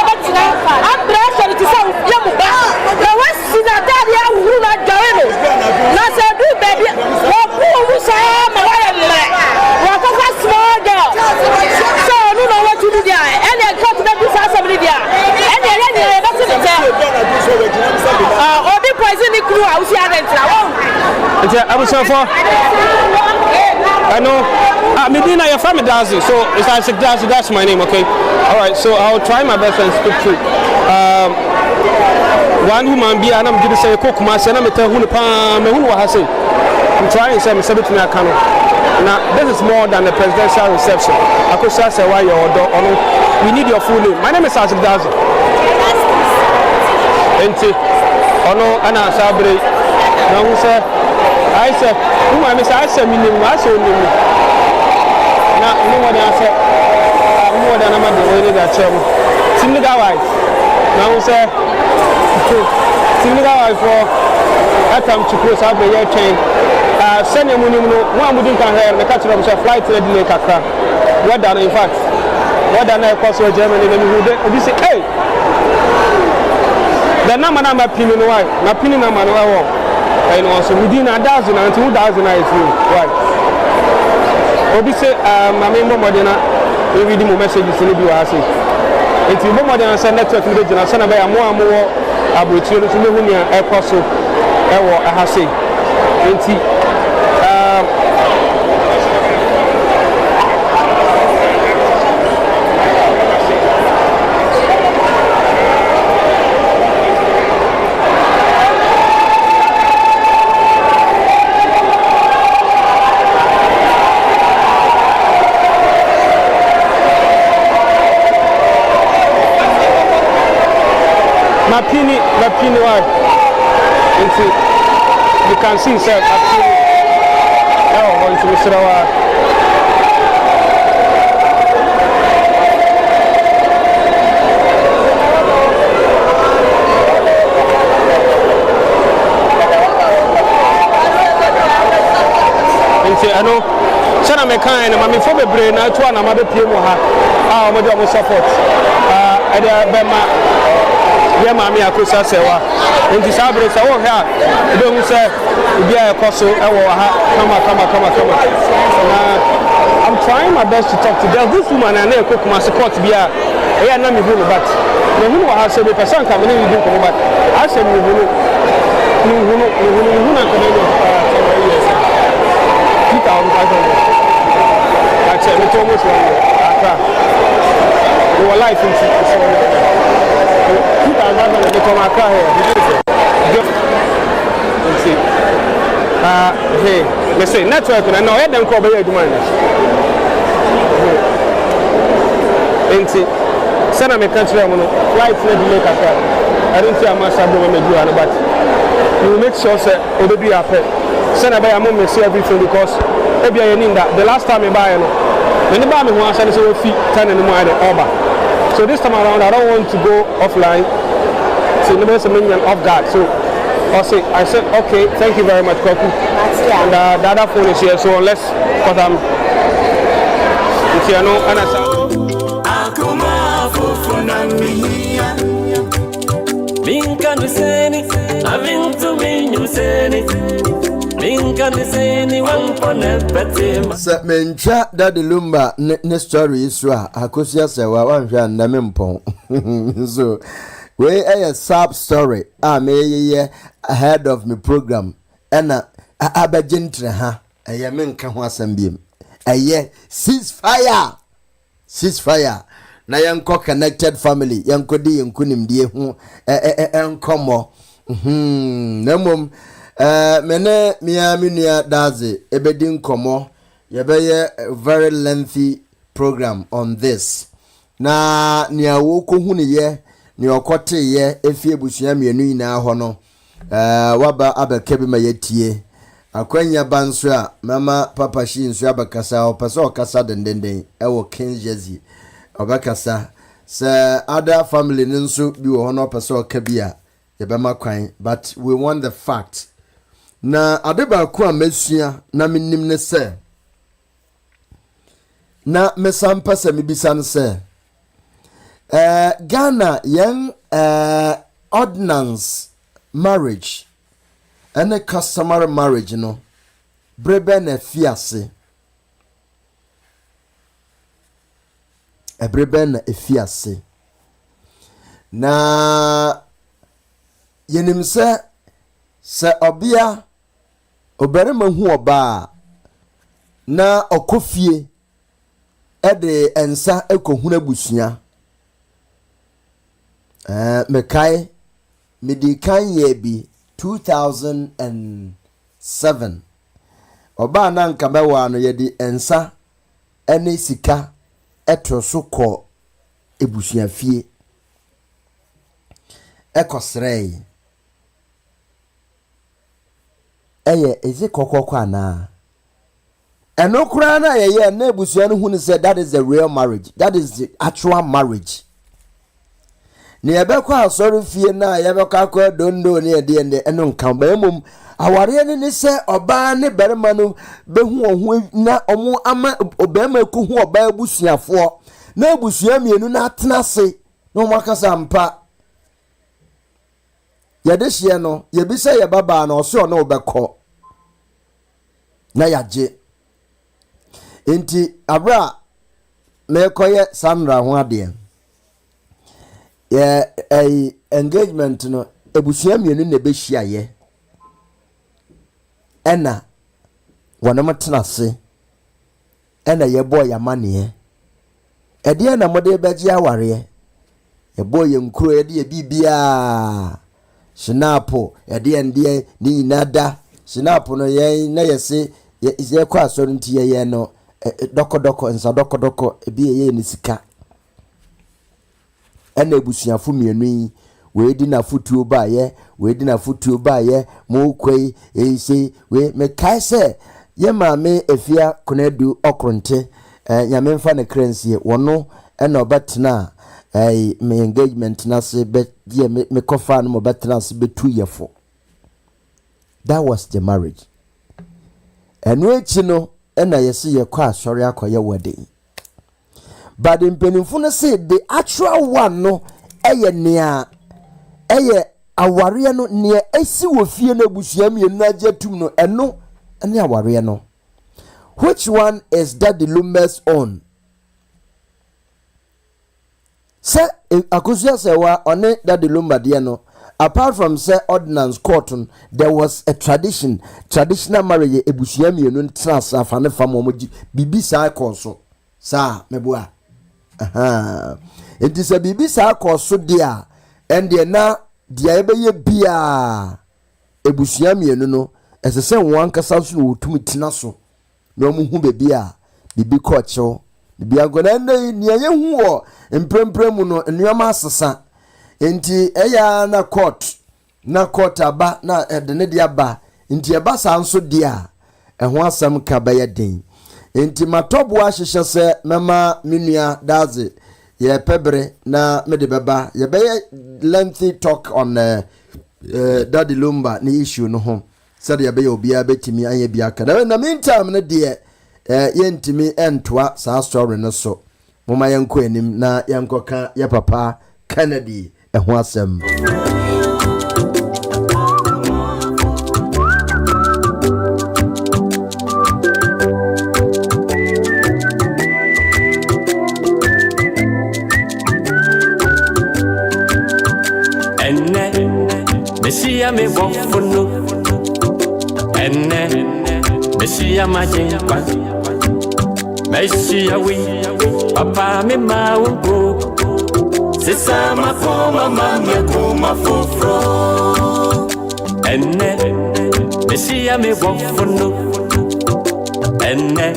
I'm pressure to say, Yamuba, the West is a daddy who not doing it. Not a do baby, who say, what a small girl. So, I don't know what to do there, and I got to the assembly there, and then that's it. Or the president crew, I was here and I was so far. I know. Medina, your family does it, so it's like that's my name, okay? All right, so I'll try my best and speak to one human being. I'm going to say, "Cook, my son, I'm going to I'm trying to say, now, this is more than a presidential reception. I could say, why you're we need your full name. My name is Asik Dazi. Ono ana sabre na hu se I said who I miss I said minimum I saw minimum na no more than say more than am the way that chemo similar wife na hu se similar wife for atam to close up the train send you minimum no one wouldn't can hear the catch of flight delay kakra what done in fact what done I cross Germany then we say hey the number pinning why na pinning number no and also within a dozen and 2,000 is right obi say mama mo modena we read the messages in the was it you mo modena say network no dey na say na be amo abrochi no me hu nia e koso e wo aha say enti Mapini wife. You can see sir Mapini. Oh, going to Mr. I know Sana me kind mami for be brain na to na ma be pie mo ha mo do mo support e dey be ma ye mami akosa sewa enti sabre se wo ha be hu se bi a ekoso e wo ha kama na I'm trying my best to talk to them. This woman and I cook my support be a e na me hu no but no hu wa ha se be person ka me ni do ko but I say me hu na ko no I said, we told us we were life in 2000 they come Accra here. Hey, let's say network and now head them call by demand. Send me country life never make Accra. I don't see a master do me do but you make sure say obedu ape. Send by a moment see everything because maybe I need that. The last time I buy when the buy me one send so feet 10 and more over. So this time around I don't want to go offline. So never some off guard. So I said okay, thank you very much, Koku. And the other phone is here, so unless because I'm if you know and Sɛ mentwa Daddy Lumba ne story is a akosia sɛ wa wanhwɛ na mempɔn so we a sub story me ahead of me program ɛna abagentre ha ɛyɛ menka ho asɛm biem ɛyɛ ceasefire na yɛnkɔ connected family yɛnkɔdi yɛnkunimdie ho ɛnkɔmmɔ na mmom mene miya daze ebedi nkomo yebeye very lengthy program on this na nia wo ko hunu ye ni okote ye efie busua mienu ina ho no waba abeka bi ma yetie akwanya banso a mama papa shi nso abakasa opese okasa dendenden ewo King Jersey obakasa se other family nso bi wo no opese okabia yebema kwan but we want the fact. Na adeba ko amesua na minim ne se na mesampa se mebisa ne se Ghana yen ordinance marriage and customary marriage no brebe na fiase brebe na fiase na yenim se obia obarima hu oba na okofie ede ensa ekohuna busua mekai medikan ye bi 2007 oba na nka bewa no ye di ensa ene sika etroso ko ebusua fie ekosrei eye ezi kokoko ana eno kura na ye na ebusua no hu ni say that is the real marriage, that is the actual marriage. Ni ebekwa asori fie na yebekwa akwa dondo ni ede eno nkan ba emom aware ni se oba ne berema no behu ohu na omo ama obema ku hu oba ebusuafo na ebusua mienu na atena se no makasa mpa yadehye no yebisa ye baba na oso no obekọ na yaje enti abra mekoye Sandra ho ade ye engagement no ebusua mienu na behia ye ena wonam tena se ena ye boy yamane ede na mode beji aware ye boy ye nkuro ede ye bibia Sinapo ede ndie ni nada sinapo no ye na yese ye kwa so ntie ye no doko nsa doko ebi ye ni sika ena ebusuafo mienu we di na futuo ba ye mo kwei ese we me kai se ye maame efia konedu okronte nyame mfa ne krensie wono ena obetena me engagement na se be ye me kofa no obetena se be 2 years for. That was the marriage. Enu echi no ena yesi ye kwa asori akoye wedding. But in penifuna say the actual one no eye nea eye aware no nea esi wo fie na busua mienu ajetum no eno ene aware no. Which one is Daddy Lumba's own? Say akusia sewa one Daddy Lumba de no. Apart from say ordinance court, there was a traditional marriage ebusua mienu trans afane famomoji bibi sa akoso sa mebua it is a bibi sa akoso dia and na dia ebeye bia ebusua mienu no esese wan kasa so wotumi tina so na omuhu bebi a bibi kocho bibi agona ni ye hu wo emprempremu no enuama asesa enti eya na court aba na edene dia ba enti eba sanso dia eho asem ka ba ye den enti matobo ahyehye se mema menua daze ye pebre na mede beba ye be lengthy talk on Daddy Lumba ni issue no ho said ye be obia betimi anye bia ka na meantime ne de ye ntimi entwa sa story no so moma yenko anim na yenkoka ye papa Kennedy eho asem Messiah me bofuno ene Messiah majimpa Messiah we papa me maungo Sisa makoma mama kuma fofro ene Messiah me bofuno ene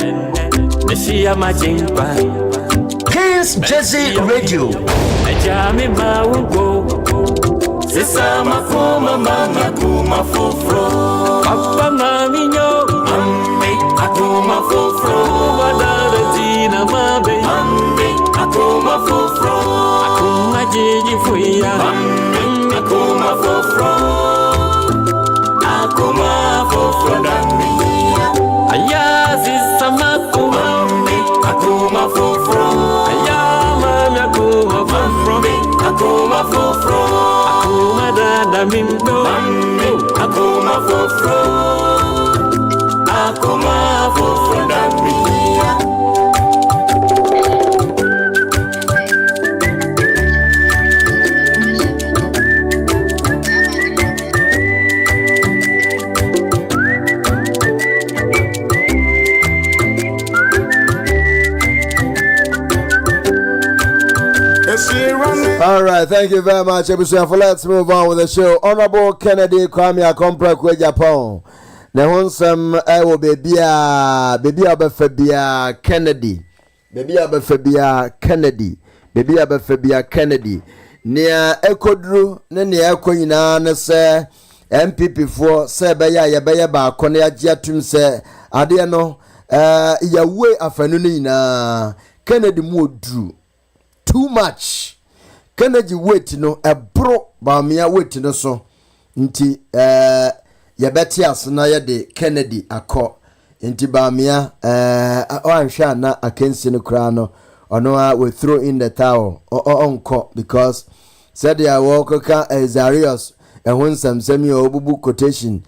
Messiah majimpa Kings Jazzy Radio Ajami maungo Sisa makoma mama kuma fofro Papa mami nyo Mami akuma fofro Wadada tina mabe Mami akuma fofro Akuma jiji fuya Mami akuma fofro Akuma fofro dami Aya sisa makuma Mami akuma fofro Aya mami akuma fofro Akuma fofro Akuma mimbo akoma fofro dami All right, thank you very much, Ebusia. Let's move on with the show. Honorable Kennedy Kwame Akompra Agyapong. Na honsam ewo bebia abafabia Kennedy. Bebia abafabia Kennedy. Nia ekodru ne nia ekonyina ne se MPP for se beya ye beye ba akone agye atum se ade no yawe afanu ni na Kennedy mu odru too much. Kennedy wait no ebro ba mia wait no so nti ye betias na ye de Kennedy akọ nti ba mia o anhwa na akensi no kra no ono we throw in the towel onko because said ya walk ka Zarius ehun samsami obubu quotation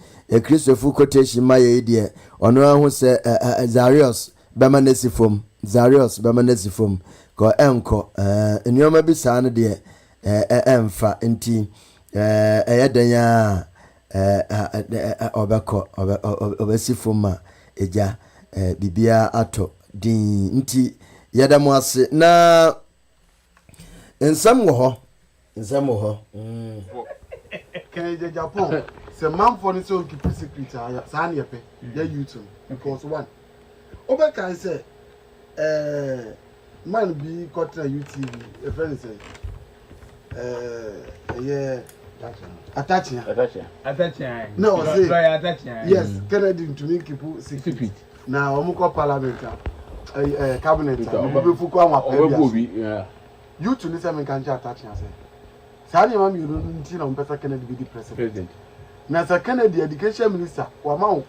Christopher quotation ma ye de ono ahu se Zarius bema nesifom ko enko enyoma bi saa no de emfa nti eyadan ya obeko obesifoma eja bibia ato din nti yadamo ase na ensam wo ho Kennedy Japan se manfo ni so keep secret saa na yepe ya YouTube because one obeka say man be cutting a UTV a friend say yeah attaching no say yes Kennedy to me keep secret na omuko parliament cabinet be fuku anwa pa you to listen me kan attaching say sani ma mi ro nti na mpesa Kennedy be the president na sa Kennedy education minister wa ma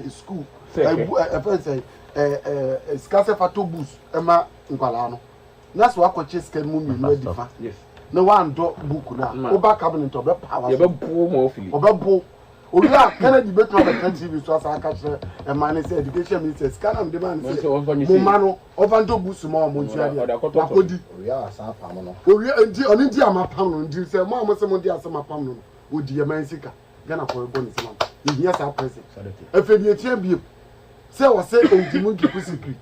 school a friend say skase fato bus ema nkwala no na so akọche scan mu mi no edifa na wan do book na oba cabinet obe power ye be bo mo ofili obe bo obi a Kennedy be to be TV so asa aka chere e man say education minister scan am de man say mo ma no over do bus mo mo ntia de akodi obi a asa pam no obi ndi oni ndi amapam no ndi say mo se mo ndi asa mapam no odi ye man sika gana ko ebo ni sama e hia sa president efedi etia bi say we say ondimu keep secret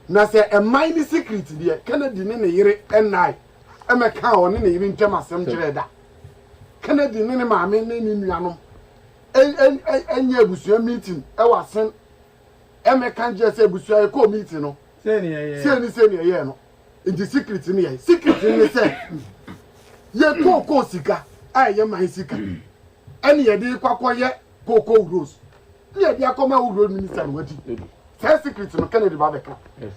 na say a mine secret there Kennedy ne yire enai emeka oni ne yire ntwam asem kire da Kennedy ne maame ne ni nuanom enye abusua meeting e wasen emeka nje say abusua e ko meeting no say ni ye no the secret ni ye say ye ko sika ye man sika eni ye de kwakoye koko rose ye de akoma uro minister wadi secret no Kennedy babeka yes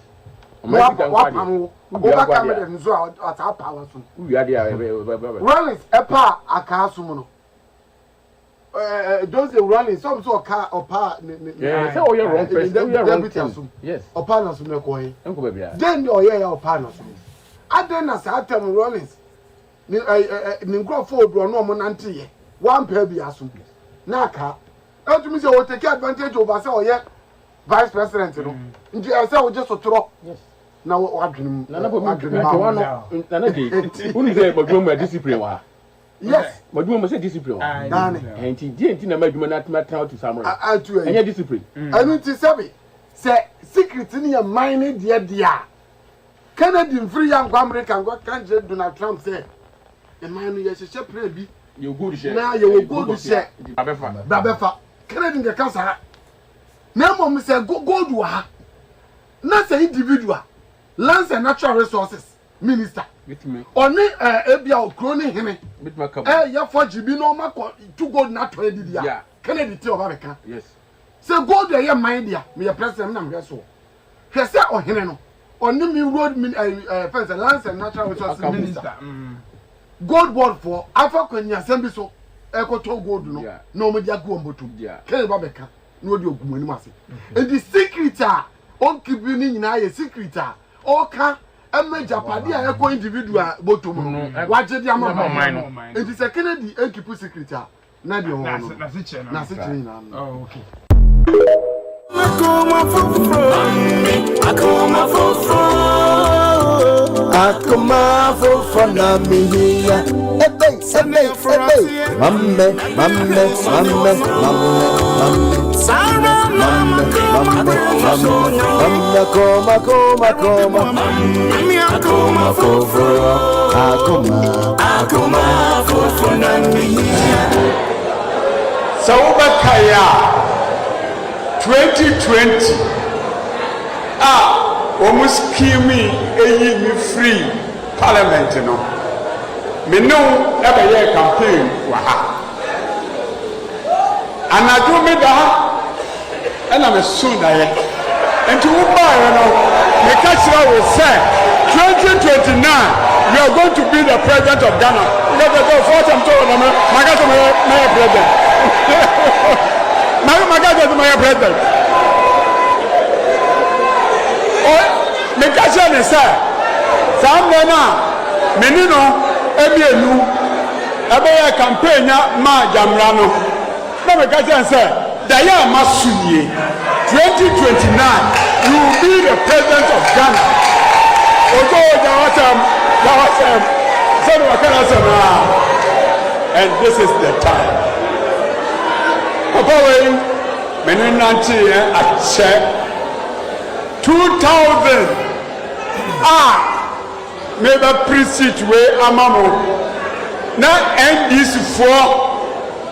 wa pam wo ba camera nzo ata power so wi ade a Rollins epa akaso mu no those Rollins some so ka opa say o ye wrong person o ye wrong person yes opa na so me ko he enko ba bia then o ye ya opa na so aden na sa atem Rollins ni nkrofo odu no mo nante ye one pair bi aso na aka atumi say o take advantage over say o ye vice president no nti I say o just otro yes na wadwene na na po adwene ma no na na dey unu say gbagbo ma discipline wa Yes. But you must say discipline. And he na madwuma na atma to samurai. And your discipline. I need to say secret in your mind dear. Kennedy free young American go can't Donald Trump say. The man you should pray be. You good share. Now you will go to share. Babefa. Kennedy the cancer. Now mom say go do her. Not an individual. Lands and natural resources minister. With me. Only ebia okroni hene. With my cup. Ya for GB no ma to go na to edi dia. Yeah. Kennedy ti Obameka. Yes. Say go there your mind dia. Me your president na me so. Hwe say ohene no. Only me road fence lands and natural resources minister. Gold board for afa kwanya sembi so ekoto gold no. No mo dia go ombotum. Kennedy Obameka no di ogumani mase. And the secret on keep you nyina ye secret oka emme japadi a eko individual botom waje dia mama it is a Kennedy keep secret na de ho no na se che na oh okay akoma fofo na mihiya ebe mamme akoma fofo na mihiya Sawubakaya 2020 omuskimi eyi mi free parliament no me no ebe campaign wa ha anadu me da ena me soon da ye enti wo ba ye no me ka kira we say 2029 you are going to be the president of Ghana you go for some to na maga to my president maga to my president me ka kira ne say sam na menino ebienu ebe ye campaign ma jamra no na me ka kira say da ya masunie 2029 you will be the president of Ghana ojo jawatam so wakana sama and this is the time papa we menenanti a check 2000 maybe precinct we amamo na NDC for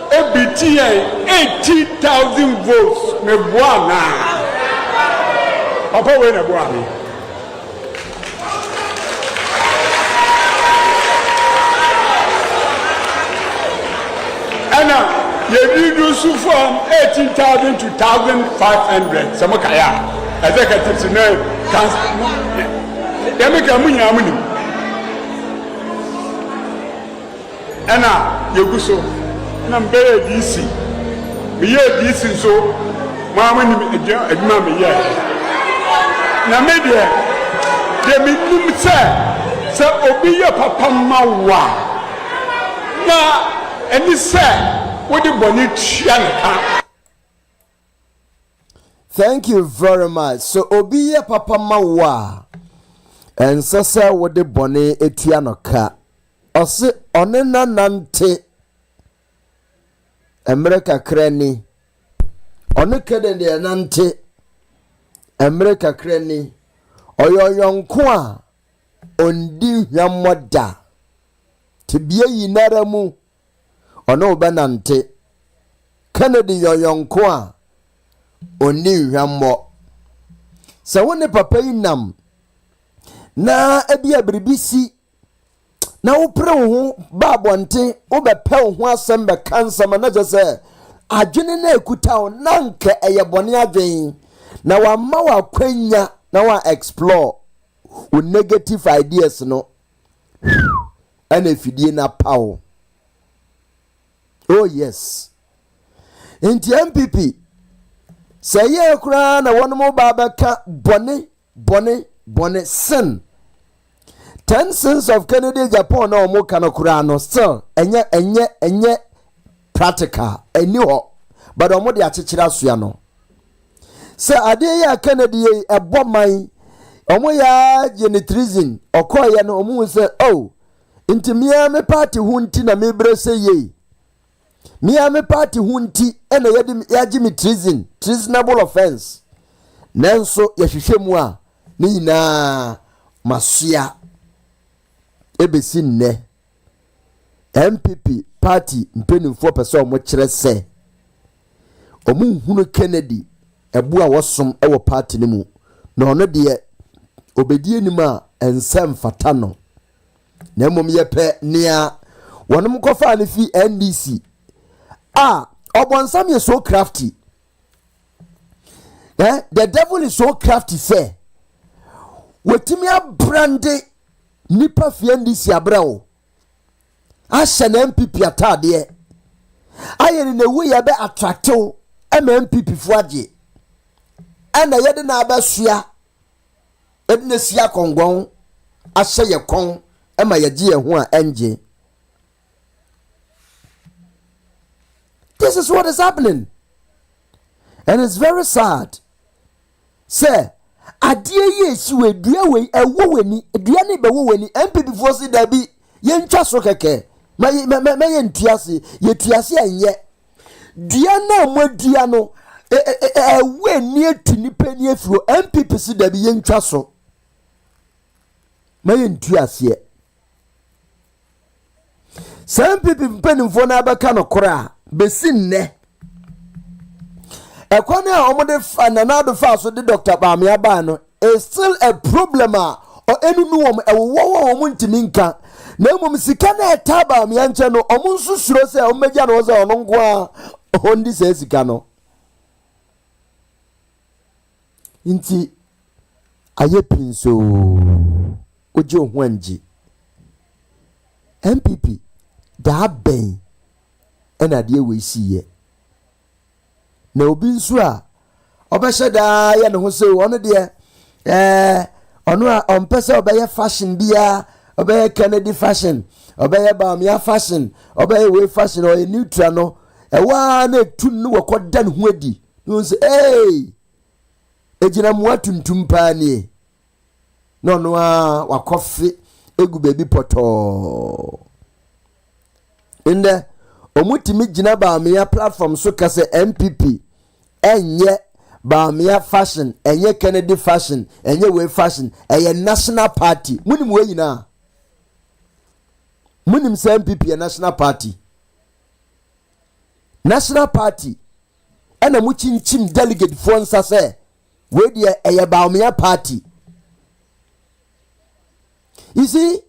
EBTA 80,000 votes me buana papa we na buana ana ye do su from 18,000 to 1,500 some kaya executives no can dem ka munya muni ana ye guso na mbere DC me ye DC so ma muni adwuma me ye na me de me nim se obi ye papa mawa na eni se wodi boni tua. Thank you very much. So obi ye papa mawa and sasa wodi boni etua no ka ose onena nante America krani onu kede de nante America krani oyoyonko a ondi hwamoda tibie yinara mu ono benante Kennedy yoyonko a oni hwammo se woni papa yinam na ebia bribisi na wopre wo babonte wo bepe wo asem be kansam na je se adwene na ekuta wo nanke eyebone adwen na wa ma wa kwanya na wa explore wo negative ideas no ana fidie na pawo. Oh yes. Inti MPP say ye kura na wonu mo baba ka bone sin 10 sins of Kennedy Agyapong na omo kana kura no still enye practical eni ho but omo de akekira soa no say ade ya Kennedy ebo man omo ya genetrizin okoye no omo say oh Inti me party hunti na me brese ye. Me party hunti ena yaji mi treasonable offense. Nanso yahwehwe mu a ni nyina masua ebesi nne. MPP party mpenimfo pese omo kire se omu hunu Kennedy ebu a wosom ewo party ni mu na ono de obedie ni ma ensem fata no na mom yepe nia wonom kofa ne fi NDC obonsam ye so crafty. The devil is so crafty say wetimi abrande nipa fi NDC abrawo asha na MPP atade ayene na we ya be attractive MPP fuaje ana yede na abasua edina sia kongon asha ye kon ema ye je ho a enje. This is what is happening, and it's very sad. Say adie ye si we dua we ewo weni dua ne be wo weni MPP force da bi ye ntwa so keke ma ye ntiase ye tiase anye dua na mo dua no we ni atuni pani afiro MPP si da bi ye ntwa so ma ye ntiase MPP panimfo na abaka no kora besi nne ekwane a omode nanado fa so de Dr. Bamia ba no is still a problem o enunu wom ewo wom ntimi nka na emom sika na etaba Bamia nche no omun susuro se ommeja no ze ono nko a ondi se sika no nti aye pinso oje ohwanji MPP da ben ena de we siye na obi nso a obehye da ye ne ho se ono de ono a ompese obeye fashion bia obeye Kennedy fashion obeye Bamia fashion obeye we fashion o neutral no ewa na tunu wakoda ne ho adi no se ejina mu atuntum pa ni no no a wakofe egu baby poto inde omutimi gina Bamia platform so kase MPP enye Bamia fashion enye Kennedy fashion enye we fashion enye national party munim we yina munim se MPP national party ena mu chinchim delegate for nsa se we de enye Bamia party. You see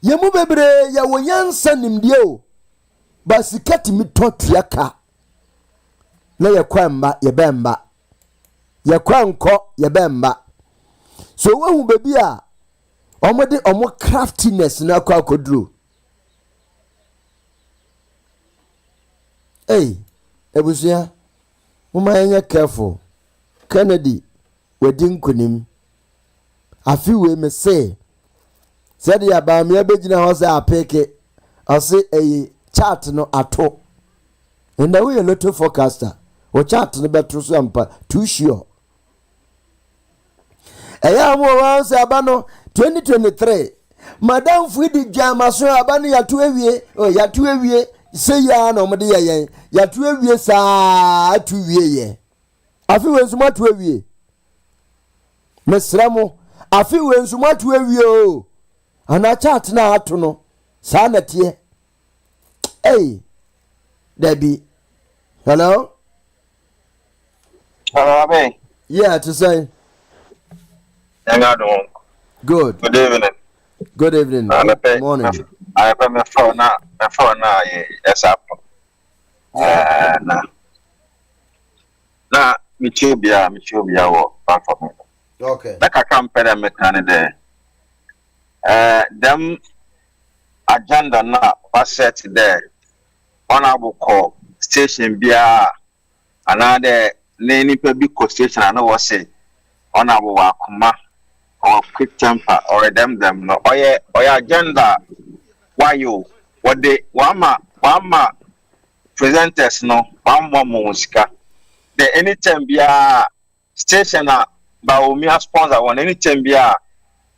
yemu bebre ya wonyansa nimdie o basikati mitotu ka na yekwamba yebemba yekwanko yebemba so wehu bebi a omode omo craftiness na kwa koduro ebusia mama yenye careful Kennedy wedin kunim afi we me say said ya Bamia begina ho say apeke ose chart no ato and we a little forecaster o chart no better so ampa too sure eya mo wan say abano 2023 madam Fidi Jama so abano ya to awie ya to awie say ya na omde ye ya to awie sa to wie ye afi we nsuma to awie mesramo afi we nsuma to awie o ana chart na ato no sa na tie Debbie. Hello? Hello, Abe. Yeah, to say. Good. Good evening. Good evening. Good morning. I have my phone now. Yes, up. Now, Michubia, back for me. Okay. Like a company, I'm there. Them agenda now was set there. Honorable call station bia another name public station and was say honorable wakuma or quick temper or them no or agenda why you what they wama presenters no one musika the anytime bia station ba omi sponsor one anytime bia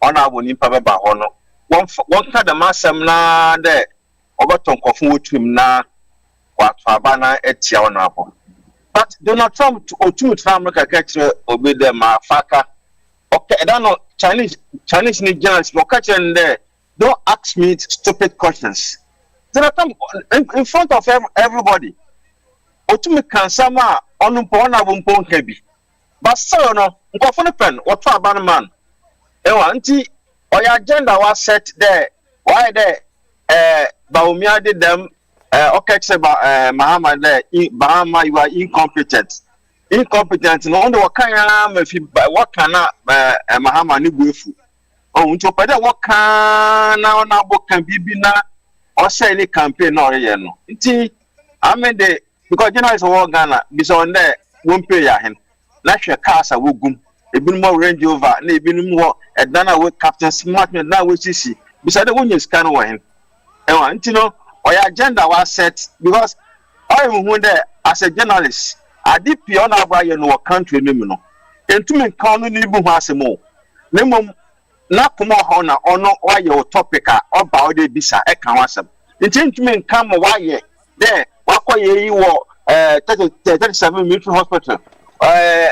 honorable nipa ba hono one kind of massam na de obaton kofu trim na what abana etia on apple. But Donald Trump or two America catch obey them faka. Okay, I don't know Chinese need journalists no catch in there. Don't ask me stupid questions. Donald Trump in front of everybody. Otumi kansama onupona bumpon kebi. But so no, nkofo pen what abana man. Ewa nti oya agenda was set there. Why there Baumia did them okay, Mahama there, Bahama, you are incompetent. Incompetent, no wonder what kind of what can Mahama Nibufu. Oh, to pay what can now can be na or say any campaign or yeno. I mean, because you know it's all Ghana, this on there won't pay him. Natural cars are wugum, a bit more Range Rover, a bit more a Dana with Captain Smart, now which is he. Beside the one is kind of him. And you know. Or your agenda was set because I am there as a journalist. I did pion over in our country, no. And to me, call me Buhasimo. Nemo, not come on or not why your topic about the Bisa Ekawasam. It seems to me come away there. What you were 37 Mutual Hospital.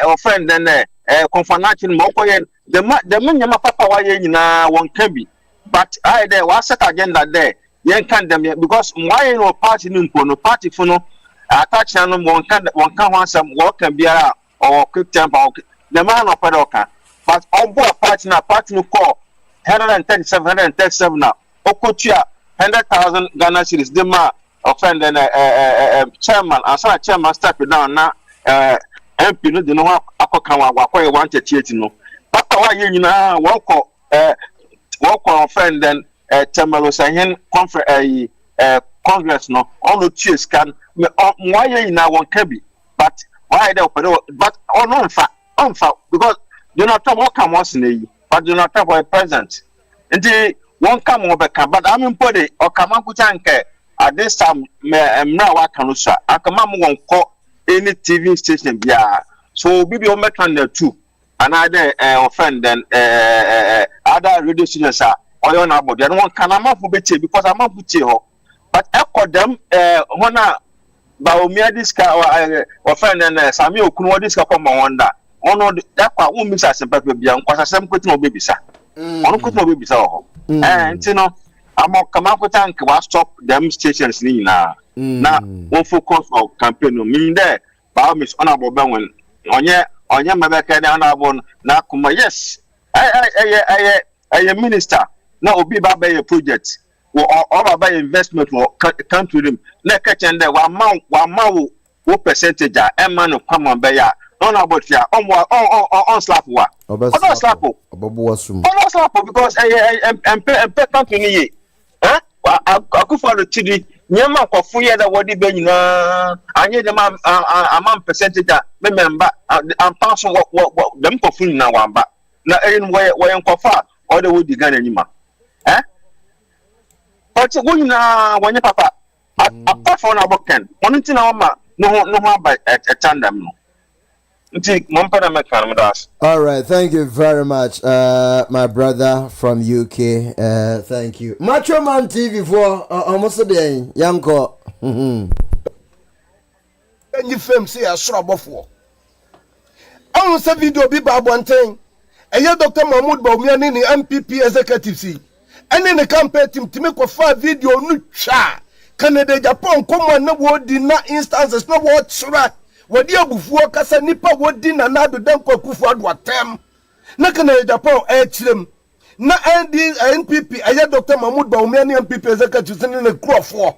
Or friend then confirmation Mokoyen. The man Yama Papa Wayna won't can be. But I there was set agenda there. Yen can them because why no party no party for no attach and one can want some work can be or quick temper the man of Padoka. But on board party no call 137 now. Okotia 100,000 Ghana cedis. The man offend chairman and some chairman step down now MP no know how I want to cheat no. Papa why you know walk offend then Temelo Sahin Congress no all the cheers can why you now one can be but why they but on fact because do not talk what come once in but do not talk about present and one come over but I'm in body or come up with at this time now I can also I come won't call any TV station yeah so be on metro too another offend then other radio stations are or you know, but one can I'm up because I'm up with you. But echo them, Hona Baumia disca or friend and Samuel Kuno disca come on that. Oh, that part won't miss us a baby beyond because I some could no baby, sir. On could no baby, so. And you know, I'm a come up with tank was stop them stations now. Now, one focus of campaign, mean there, Baumis honorable Bowen. On your Mabaka honorable Nakuma, yes. I am minister. Now obi ba buy a project or buy investment or country them na catch and there one what percentage a man no come on buy ya no about ya on slap wa on slap on slap because pay country ni akufo the chidi nyama kwafo ye da wodi be nyina anye dem amount percentage a member am pass what dem kwafo nyina wamba na eyin wo kwafa or the would Ghana anymore. But when you papa, apart from our bookend, one thing our no by a tandem. All right, thank you very much, my brother from UK. Thank you. Macho Man TV for almost a day, Yanko. And you film see a shrub of war. I want to video be bad one thing. And your Dr. Mahmoud Baumiani ni MPP executive see. And then the campaign team to make a 5 video no cha. Canada Japan come on no word in na instances no word sura. Wadi abufuo kasa nipa wodi na na do dem kwakufu adwa tem. Na Canada Japan chirem. Na NPP aya Dr. Mahmoud Baumiani MPP executive in the crew for.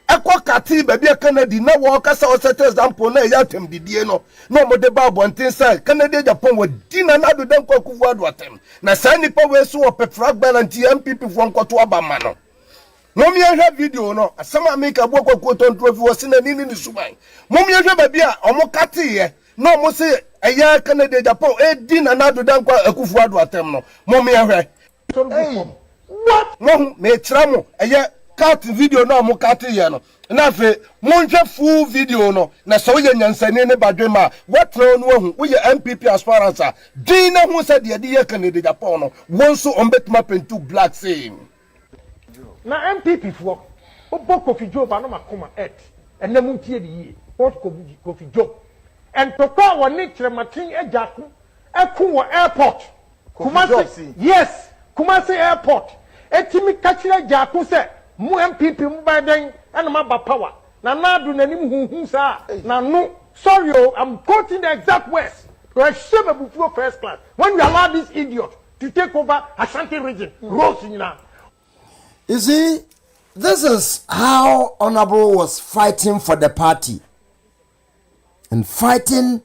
Ekwa kati baby Canada na wo kasa o set example na ya tem didie no. No mo de ba bonten say Canada Japan wodi na na do dem kwakufu adwa tem. Na sa nipa we so o Flagbearer anti MPP for nkoto abama no. No me hear video no asama make aboko koton trophy was na nini ni suban. Mo me hear baby a omo kati ye no mo say aya Canada Japan di na na do dem kwa akufu adwa tem no. Mo me hear. Hey, what? No me tramo aya cut video no mo cut ye no na fe mo nhwe full video no na so ye nyansane ne badwema what no hu wo ye MPP aspirant din na hu se de ye Canada Japan no won so on betma pentu black same na MPP for obo Kofi Job anoma koma et ene mu tie di what Kofi Job and to kwa woni Krematin Agyapong eku wo airport Kumasi yes Kumasi airport etimi kachira Agyapong se mu MPP mu baden ene ma ba power na nadu nanim hunhun sa na no sorry I'm quoting the exact words to a before first class when we allow this idiot to take over Ashanti region you see this is how Honorable was fighting for the party and fighting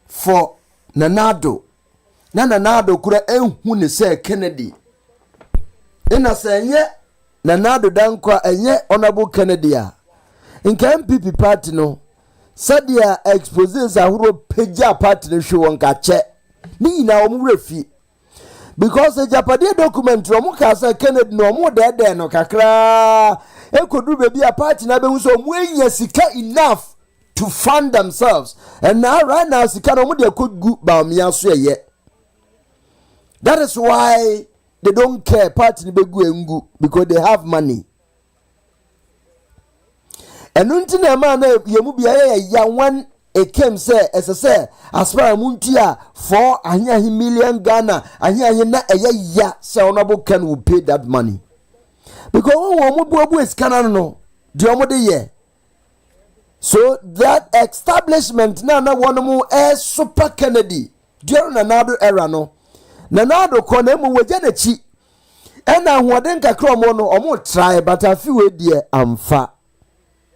for Nanado. Nanado kura enhu ne say Kennedy. Ina senye Nanado dankwa enye Honorable Kennedy a. Inka MPP party no sadia exposes ahuro peja party no show wonka che. Ni na omu refi. Because the Japanese document from Mukasa Kennedy no more there no kakra. Ekodu baby a party na be so mwenye sika enough to fund themselves. And now right now sika no more could go ba miaso ye. That is why they don't care party be go engu because they have money. And unti na man na yemu bia ya one it came say as I say as far muntia for anya million Ghana anya na ya say Honorable Ken will pay that money because wo bu is Canada no the omode ye so that establishment na one more super Kennedy during another era no Nanado kona mu waje na chi ena ahoden kakra omo no omo try but afi we die amfa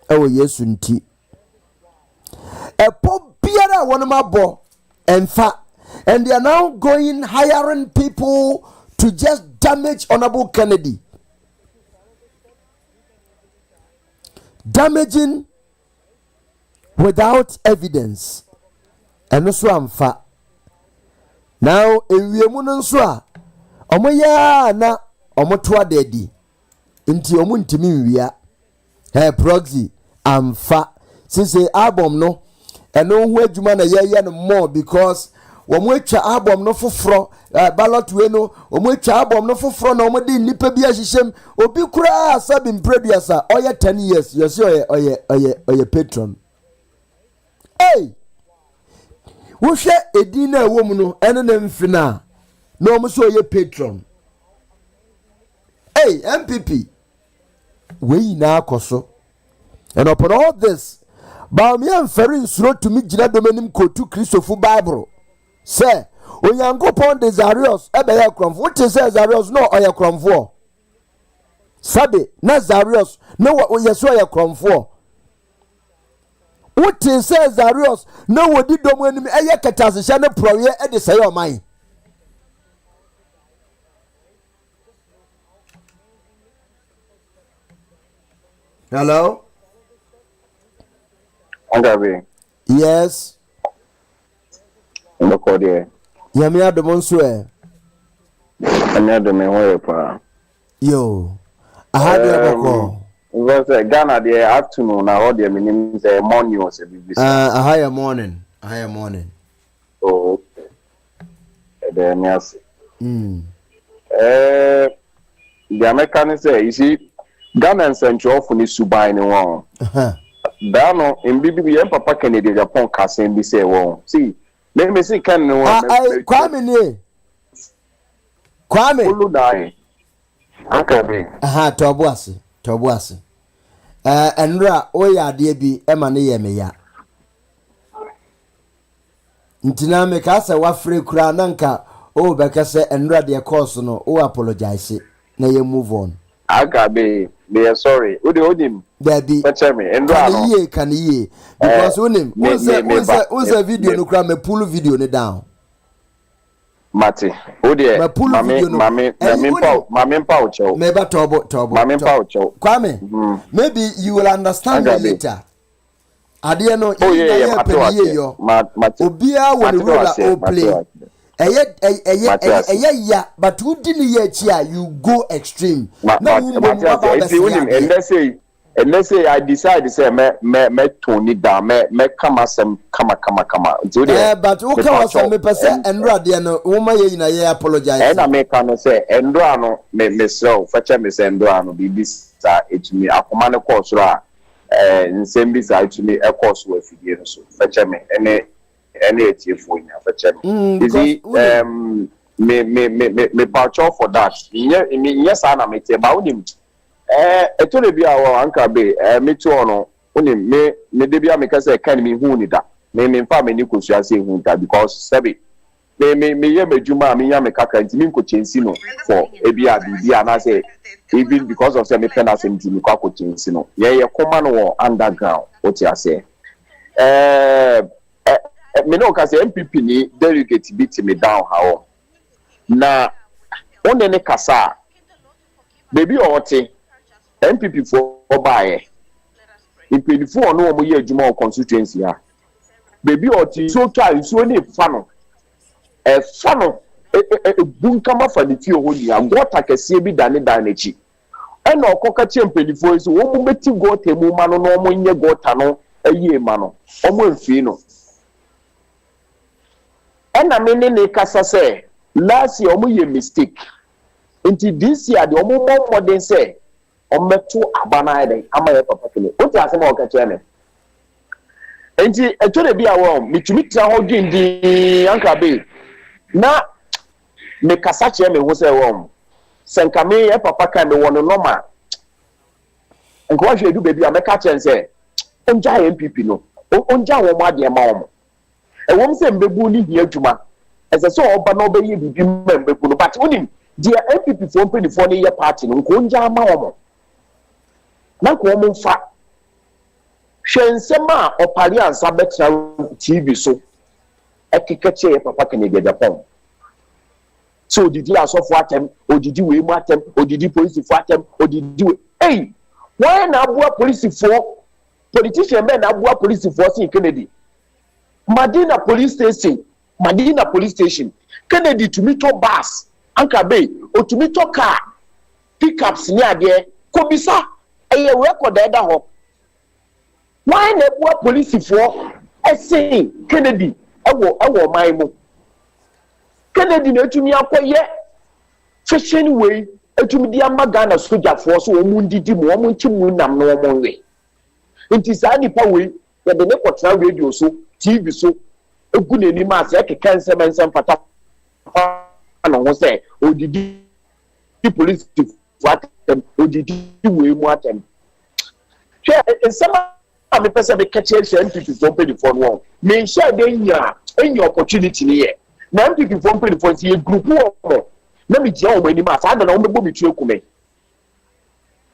ewo Yesu nti epo biara wonoma bo enfa and they are now going hiring people to just damage Honorable Kennedy, damaging without evidence and also amfa now ewiemu no nso a omoya na omoto adedi nti omuntimi nwia proxy amfa since album no eno hu adwuma na ye no more because womo atwa album no foforo ballot we no womo atwa album no foforo na womo de nipa bi ahihyem obi kura asabi producer oye 10 years you see oye patron hey wo hwe edin na ewo mu no eno na mfina na womo so oye patron hey MPP we na akoso and upon all this Baumi and Ferrin srote to me Gina Domenim Kotu Christopher Bible. Say, Onyango Pond is Zarios, Ebea Crum. What is Zarios? No, Oya Crum for Sabe, not Zarios, no, what we saw your Crum for. What is Zarios? No, what did Domenim Ayakatas, Shana Proye, and the say of mine. Hello? Angabe. Yes. Ndoko de. Yami adomonswe. Ani adome hoye pa. Yo. Ahadi aboko. Because Ghana the afternoon na all the minim the morning was a BBC. A higher morning. Oh. The mias. The American say you see Ghana and Central for the Subai ni won. Dano in BBM Papa Kennedy Japan Kasen be say won. See, let me see can no Kwame ni. Kwame. Ulu dai. Ankabe. Tobuase. Enra oya ade bi e ma ne ye me ya. Ntina me ka se wa free kura nanka o be ka se enra de course no o apologize na ye move on. Agabe, they are sorry. Udim. There be. Can ye? Because unim. What's a video no cram a pull video ne down. Mati. Udia. Mami poucho. Maybe tobo. Mami poucho. Kwame. Maybe you will understand me later. Adia no. Oh yeah. Obia when the ruler play. But who didn't yet here? You go extreme. Now, and let's say And let's say I decide to say me Tony down, me come but who can was me person and Radiano, woman ye apologize. And I make can say Endrano me so fetch me say Endrano be this it me a command course and same beside to me a course with you so fetch me any for fetch me. Is he me patch for that. Yes, I am about him. Etole bi awo anka be me to ono oni me de bia me ka say kan me hu ni da me mfa me ni kosua say hu da because sabi me ye medjuma me ya me kaka ntimi nko chensi no for ebia bibia na say even because of say me pen as ntimi kwa chensi no ye koma no underground what you say me no ka say MPP ni delegate beat me down how na onde ne kasa baby ote MPP for buy impedi for no mo ye adwuma constituency ha baby ote so try so ni fano bunkama fa ni ti ho ni agota kese bi dane chi ena okoka che impedi for so wo mo beti gota mu ma no no mo nye gota no aye ma no omo mfi no ena me ne kasa say last year omo ye mistake until this year the omo modern say ometo abana eden amaye papa kele o ti asema o ka cheme enti etore bi awo mitumi tra ho dindi anka be na me kasa cheme ho say wo senka me e papa kan me wono normal enko wa hwedu be bi ameka chen say onja MPP no onja wo mo ade ma wo e wo se mbebu ni hia adwuma ese so oba na obaye bibi mbebu no but onim dia MPP for mpanyifo ne ye party no nko onja ma wo na ko mo fa hwensema opari ansa betra TV so ekikeche papa Kennedy Agyapong so didi asofo atem odidi we mu atem odidi police fo atem odidi we hey why na abua police fo politician men na abua police fo sin Kennedy Madina police station Kennedy to meet to bus anka be o to meet to car pickups ni ade ko bisa eye record da ho why na abua police fo say Kennedy ewo man mu Kennedy na etumi akoye fashion way etumi di amaga na soldier for so omu ndidi mu omu nchimu nam no omu nwe nti sa nipa we ye de ne kotra radio so TV so egu na ni ma se ekeka nsem pata na ho se odidi police atem odidi we mu atem she nsema me pese be catch MPP for pay for one me share dey nya any opportunity ni ye na MPP for pay for see group one na me je o mani ma sa na o mebo me tue kume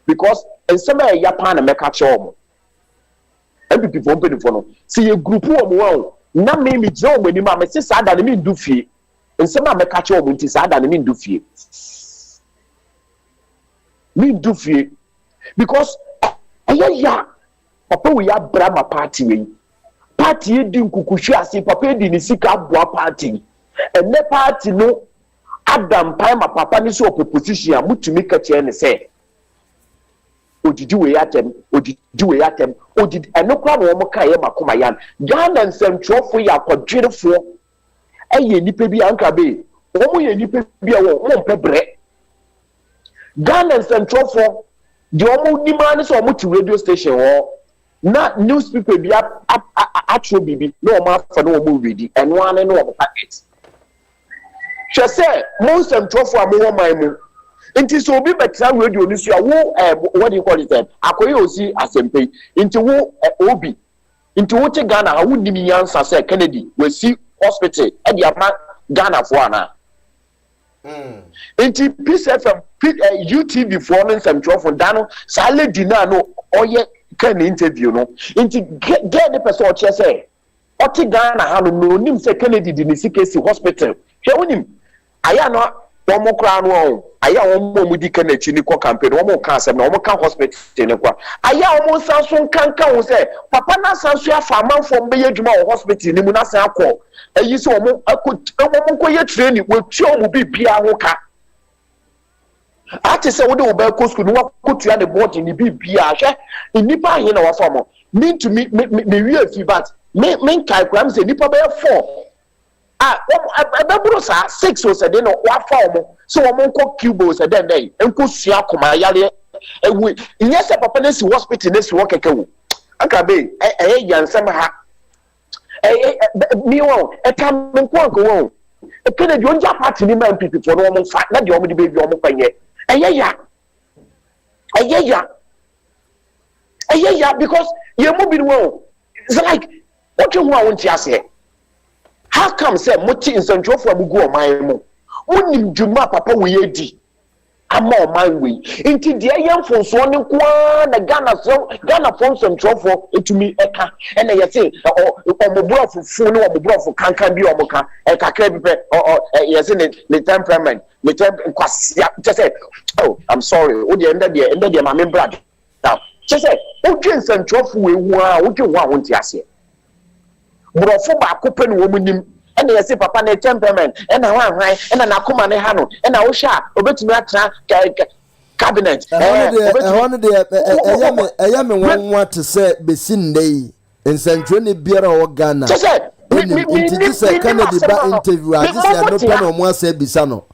because nsema e ya pa na me catch o MPP for pay for no see group one na me je o mani ma me se sa da na me ndu fie nsema me catch o nti sa da na me ndu fie because ya papa we ya brama party we party di nkukuhwe ase papa di ni sika aboa party ene party no adam pai ma papa ni so opposition mutumi ka che ne se odidi we atem odidi enokwa no mo kan ye makoma yan Ghana nsɛmtwerɛfo ya kwadwerefo eye nipa bi anka be wo ye nipa bi a wo mpɛ bre Ghana nsɛmtwerɛfo de wo nima ne so mo ti radio station wo na newspaper bi atro bibi na o ma fa na o mo ready eno ane na o packet hwe se mo nsɛmtwerɛfo a mo ho man mu nti so obi betra radio ni so a wo what do you call it akoye osi asempe nti wo obi nti wo te Ghana ha wo nimi yansa se Kennedy we si hospital e dia ma Ghana fo ana nti Peace FM UTV fo no nsɛmtwerɛfo da no sa lady na no oye kan interview no nti get the person o che say o te Ghana ha no nim se Kennedy di ni sikesi hospital hwe wonim aya no womo kra no aya womo mudi Kennedy ni ko campaign womo ka asem na womo ka hospital ne kwa aya womo sanso kanka wo say papa na sanso ya fa manfo mbe yedwuma wo hospital ni mu na san akọ ayi so womo ko ye training wo twa wo bibia ho ka ati say wo de oba ko school no wakotua the board ni bibia hwe nipa ahe na wafam mean to me we a few but me kai kram say nipa be 4 ababuro sa 6 o say dey no wafam so wo nko cubo say den enko sua koma yare ewu inye say papa na si hospital na si wo keke wo aka be yansem ha mi wo etam nko wo Kennedy on Japa party ni man people for no fa na de omo de baby omo kwanye eyeya because you mo bi no it's like what you want to say how come say moti nsantwo for amugu o man mo wonim dwuma papa we yedi ama o man we nti de yemfonso ne kwa na Ghana from nsantwo for etumi eka na ye say omobro fufu ne omobro fu kankan bi omoka kakra bi pe ye say the temperament me kwasia just say oh I'm sorry wo de enda de ma me brad now just say o dwen nsantwo fu we hu a wo dwen ho nti ase brofo ba kope ne wo munim and you say papa na temperament and na wan and na akoma ne ha no and na wo sha obetumi atra cabinet ehon de eyame wonwa to say besinday nsantwe ne biara o Ghana enti say Kennedy ba interview agisi no pe no mo asa bisa no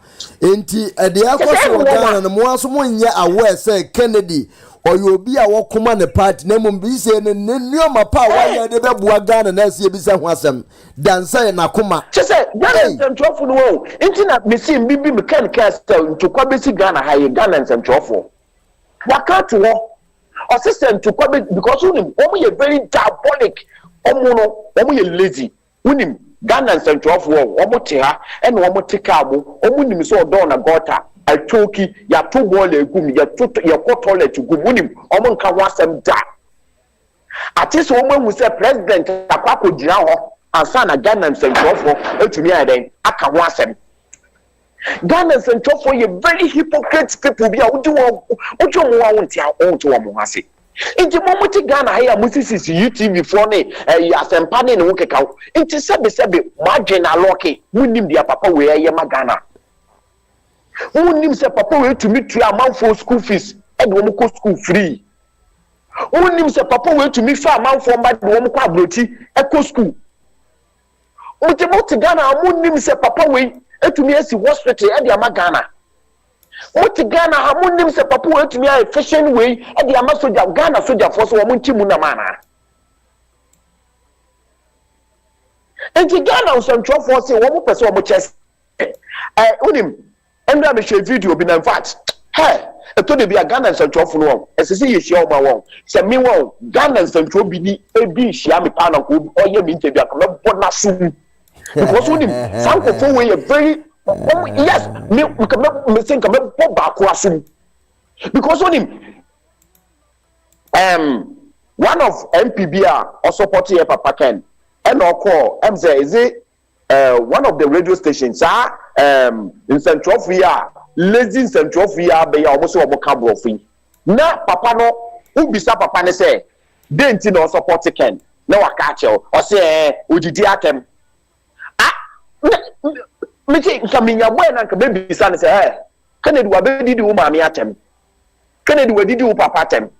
enti de akoso o Ghana no mo aso mo nya aware say Kennedy oyo obi a wokoma ne party na mum bi se ne nneoma pa wa ya de beboa Ghana na sie bisa ho asem dansa na koma chese Ghana nsantwofo no wo enti na mesi bibi mechanical style ntokwa besi Ghana ha ye Ghana nsantwofo waka to wo assistant to come because unim omo ye very diabolic omo ye lazy unim Ghana nsantwofo wo omo te ha ene omo te ka mo omo nim so odo na gota atoki ya to ball egum ya to ya ko toilet gum unim omo nka ho asem da atis omo hu se president akwako gira ho ansa na Ghana nsantwofo etumi aden aka ho asem Ghana nsantwofo ye very hypocrite people bi a wo wonti wo ase inti momuti Ghana ha ya musisi YouTube for ne asempa ne wo keka inti sebe margin aloke munim dia papa we ye ma Ghana munim se papa we tumi tu amanfo school fees e de wo ko school free munim se papa we tumi fa amanfo ma de wo ko abroti e ko school muti Ghana munim se papa we etumi esi hospital e de ama Ghana muti Ghana ha munim se papa we etumi a fashion way e de ama soja Ghana soja force wo munti mu na mana enti Ghana nsantwofo se wo mu pese wo mu chest unim endra me share video bi na in fact eto de bia Ghana nsantwofo no esese ye hia o ma won se me won Ghana nsantwo bi ni ebi hia me pa na ko oye mi interview akama bona sum because unim sanko for we very yes me think me back asum because unim one of MPB or support here Papa Ken and call is it one of the radio stations in Central Fia lazy Central Fia be almost o cabo free na papa no ubisa papa ne say denti no support Ken na waka che o say odidi atem meti nkaminya boy na nka baby san say Kennedy wa be didi wo maami atem Kennedy wa didi wo papa atem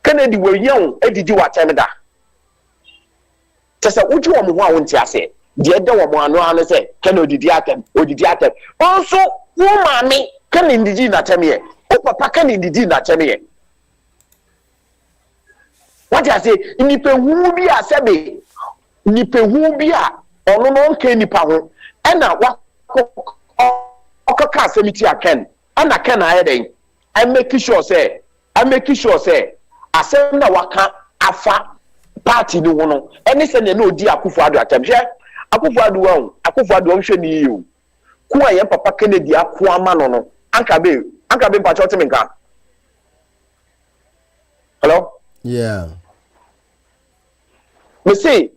Kennedy wa yan edidi wa atem da tese uju wo mo ho a wonti ase de da wo mo anu say Kennedy didi atem odidi atem onso wo maami Kennedy didi na atem ye o papa Kennedy didi na atem ye what I say nipa hu bi asebe nipa hu bi a ono no nke nipa ho ena wa okaka asemiti aken ana ken ayeden I make sure say asem na waka afa party ni wono eni se ne odi Akufo-Addo atem hwe Akufo-Addo hwe ni yiyo ku aye papa Kennedy akwa ama no anka be mpa chote menka hello yeah me say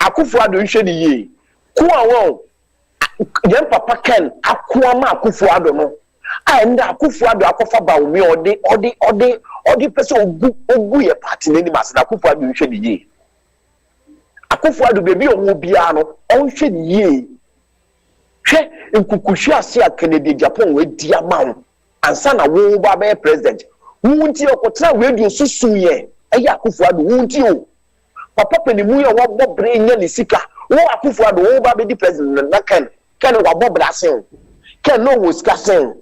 Akufo-Addo hwe ni yiyo ku awon yen papa Ken akwa ma Akufo-Addo no nda Akufo-Addo akofa ba omi odi person ogu ye party ni mas na Akufo-Addo hwe ni yiyo Akufo-Addo bebi o mu bia no on hwe ni yiyo hwe nkukuhwe ase a Kennedy Agyapong we di ama ansana wo ba be president wunti okotra radio susu ye eya Akufo-Addo wunti o papa penimu ye wo bobre nya ni sika wo Akufo-Addo wo ba be di president na ken wa bobra sen ken no wo sika sen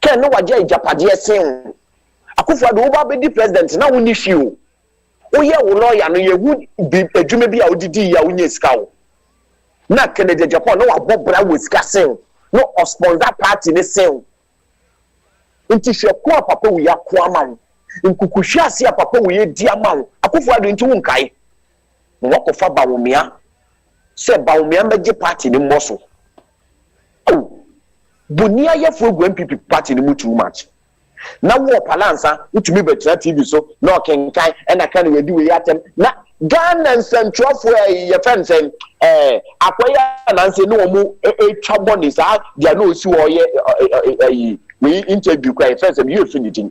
ken no wa je Agyapade sen Akufo-Addo wo ba be di president na wo ni fi o ye wo lawyer no ye hu adwuma bi a odidi ya wo nya sika o na Kennedy Agyapong no wa bobra wo sika sen no sponsor party ne sen nti hwe ko papa wo ya ko ama nkukuhwe ase a papa wo ye di ama Akufo-Addo nti wo nkai wo ko fa bawomia se bawomia meje party ne mmoso bunia ye fo gu MPP party ne mu too much na wo palansa utumi betra TV so na okenkan e na kan we di we atem na Ghana nsentwofo ye fensen akoya nanse no mu etwa boni sa dia no osi wo ye we interview kwa fensen you finity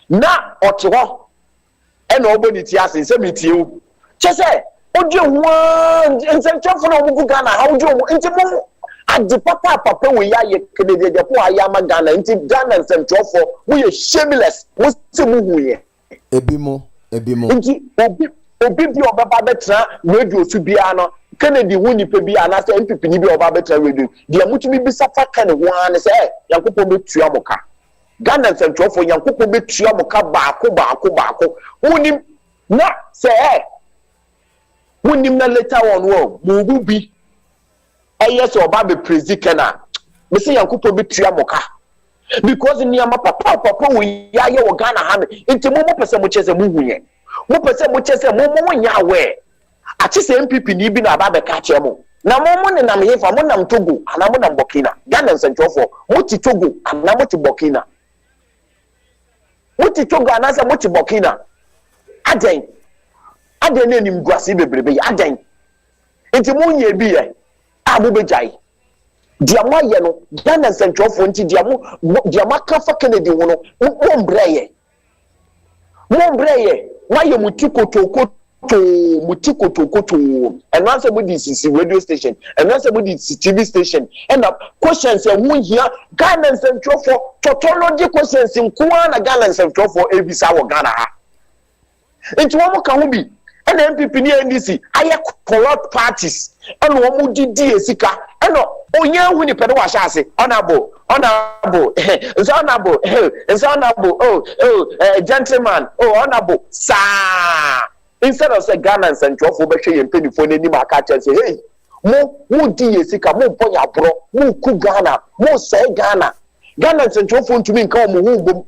na otewo e na oboni ti ase se metie chese oje ho nsentwofo no mu Ghana ha oje mo nti mo adi papa we ya ye Kennedy Agyapong ayama Ghana nti Ghana nsentwofo we ye shameless mo se mu hu ye ebimo nti obi bi obaba betra radio su bia no Kennedy hu nipa bia na se MPP ni bi obaba betra radio dia mutumi bi safa kan ho an se Yankopon betua moka Ghana nsentwofo Yankopon betua moka baako unim na se unim na later on wo mu bi yes oba be president na me say Yankopon betua moka because niyama papa we ya ye wo Ghana ha nti mo pese mo chese mo huye mo pese mo chese mo nya we achi se MPP ni bi na aba be ka che mo na mo ne nam hefa mo nam Togo ana mo nam Burkina Ghana nsentwofo mo ti Togo ana mo ti Burkina mo ti Togo ana se mo ti Burkina aden na nim guase bebrebe aden nti mo nya bi ye a mo bejai diamo ye no Ghana nsentwofo nti diamo kafa Kennedy wo no mo mbreye waye mutikoto and once somebody is radio station and once somebody is TV station and questions and who here Ghana nsentwofo tautology questions in na Ghana nsentwofo ebisa wo Ghana ha nti wo mo ka ho bi and MPP ni NDC aye corrupt parties and wo mo didi esika and onya hu ni pedo wa shase honorable gentleman honorable sa instead of say Ghana nsentwofo be hwe yempenifo nani ma ka che say hey mo di esika mo bonya bro mo ku Ghana mo say Ghana nsentwofo ntumi nka mo hu bom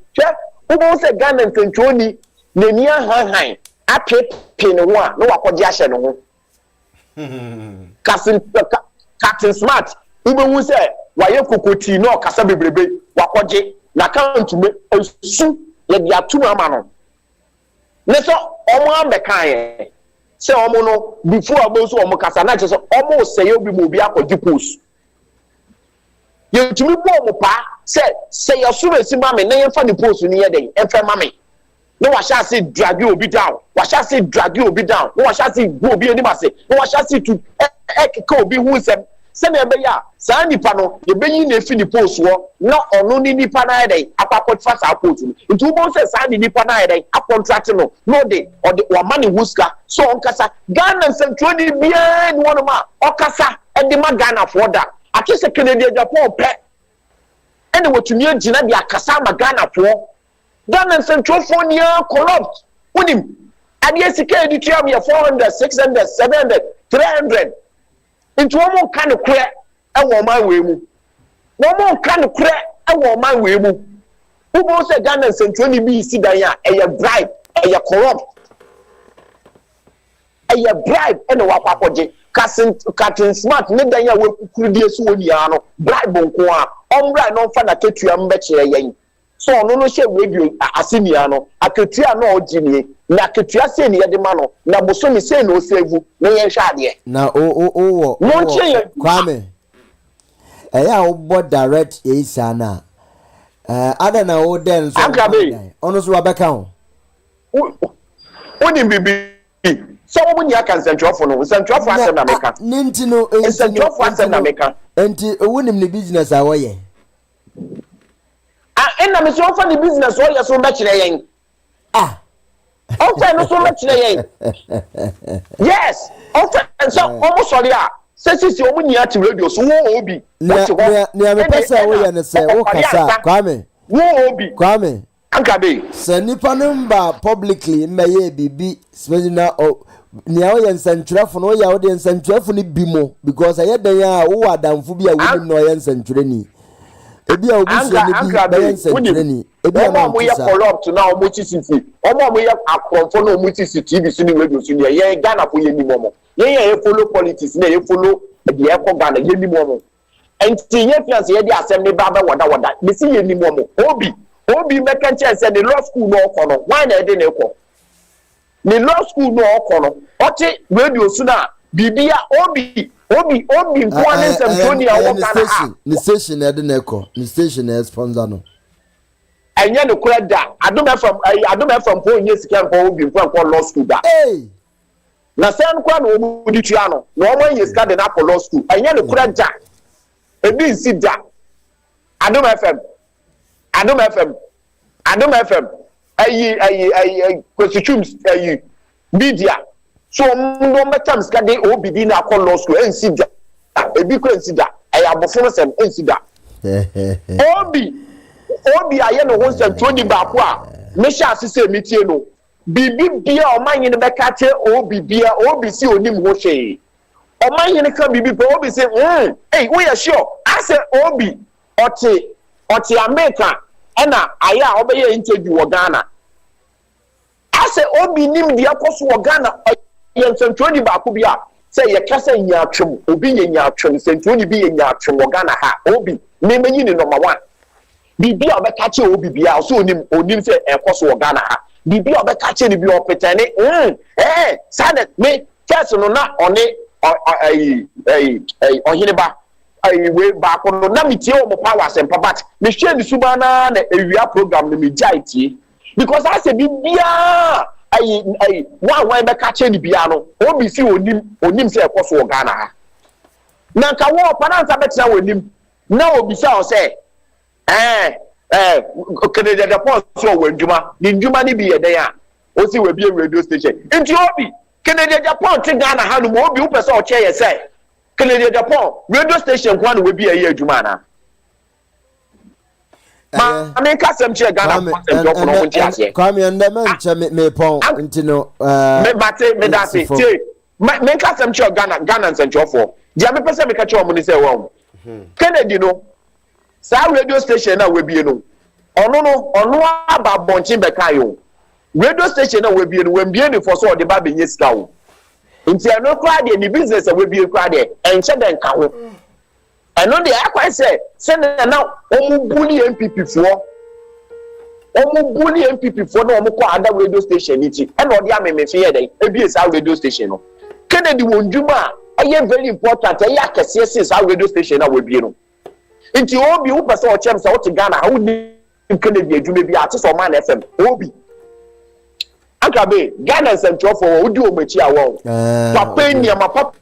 hwe wo say Ghana nsentwoni nani han apepe ne ho a no wakoje ahye ne ho Captain Smart wu say waye kokoti no kasa bebrebe wakoje na account me esu ye dia tu ama no ne so omo ambekan se omo no before aboso omo kasa na che so omo sey obi mo obi akoji post ye tumi bo omo pa se ye so besi ma me na ye fa ni post ni ye den e fa ma me no wa sha say drag obi down no wa sha say go obi ani ma say no wa sha say to ekeka obi hu sem se na ebe ya saa nipa no ye benyi na efi ni post wo na ono ni nipa na eden akwa fa saa post ni nti wo se saa ni nipa na eden a contract no no de wa mani huska so on kasa Ghana nsentro ni bia ni wono ma o kasa e de ma Ghana for da ati se Kennedy Agyapong pe ene wotumi agina de akasa ma Ghana for Ghana nsentro for ni corrupt wonim ade sika editua me 400 600 700 300 into one more kind of crack and woman we move. One more kind of crack and woman we move. Who wants a Ghana centrally be see that a bribe, a corrupt, a bribe and a wapapoje. Captain Smart, Nedaya will could so yano, bribe bonqua, omra no fan a ketuam betche. So no share radio asiniano, a ketia no Jimmy. Na ketua se ne yede ma no na bosomi se no sevu na ye hwade na no Kwame eya wo direct isa na ada na wo den so ono so abeka ho woni bibi so wo nya kan sentwofo no sentwofo asem na meka ninti no sentwofo asem na meka enti wonim ne business a wo ye ena me so fa the business o yeso ma kire yen ofa no so ma kire yen yes ofa so omo sorry a sesi omo nia ti radio so wo obi ne me pesa wo ye ne se wo kasa kwame wo obi kwame anka be se nipa number publicly meye bibi smena o nia wo ye nsantwerefo no ya wo de nsantwerefo ni bimo because aye dan ya wo adamfo bi a wo ni no ye nsantwereni ebi a obi so ni bi be nsantwereni ebi a no ye corrupt na o mo city omo ye akrofo na o mo city TV so ni radio so ni ye Ghana fo ye ni momo ye follow politics na ye follow the echo Ghana ye ni momo enti ye fiance ye di asem ne ba wada me si ye ni momo obi meka nche se the law school no okono why na e de na ekọ the law school no okono oti radio so na bibia obi nkwane nsem toni a wo kana ni station e de na ekọ ni station e sponsor no enya no kura da adom from po nye sika nko obi nko law school da na sen kwa no omu di tua no na omo nye sika de na law school enya no kura da ebi nsi da adom FM ayi constitution ayi media so ndo metam ska de obidi na call law school ensi da ebi ko ensi da ayi abofo sem ensi da obi aye no ho sem toni ba ko a me sha asese metie no bibi bia o manyi ne beka che obi bia obi si onim ho hwe o manyi ne ka bibi pe obi say hey we are sure I say obi oti America ena aya obeye interview wo Ghana ase obi nim dia koso wo Ghana ye nsantoni ba ko bia se ye kasa nya atwem obi nya atwem nsantoni bi nya atwem wo Ghana ha obi me manyi ni number 1 bibi obeka che obi bia so onim se e koso wo Ghana ha bibi obeka che ni bi opetane sadet me first no na one ohine ba we ba ko na mitie o mo power sempa but me hwe ni subana na ewia program no me jaitie because I say bibia wa be ka che ni bia no obi si onim se ekoso Ghana ha na nka wo panansa betina wonim na obi sa o say Kennected the post so wenduma ni nduma ni bi ye den a o si we bi radio station nti obi Kennected the post Ghana ha no obi wo pese o che ye say Kennected Agyapong radio station kwa no we bi ayi adwuma na ma me ka sem che Ghana sem jo kono mo tiase kwame ndema nche me pon ntino me bate me dase tie me ka sem che Ghana sem jo fo dia me pese me ka che o mo ni say wo Kennedy no sa radio station na we bi no ono aba bonchi be kan yo radio station na we bi no we bi ni for so de ba be nyesika wo nti eno kwa de ni business we bi kwa de enche den ka ho eno de akwa se na omu bully MPP fo na omu kwa ada radio station niti eno de amemefe ye dey e bi sa radio station no Kennedy wonjuma aye very important aye akese se sa radio station na we bi no nti obi wo pese o chem sa o ti Ghana ha woni Kennedy adwuma bi ate so man FM obi akabe Ghana central for odi o machi awo papa niam papa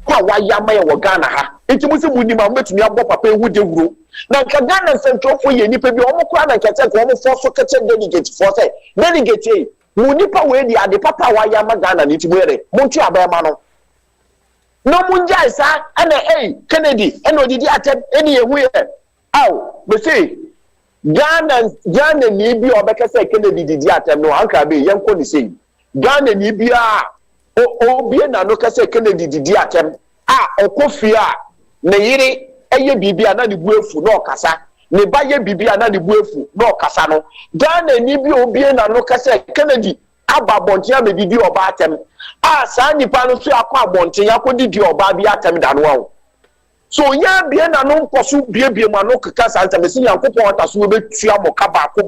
wa ya ma ye wo Ghana ha enti musi muni ma metumi abo papa ehu de wuro na nka Ghana central for ye nipa bi o mo kura na nkete ko mo for so kete delegate for say delegate muni pa we di ade papa wa ya ma Ghana ni ti mo yere mo ntu abema no munja isa ana Kennedy eno didi atem eni ehu ye aw be say Ghana ni bi obeka say Kennedy didi atem no anka be yenko ni say Ghana ni bi a o na no ka say Kennedy didi atem okofia na yire eye bibia na ni buefu na okasa ne ba ye bibia na ni buefu na okasa no Ghana ni bi obie na no ka say Kennedy aba bontia me didi oba atem sa nipa no so akwa bontia yakodi oba bi atem da no wo so ya bie na no mposo bie ma no keka santa me sin yankopon otaso be tua mo ka ba ko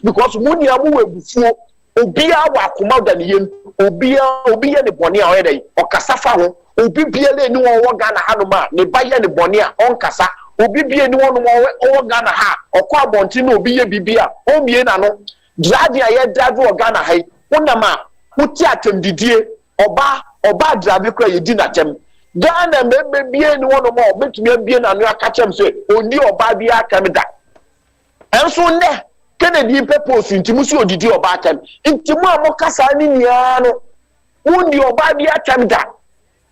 because muni amu webufuo obia wa akoma da ne yem obia ne bone a oyede okasa fa ho obi bie le ni wo Ghana ha no ma ne ba ye ne bone a onkasa obi bie ni wo no wo Ghana ha okwa bonti na obi ye bibia o mie na no dradi aye dradi wo Ghana ha wonama wuti atem didie oba drabi kra ye di na tem Ghana mebe bie ni wono mo betumi bie na no aka chem se oni oba bia kamida enso nde Kennedy purpose ntimu si odidi oba atem ntimu amokasa ni nia no wundi oba bi atem da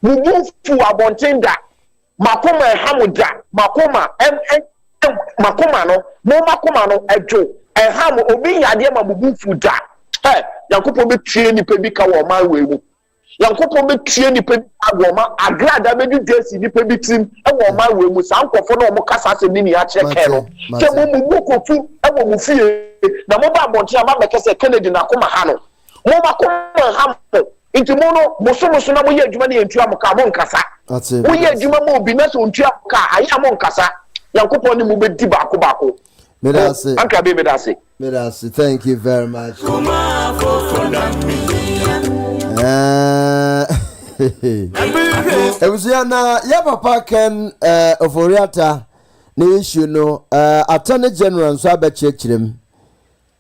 mubufu abonten da makoma hamuda makoma makoma no mo makoma no ejo eham obi yade mabubufu da Yankopon be tie nipa bi ka wo ma wewu Yankopon be tie nipa bi agwo ma agrada be du desi nipa bi tim e wo ma wewu sankofo no mo kasa se ni ya cheke no ke mo mu kofu e wo mu fie na mo ba bontia ma be kese Kennedy na koma ha no mo makoma ha mo intimo no muso na mo ye adwuma na yentu amoka mo nkasa wo ye adwuma mo obi na so ntu amoka ayi amo nkasa Yankopon ni mo be di baako Medase. Anka be medase. Medase, thank you very much. Ebusiana ya papa Ken Oforiata na issue no Attorney General so abechirem.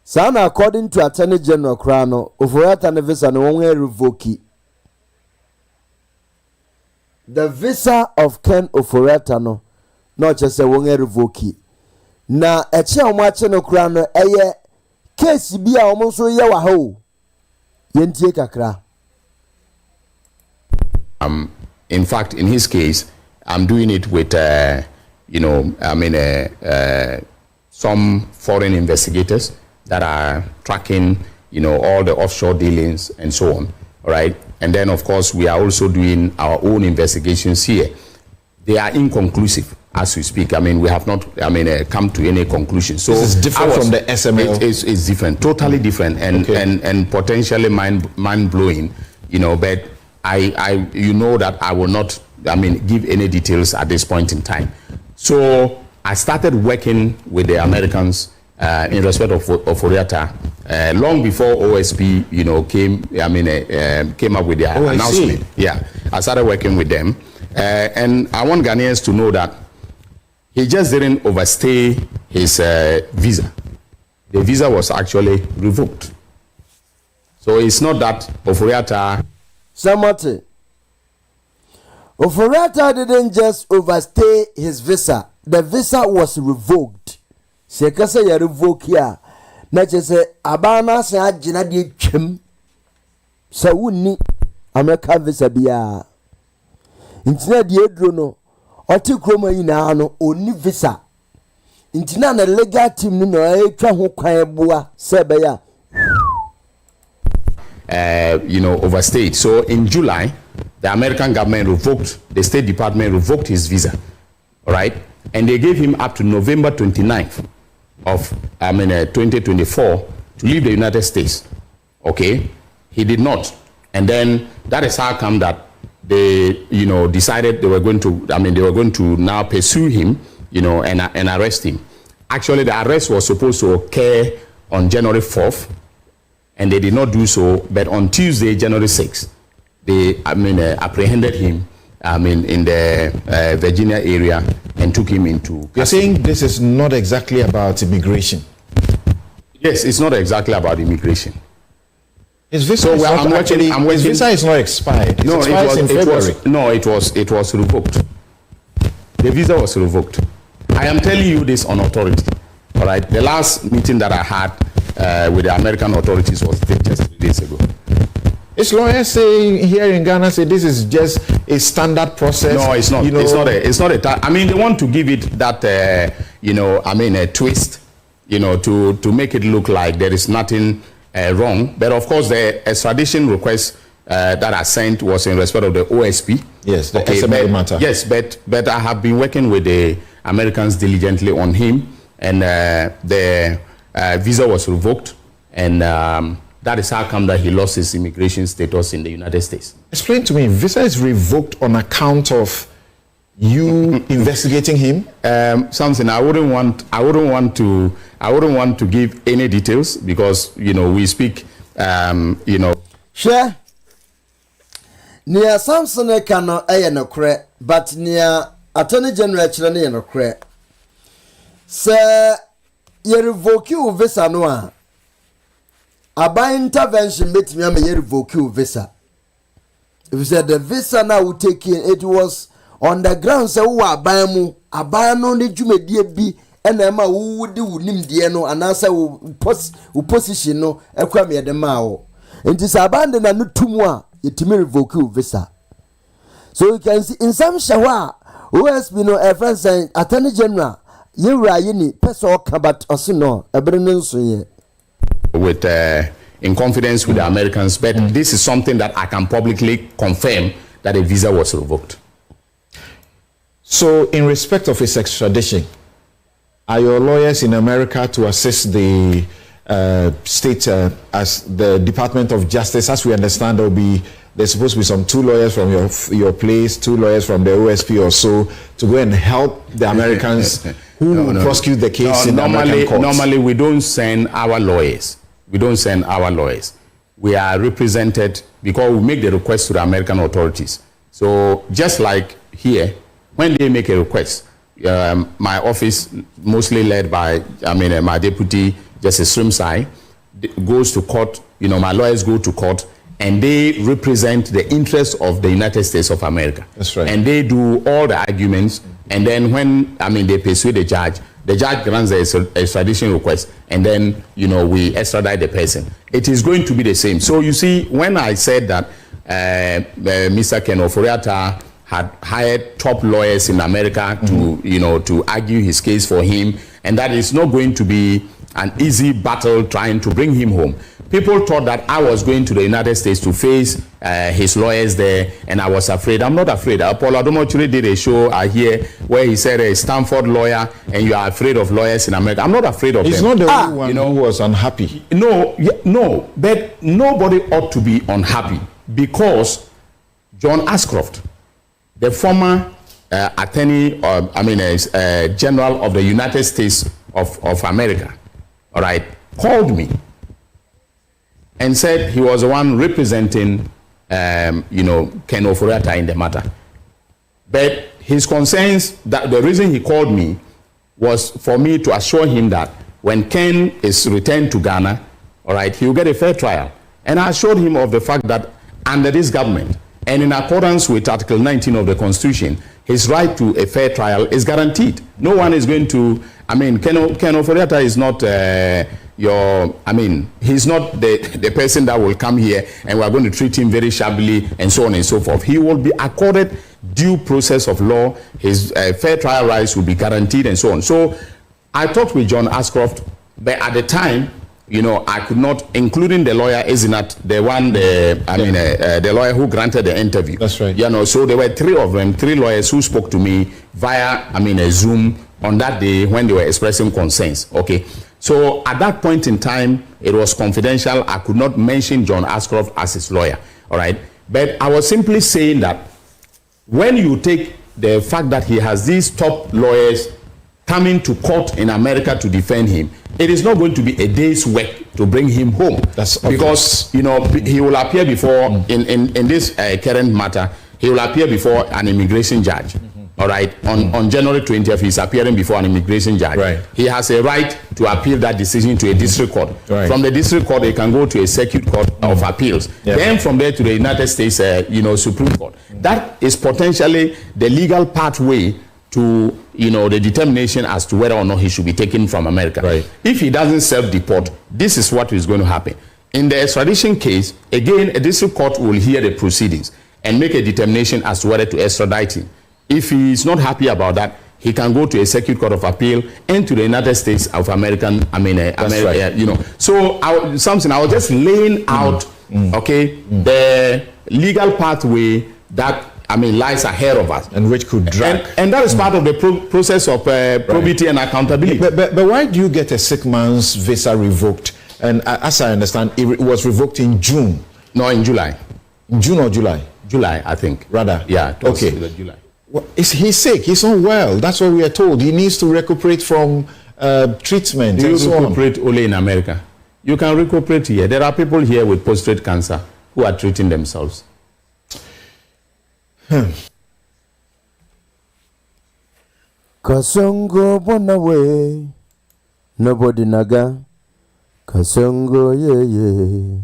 Sana according to Attorney General Krano, Oforiata na visa no won revoke. The visa of Ken Oforiata no not just a won revoke. Na eche omache no kra no eye case bi a omo so ye wa ho yentie kakra. In fact, in his case, I'm doing it with some foreign investigators that are tracking all the offshore dealings and so on. All right, and then of course we are also doing our own investigations here. They are inconclusive as we speak. I mean, we have not come to any conclusion. So this is different from the SML. It's different, totally different, and potentially mind blowing. But I that I will not give any details at this point in time. So I started working with the Americans in respect of Oforiata long before OSP came up with their announcement. Yeah, I started working with them. And I want Ghanaians to know that he just didn't overstay his visa. The visa was actually revoked. So it's not that Oforiata... Samate, Oforiata didn't just overstay his visa. The visa was revoked. Sekasa ya revoke ya. Na chese abana se ajina di chem. Sa wuni American visa biya. Intina di edro no oti kroma yi na no oni visa intina na legal team no etwa ho kwan boa se be ya overstayed. So in July the American government revoked, the State Department revoked his visa, all right, and they gave him up to November 29th of 2024 to leave the United States. Okay, he did not, and then that is how come that they decided they were going to now pursue him and arrest him. Actually the arrest was supposed to occur on January 4th and they did not do so, but on Tuesday, January 6th, they apprehended him in the Virginia area and took him into custody. You're saying this is not exactly about immigration? Yes, it's not exactly about immigration. His visa his visa is not expired. It expires in February. It was revoked. The visa was revoked. I am telling you this on authority. All right. The last meeting that I had with the American authorities was just 3 days ago. His lawyers say here in Ghana say this is just a standard process. No, it's not. It's not a. I mean, they want to give it that a twist, to make it look like there is nothing wrong. But of course, the extradition request that I sent was in respect of the OSP. Yes, the SML matter. Yes, but I have been working with the Americans diligently on him, and the visa was revoked, and that is how come that he lost his immigration status in the United States. Explain to me, visa is revoked on account of you investigating him? Something I wouldn't want to give any details because we speak Share. Nia Samson cano no kre, but nia Attorney General chile no kre. Se ye revoke you visa no a intervention met me ye revoke you visa. If you said the visa now would take in, it was on the ground say who abamu abano ni jumedie bi and Emma who would do nim diano and answer who position no a cramy at the mao. And this abandon and not two more, it may revoke you visa. So you can see in some shawa who has been a friend saying Attorney General, you are any person cabat or sino, a brennan with in confidence with the Americans, but this is something that I can publicly confirm that a visa was revoked. So, in respect of his extradition, are your lawyers in America to assist the state as the Department of Justice? As we understand, there's supposed to be some 2 lawyers from your place, 2 lawyers from the OSP or so, to go and help the Americans who prosecute the case in American courts. Normally, we don't send our lawyers. We don't send our lawyers. We are represented because we make the request to the American authorities. So just like here, when they make a request, my office, mostly led by, my deputy, Justice Srimsai, goes to court. My lawyers go to court, and they represent the interests of the United States of America. That's right. And they do all the arguments. And then when, they persuade the judge grants the extradition request, and then, we extradite the person. It is going to be the same. So you see, when I said that Mr. Ken Oforiatta had hired top lawyers in America to argue his case for him, and that is not going to be an easy battle trying to bring him home. People thought that I was going to the United States to face his lawyers there, and I was afraid. I'm not afraid. Paul Adomochuri did a show here where he said a Stanford lawyer, and you are afraid of lawyers in America. I'm not afraid of them. He's not the only one who was unhappy. No, but nobody ought to be unhappy because John Ashcroft, the former attorney, general of the United States of America, all right, called me and said he was the one representing, Ken Oforiatta in the matter. But his concerns, that the reason he called me was for me to assure him that when Ken is returned to Ghana, all right, he will get a fair trial. And I assured him of the fact that under this government, and in accordance with Article 19 of the Constitution, his right to a fair trial is guaranteed. No one is going to, Ken Oforiatta is not he's not the person that will come here and we're going to treat him very shabbily and so on and so forth. He will be accorded due process of law. His fair trial rights will be guaranteed and so on. So I talked with John Ashcroft, but at the time, I could not, including the lawyer Isinat, the lawyer who granted the interview. That's right. So there were 3 of them, 3 lawyers who spoke to me via, a Zoom on that day when they were expressing concerns. Okay. So at that point in time, it was confidential. I could not mention John Ashcroft as his lawyer. All right. But I was simply saying that when you take the fact that he has these top lawyers coming to court in America to defend him, it is not going to be a day's work to bring him home. That's because he will appear before in this current matter. He will appear before an immigration judge. All right. On January 20th, he's appearing before an immigration judge. Right. He has a right to appeal that decision to a district court. Right. From the district court, he can go to a circuit court of appeals. Yeah. Then from there to the United States, Supreme Court. That is potentially the legal pathway to the determination as to whether or not he should be taken from America. Right. If he doesn't self-deport, this is what is going to happen. In the extradition case, again, a district court will hear the proceedings and make a determination as to whether to extradite him. If he is not happy about that, he can go to a circuit court of appeal and to the United States of America. Right. So I was just laying out, the legal pathway that lies ahead of us, and which could drag, and that is part of the process of probity and accountability. But why do you get a 6 months visa revoked? And as I understand, it was revoked in June. No, in July. In June or July? July, I think. Rather. Yeah. Okay. July. Well, he's sick. He's not well. That's what we are told. He needs to recuperate from treatment. Do you so recuperate only in America? You can recuperate here. There are people here with prostate cancer who are treating themselves. Kasongo bonawe, nobody naga. Kasongo ye.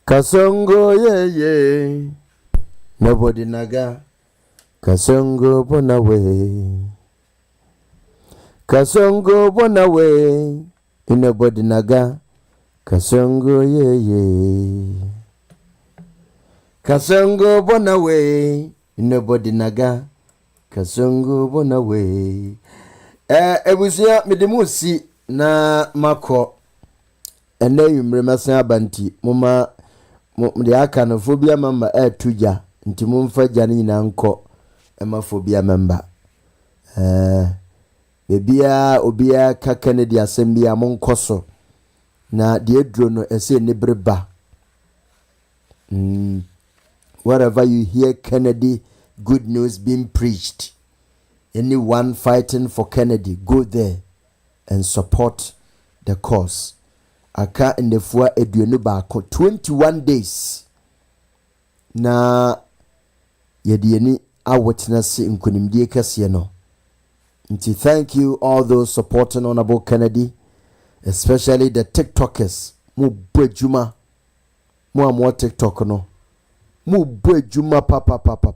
Kasongo ye. Nobody naga. Kasongo bonawe. Kasongo bonawe inobody naga Kasongo ye Kasongo bonawe inobody naga Kasongo bonawe ebusia midemusi na mako ene yumremasa abanti muma de aka no phobia member tuja nti mumfa jani na nko ema phobia member bebia obia ka Kennedy asembia monkoso na de dro no ese ne breba wherever you hear Kennedy good news being preached, anyone fighting for Kennedy, go there and support the cause. Aka in the fua eduenu baako 21 days na yedieni a witness nkonimdie kase no. Nti thank you all those supporting Honorable Kennedy, especially the TikTokers. Mu bwejuma mu amwo TikTok no. Mu bwejuma papa.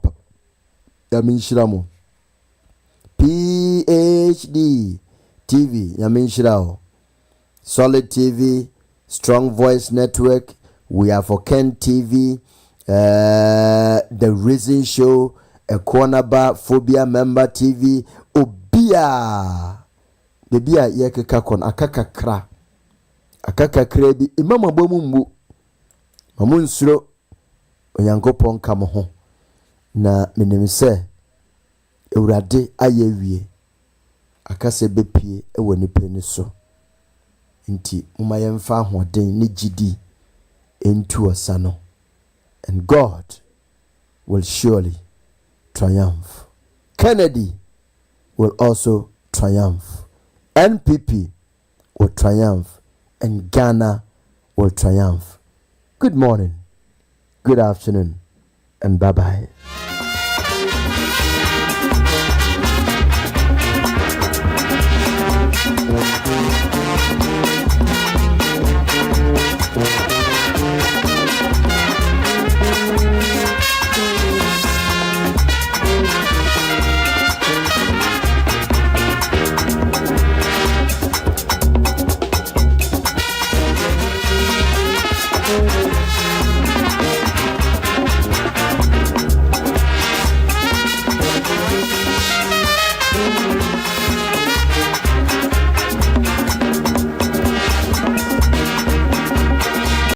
Yaminshiramu. PhD TV yaminshirao. Solid TV, Strong Voice Network, we are for Ken TV, The Reason Show, a cornerbar phobia member TV, Obia. The bia yeke kakon akakakra. Akakakra bi imama bomu mbu. Mamun suro onyankopon kamo ho. Na menemise Ewurade ayewie. Akase bepie ewo nipa ni so. Nti umayemfa ahoden ne gidi into asano, and God will surely triumph. Kennedy will also triumph. NPP will triumph, and Ghana will triumph. Good morning, good afternoon, and bye-bye.